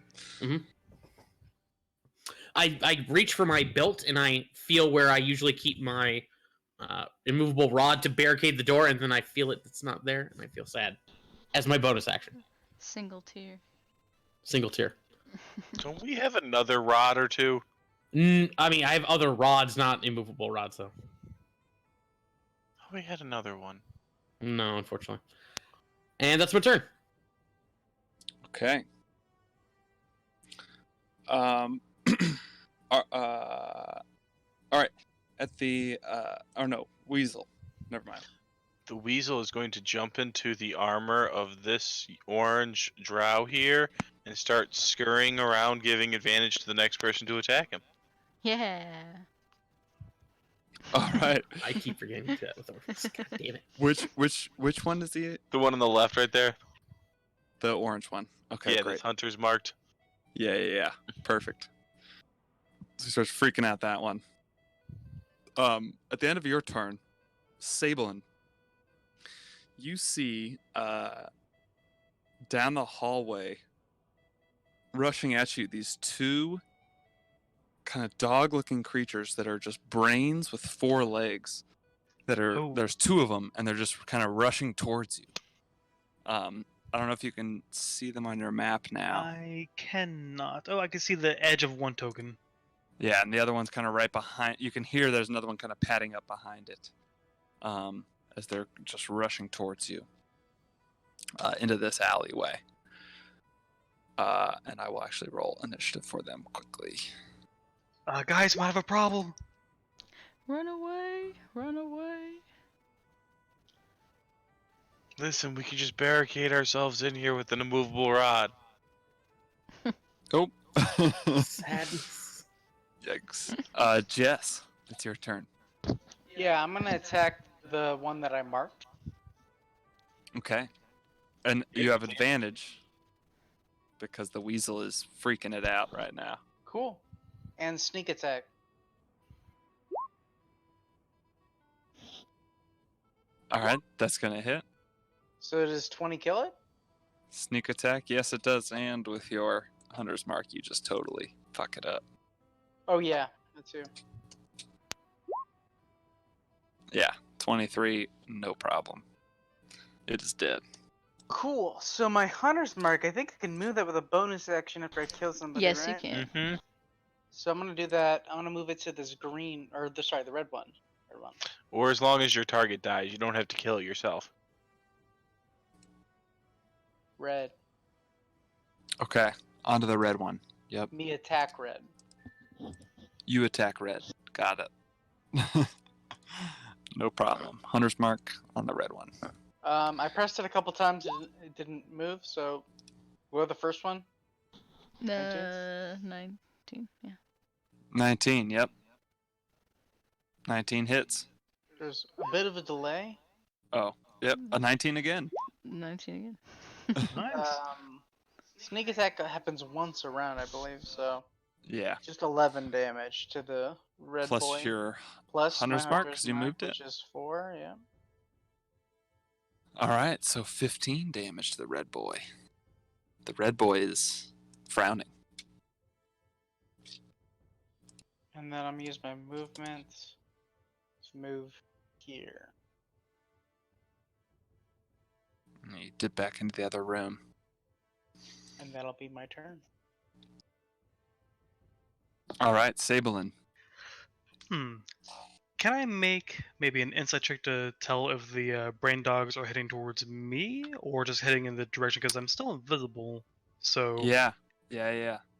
I reach for my belt and I feel where I usually keep my immovable rod to barricade the door, and then I feel it's not there, and I feel sad. As my bonus action. Single tier. Single tier. Don't we have another rod or two? I mean, I have other rods, not immovable rods, though. Oh, we had another one. No, unfortunately. And that's my turn. Okay. All right. At the oh no, Weasel. Never mind. The weasel is going to jump into the armor of this orange drow here and start scurrying around, giving advantage to the next person to attack him. Yeah. All right. I keep forgetting to do that with orphans. God damn it. Which one is he? The one on the left right there? The orange one. Okay, yeah, great. that's Hunter's marked. Yeah. Perfect. So he starts freaking out that one. At the end of your turn, Sablin, you see down the hallway, rushing at you, these two kind of dog-looking creatures that are just brains with 4 legs. Oh. There's 2 of them, and they're just kind of rushing towards you. I don't know if you can see them on your map now. I cannot. Oh, I can see the edge of one token. Yeah, and the other one's kind of right behind. You can hear there's another one kind of padding up behind it, as they're just rushing towards you into this alleyway. And I will actually roll initiative for them quickly. Guys, might have a problem. Run away! Run away! Listen, we can just barricade ourselves in here with an immovable rod. Oh. Sadness. Yikes. Jess, it's your turn. Yeah, I'm gonna attack the one that I marked. Okay. And you have advantage because the weasel is freaking it out right now. Cool. And sneak attack. All right, that's going to hit. So does 20 kill it? Sneak attack, yes, it does. And with your hunter's mark, you just totally fuck it up. Oh yeah, that too. Yeah, 23, no problem. It is dead. Cool. So my hunter's mark, I think I can move that with a bonus action after I kill somebody. Yes, you right? can. Mm-hmm. So I'm gonna do that. I'm gonna move it to this green, or the red one. Red one. Or as long as your target dies, you don't have to kill it yourself. Red. Okay, onto the red one. Yep. Me attack red. You attack red. Got it. No problem. Hunter's mark on the red one. I pressed it a couple times. It didn't move. So, what the first one? 19, yeah. 19, yep. 19 hits. There's a bit of a delay. Oh, yep. A 19 again. 19 again. Nice. Sneak attack happens once around, I believe. So Yeah. just 11 damage to the red Plus boy. your Plus hunter's my mark, hunter's 'cause you mark, moved it. which is 4. Yeah. All right, so 15 damage to the red boy. The red boy is frowning. And then I'm gonna use my movement to move here. And you dip back into the other room. And that'll be my turn. All right, Sablin. Can I make maybe an insight check to tell if the brain dogs are heading towards me or just heading in the direction? Because I'm still invisible. So Yeah,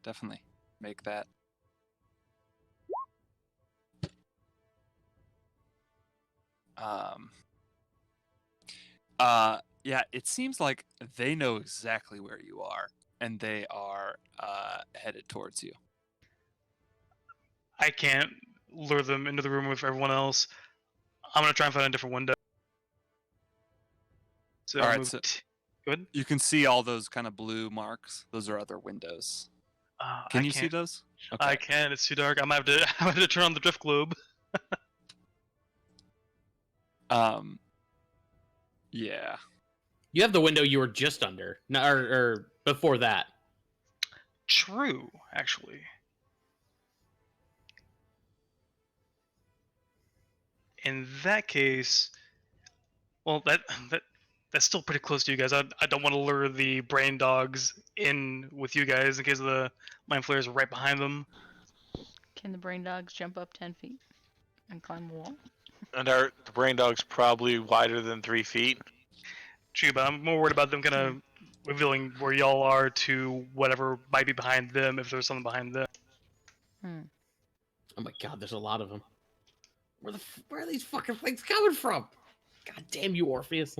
definitely. Make that. Yeah, it seems like they know exactly where you are, and they are headed towards you. I can't lure them into the room with everyone else. I'm gonna try and find a different window. So All I'll right, move so Good. you can see all those kind of blue marks. Those are other windows. Can you see those? Okay. I can. It's too dark. I'm gonna have to turn on the drift globe. Yeah. You have the window you were just under, no, or before that. True, actually. In that case, well, that that's still pretty close to you guys. I don't want to lure the brain dogs in with you guys in case the mind flayers are right behind them. Can the brain dogs jump up 10 feet and climb a wall? And the brain dog's probably wider than 3 feet. True, but I'm more worried about them kind of revealing where y'all are to whatever might be behind them if there's something behind them. Oh my god, there's a lot of them. Where are these fucking things coming from? God damn you, Orpheus.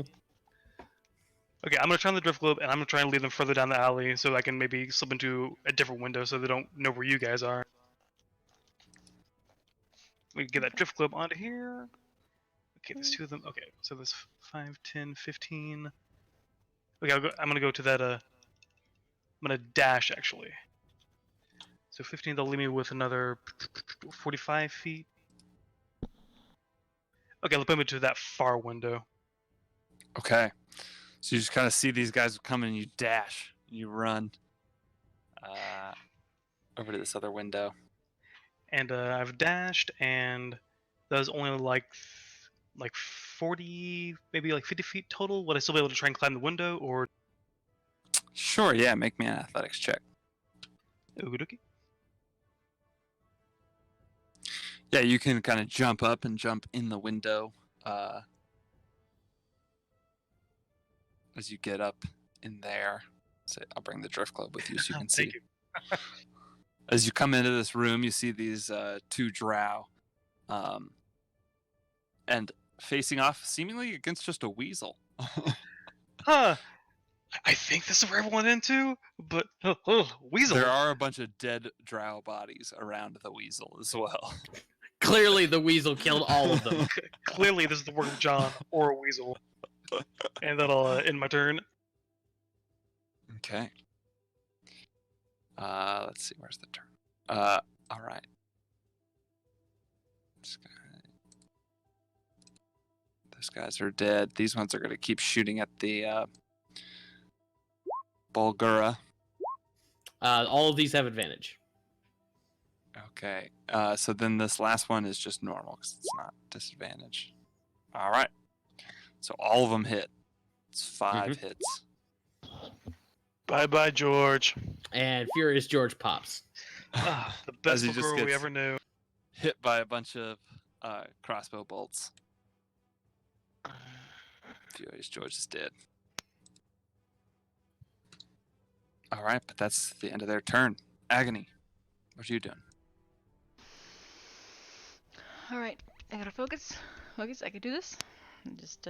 Okay, I'm gonna try on the drift globe, and I'm gonna try and lead them further down the alley so I can maybe slip into a different window so they don't know where you guys are. We can get that drift globe onto here. Okay, there's 2 of them. Okay, so there's 5, 10, 15. Okay, I'm gonna go to that. I'm gonna dash actually. So 15, they'll leave me with another 45 feet. Okay, let's put me to that far window. Okay. So you just kind of see these guys coming, and you dash, you run over to this other window. And I've dashed, and that was only like 40, maybe like 50 feet total. Would I still be able to try and climb the window, or? Sure, yeah, make me an athletics check. Okie Yeah, you can kind of jump up and jump in the window as you get up in there. So I'll bring the drift globe with you so you can see. Thank you. As you come into this room, you see these 2 drow, and facing off seemingly against just a weasel. Huh. I think this is where everyone into, but weasel. There are a bunch of dead drow bodies around the weasel as well. Clearly, the weasel killed all of them. Clearly, this is the work of John or a weasel. And that'll end my turn. Okay. Let's see, where's the turn? All right. Those guys are dead. These ones are going to keep shooting at the Bulgura. All of these have advantage. Okay. So then this last one is just normal because it's not disadvantage. All right. So all of them hit. It's 5 hits. Bye-bye, George. And Furious George pops. The best he little just girl we gets- ever knew. Hit by a bunch of crossbow bolts. Furious George is dead. All right, but that's the end of their turn. Agony, what are you doing? Alright, I gotta focus. Focus, I can do this. Just,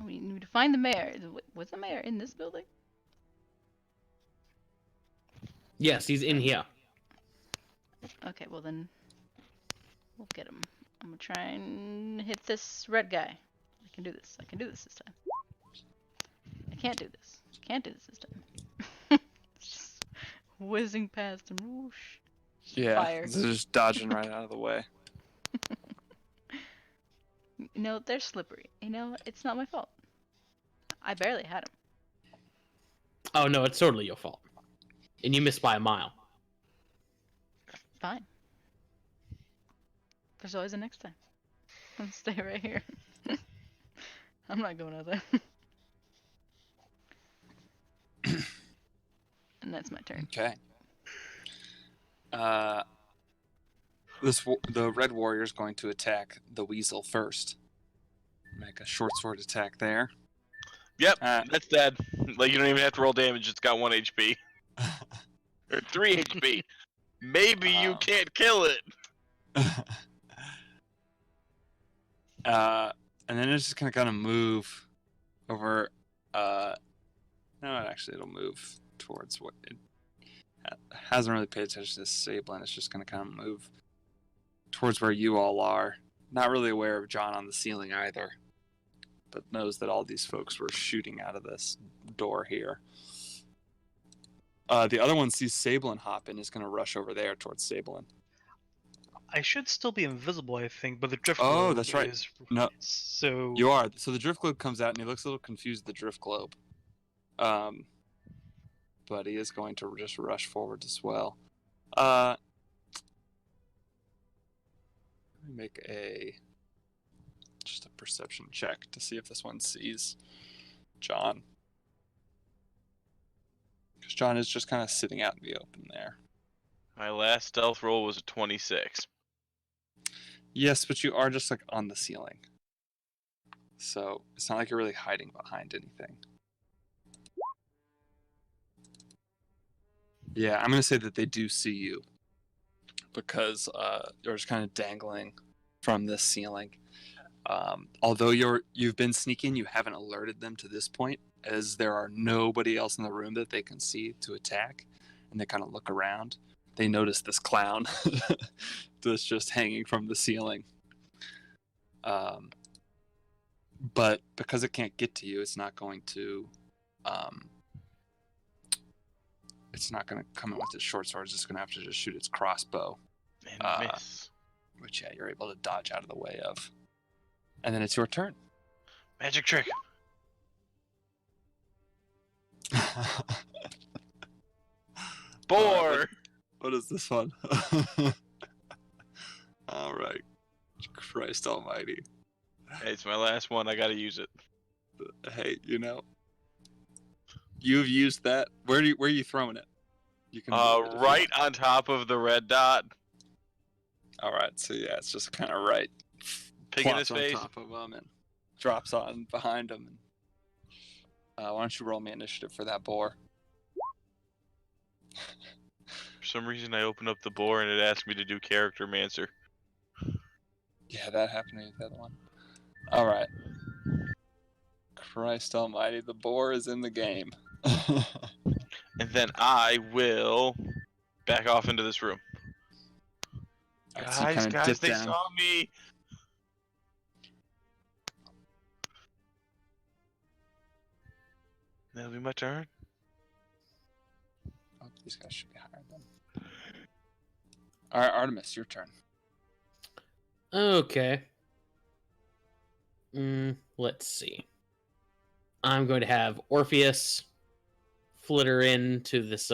we need to find the mayor. Was the mayor in this building? Yes, he's in here. Okay, well then, we'll get him. I'm gonna try and hit this red guy. I can do this. I can do this this time. I can't do this. Can't do this time. Just whizzing past him. Whoosh. Yeah, Fire. they're just dodging right out of the way. You know, they're slippery. You know, it's not my fault. I barely had him. Oh no, it's totally your fault. And you missed by a mile. Fine. There's always a next time. I'll stay right here. I'm not going out there. And that's my turn. Okay. The red warrior is going to attack the weasel first. Make a short sword attack there. Yep, that's dead. Like, you don't even have to roll damage. It's got 1 HP. Or 3 HP. Maybe you can't kill it. And then it's just gonna kind of move over. No, actually, it'll move towards what it hasn't really paid attention to Sablin. It's just gonna kind of move towards where you all are. Not really aware of John on the ceiling either, but knows that all these folks were shooting out of this door here. The other one sees Sablin hop and is going to rush over there towards Sablin. I should still be invisible, I think, but the drift Oh, globe that's right. is... No. So... You are. So the drift globe comes out and he looks a little confused at the drift globe. But he is going to just rush forward as well. Let me make a just a perception check to see if this one sees John. Because John is just kind of sitting out in the open there. My last stealth roll was a 26. Yes, but you are just like on the ceiling. So it's not like you're really hiding behind anything. Yeah, I'm going to say that they do see you. Because you're just kind of dangling from this ceiling. Although you've been sneaking, you haven't alerted them to this point, as there are nobody else in the room that they can see to attack. And they kind of look around. They notice this clown that's just hanging from the ceiling. But because it can't get to you, it's not going to. It's not going to come in with its short sword. It's just going to have to just shoot its crossbow. And miss. Which, yeah, you're able to dodge out of the way of. And then it's your turn. Magic trick. Boar. What is this one? All right. Christ almighty. Hey, it's my last one. I gotta use it. Hey, you've used that. Where are you throwing it? You can right on top of the red dot. All right. So yeah, it's just kind of right. Pig in his Plops face. on top of him and drops on behind him. And, why don't you roll me initiative for that boar? For some reason, I opened up the boar and it asked me to do character mancer. Yeah, that happened to me with the other one. All right. Christ almighty, the boar is in the game. And then I will back off into this room. Alright, so you kinda Guys, dip they down. saw me. That'll be my turn. Oh, these guys should be higher than. All right, Artemis, your turn. Okay. Let's see. I'm going to have Orpheus flitter into this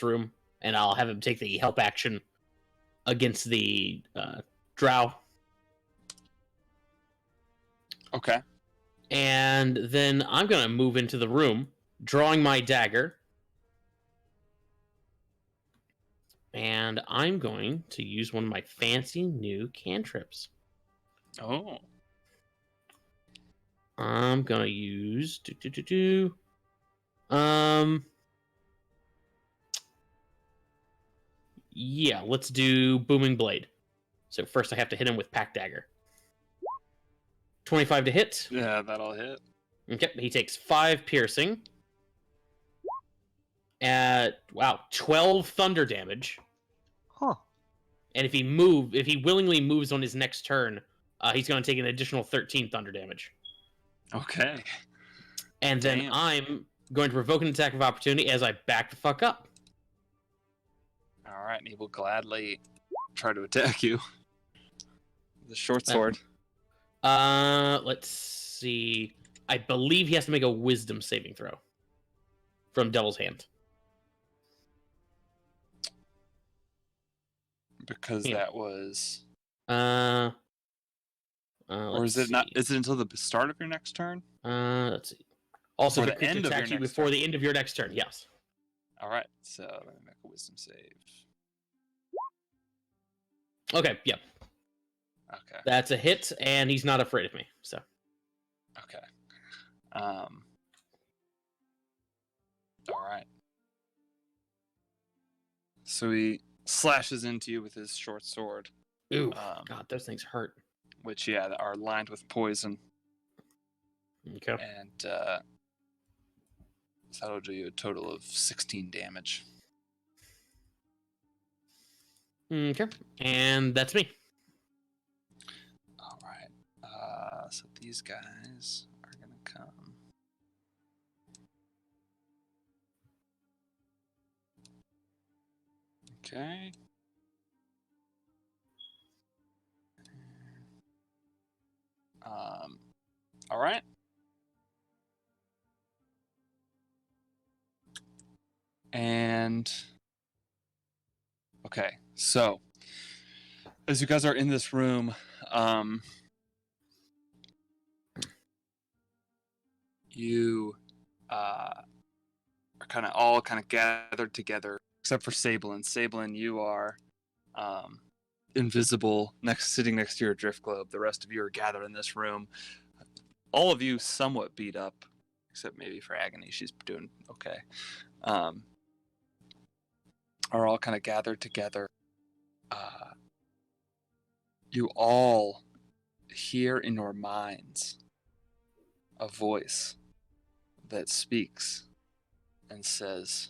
room, and I'll have him take the help action against the drow. Okay. And then I'm going to move into the room, drawing my dagger. And I'm going to use one of my fancy new cantrips. Oh. I'm going to use... Yeah, let's do Booming Blade. So first I have to hit him with Pack Dagger. 25 to hit. Yeah, that'll hit. Okay, he takes 5 piercing. Wow, 12 thunder damage. Huh. And if he willingly moves on his next turn, he's going to take an additional 13 thunder damage. Okay. And then Damn. I'm going to provoke an attack of opportunity as I back the fuck up. All right, and he will gladly try to attack you. The short sword. Let's see. I believe he has to make a wisdom saving throw from Devil's Hand. Because Yeah. that was. Or is it not? Is it until the start of your next turn? Let's see. Also, Or the the creature end of your attacks you next before turn. the end of your next turn. Yes. All right, so let me make a wisdom save. Okay. Yeah. Okay. That's a hit, and he's not afraid of me. So. Okay. All right. So he slashes into you with his short sword, Ooh. God, those things hurt. which are lined with poison, Okay. and that'll do you a total of 16 damage. Okay. And that's me. All right. So these guys are gonna come. Okay. All right. And okay, so as you guys are in this room, you are all gathered together, except for Sablin. Sablin, you are invisible, sitting next to your drift globe. The rest of you are gathered in this room. All of you somewhat beat up, except maybe for Agony. She's doing okay. Are all kind of gathered together. You all hear in your minds a voice that speaks and says,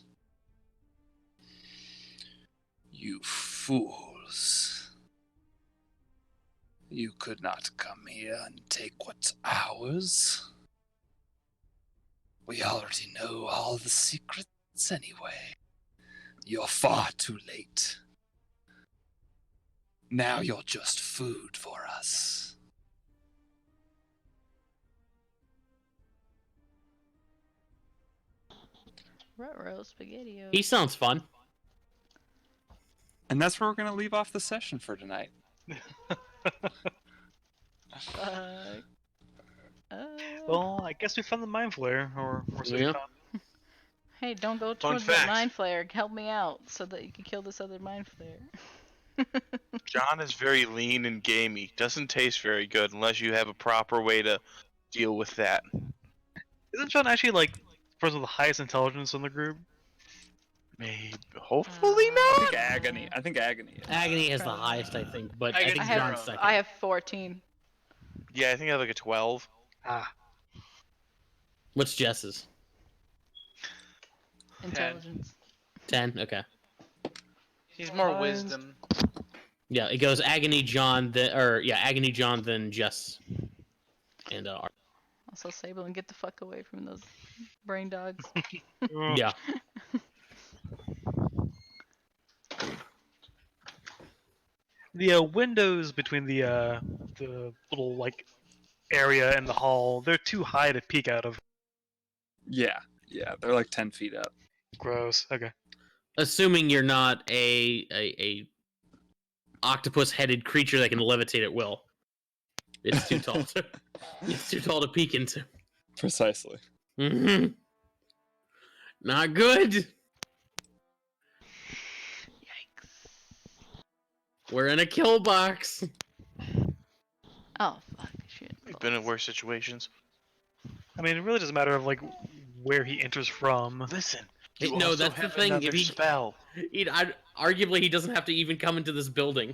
"You fools. You could not come here and take what's ours. We already know all the secrets anyway. You're far too late. Now you're just food for us." Ruh-roh, spaghetti-o. He sounds fun. And that's where we're going to leave off the session for tonight. Fuck. Well, I guess we found the mind flare, or so we Yeah. found. Hey, don't go Fun towards that fact. mind flare. Help me out so that you can kill this other mind flare. John is very lean and gamey. Doesn't taste very good unless you have a proper way to deal with that. Isn't John actually like the person with the highest intelligence in the group? Maybe, hopefully I not. think Agony. Is. Agony has the Probably highest, I not. think, but I I think get zero. John's second. I have 14 Yeah, I think I have like a 12. Ah, What's Jess's? intelligence. 10? Okay. He's more Mine's- wisdom. Yeah, it goes Agony, John, Agony, John, then Jess. And, Also, Sable, and get the fuck away from those brain dogs. yeah. The windows between the little like area and the hall, they're too high to peek out of. Yeah, they're like 10 feet up. Gross. Okay. Assuming you're not a octopus-headed creature that can levitate at will. It's too tall to, it's too tall to peek into. Precisely. Mm-hmm. Not good. Yikes. We're in a kill box. Oh, fuck. Shit. We've been in worse situations. I mean, it really doesn't matter of like where he enters from. Listen, Hey, you no, also that's the have thing, another if he- spell. Arguably, he doesn't have to even come into this building.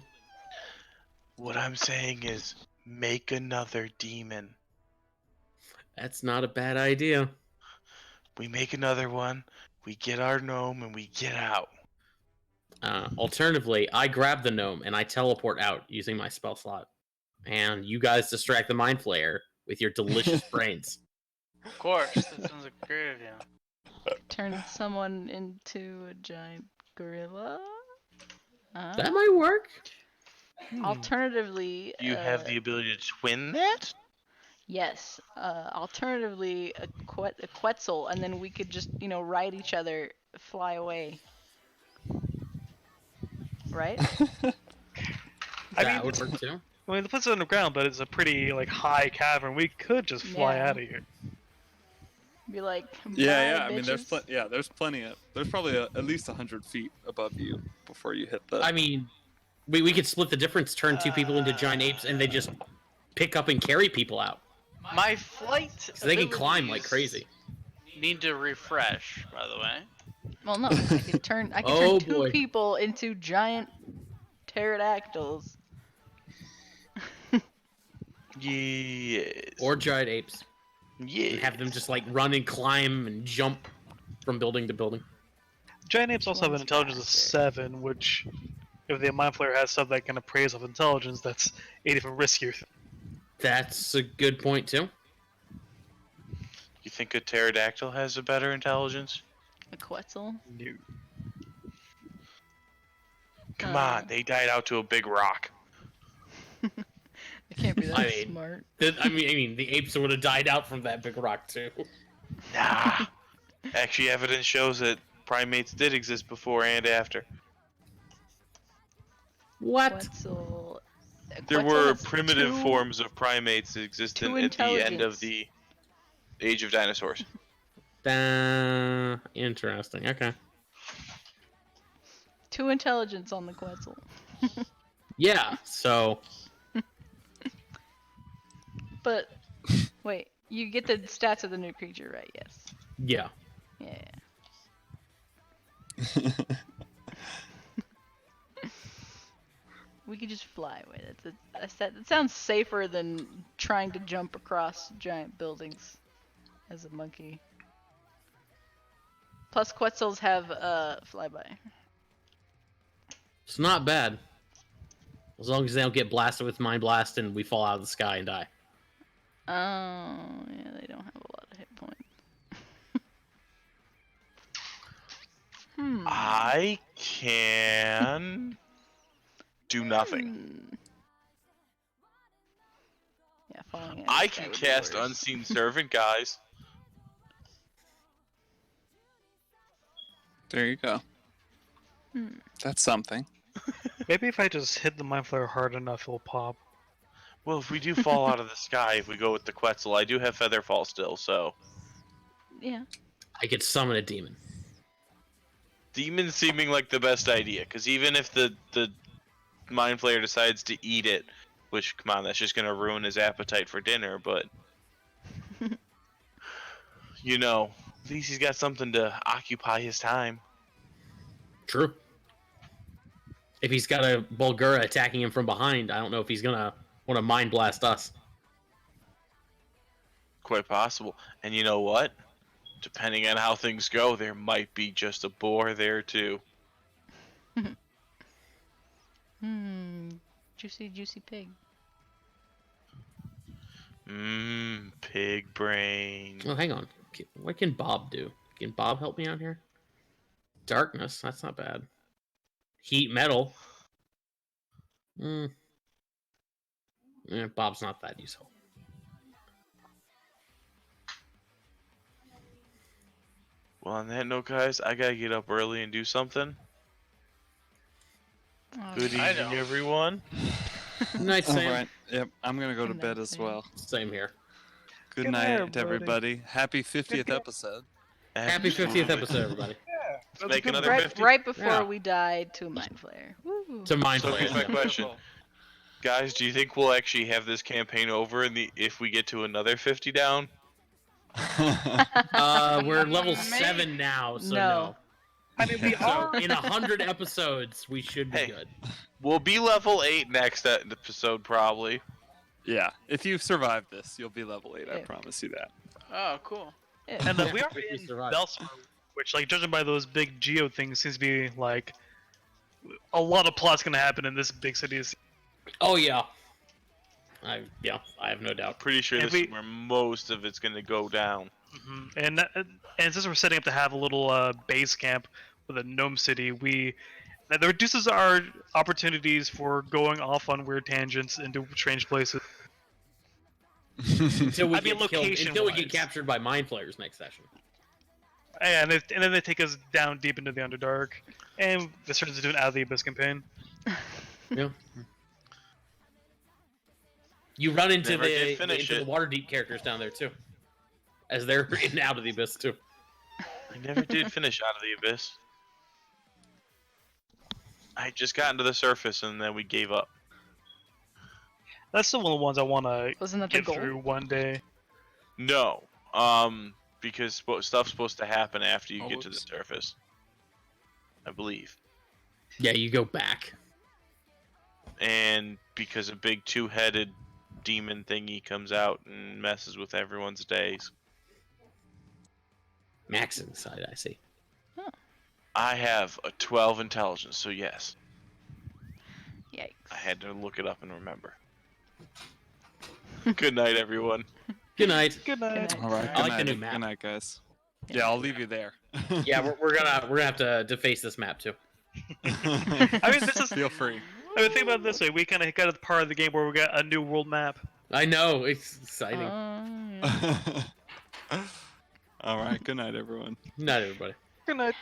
What I'm saying is, make another demon. That's not a bad idea. We make another one, we get our gnome, and we get out. Alternatively, I grab the gnome and I teleport out using my spell slot. And you guys distract the mind flayer with your delicious brains. Of course, that sounds like a great idea. Turn someone into a giant gorilla? That might work. Alternatively, Do you have the ability to twin that? yes. Alternatively, a Quetzal, and then we could just, ride each other, fly away. Right? That would work too. I mean, the place is underground, but it's a pretty like high cavern. We could just fly Yeah. out of here. Be like, Yeah. "Bye, I mean, there's bitches." there's plenty of. There's probably at least 100 feet above you before you hit the. I mean, we could split the difference, turn two people into giant apes, and they just pick up and carry people out. My flight. So they can climb like abilities crazy. Need to refresh, by the way. Well, no, I could turn Oh, two boy. people into giant pterodactyls. Yes. Or giant apes. yeah. And have them just like run and climb and jump from building to building. Giant apes also have an One's intelligence of faster. 7, which, if the mind flayer has stuff that can appraise of intelligence, that's a different riskier thing. That's a good point too. You think a pterodactyl has a better intelligence? A Quetzal? No. Come on, they died out to a big rock. They can't be that I mean- smart. I mean, the apes would have died out from that big rock too. Nah. Actually, evidence shows that primates did exist before and after. What? Quetzal. There Quetzal were has primitive two- forms of primates existent two at the end of intelligence. the. Age of Dinosaurs. Interesting. Okay. 2 intelligence on the Quetzal. Yeah. So But wait, you get the stats of the new creature, right? Yes. yeah. Yeah. We could just fly with it. That sounds safer than trying to jump across giant buildings as a monkey. Plus, Quetzals have flyby. It's not bad. As long as they don't get blasted with Mind Blast and we fall out of the sky and die. Oh, yeah, they don't have a lot of hit points. I can do nothing. Yeah, falling out. I can cast Unseen Servant, guys. There you go. That's something. Maybe if I just hit the Mind Flayer hard enough, it'll pop. Well, if we do fall out of the sky, if we go with the Quetzal, I do have Featherfall still, so... Yeah. I could summon a demon. Demon seeming like the best idea, because even if the Mind Flayer decides to eat it, which, come on, that's just going to ruin his appetite for dinner, but... you know, at least he's got something to occupy his time. True. If he's got a Bulgura attacking him from behind, I don't know if he's gonna want to Mind Blast us. Quite possible. And you know what? Depending on how things go, there might be just a boar there, too. Juicy, juicy pig. Pig brain. Oh, hang on. What can Bob do? Can Bob help me out here? Darkness. That's not bad. Heat metal. Yeah, Bob's not that useful. Well, on that note, guys, I gotta get up early and do something. Good evening, everyone. Night, Sam. All right. Yep. I'm gonna go to Good bed night, as Sam. well. Same here. Good Good night, night, everybody. Happy 50th episode. Happy 50th episode, everybody. Let's make another Right, 50. right before Yeah. we died to a Mind Flayer. Woo. To Mind So here's my Flayer. question. Guys, do you think we'll actually have this campaign over if we get to another 50 down? We're level Maybe. 7 now, so No. no. I mean, we So are. in 100 episodes, we should be Hey. good. We'll be level 8 next episode, probably. Yeah. If you survive this, you'll be level 8. I Yeah. promise you that. Oh, cool. Yeah. And we are If we in survive. Belsimer, which, like, judging by those big geo things, seems to be like a lot of plot's gonna happen in this big city. Oh, yeah. I have no doubt. Pretty sure If this is we- where most of it's gonna go down. And since we're setting up to have a little base camp with a gnome city, that reduces our opportunities for going off on weird tangents into strange places. Until we I mean, get killed, until we get location-wise. captured by Mind Flayers next session. And then they take us down deep into the Underdark, and this turns into an Out of the Abyss campaign. Yeah. You run into Never did finish into the it. Waterdeep characters down there too, as they're in Out of the Abyss too. I never did finish Out of the Abyss. I just got into the surface and then we gave up. That's still one of the ones I want to Wasn't that the get goal? through one day. No, because stuff's supposed to happen after you get to the Oops. surface. I believe. Yeah, you go back. And because a big two-headed demon thingy comes out and messes with everyone's days. Max inside, I see. I have a 12 intelligence, so yes. Yikes. I had to look it up and remember. Good night, everyone. Good night. Good night. Good night. All right. I Good like night. the new map. Good night, guys. Yeah, I'll leave you there. Yeah, we're gonna have to face this map too. I mean, this is. Feel free. I mean, think about it this way: we kind of got to the part of the game where we got a new world map. I know, it's exciting. Yeah. All right. Good night, everyone. Good night, everybody. Good night.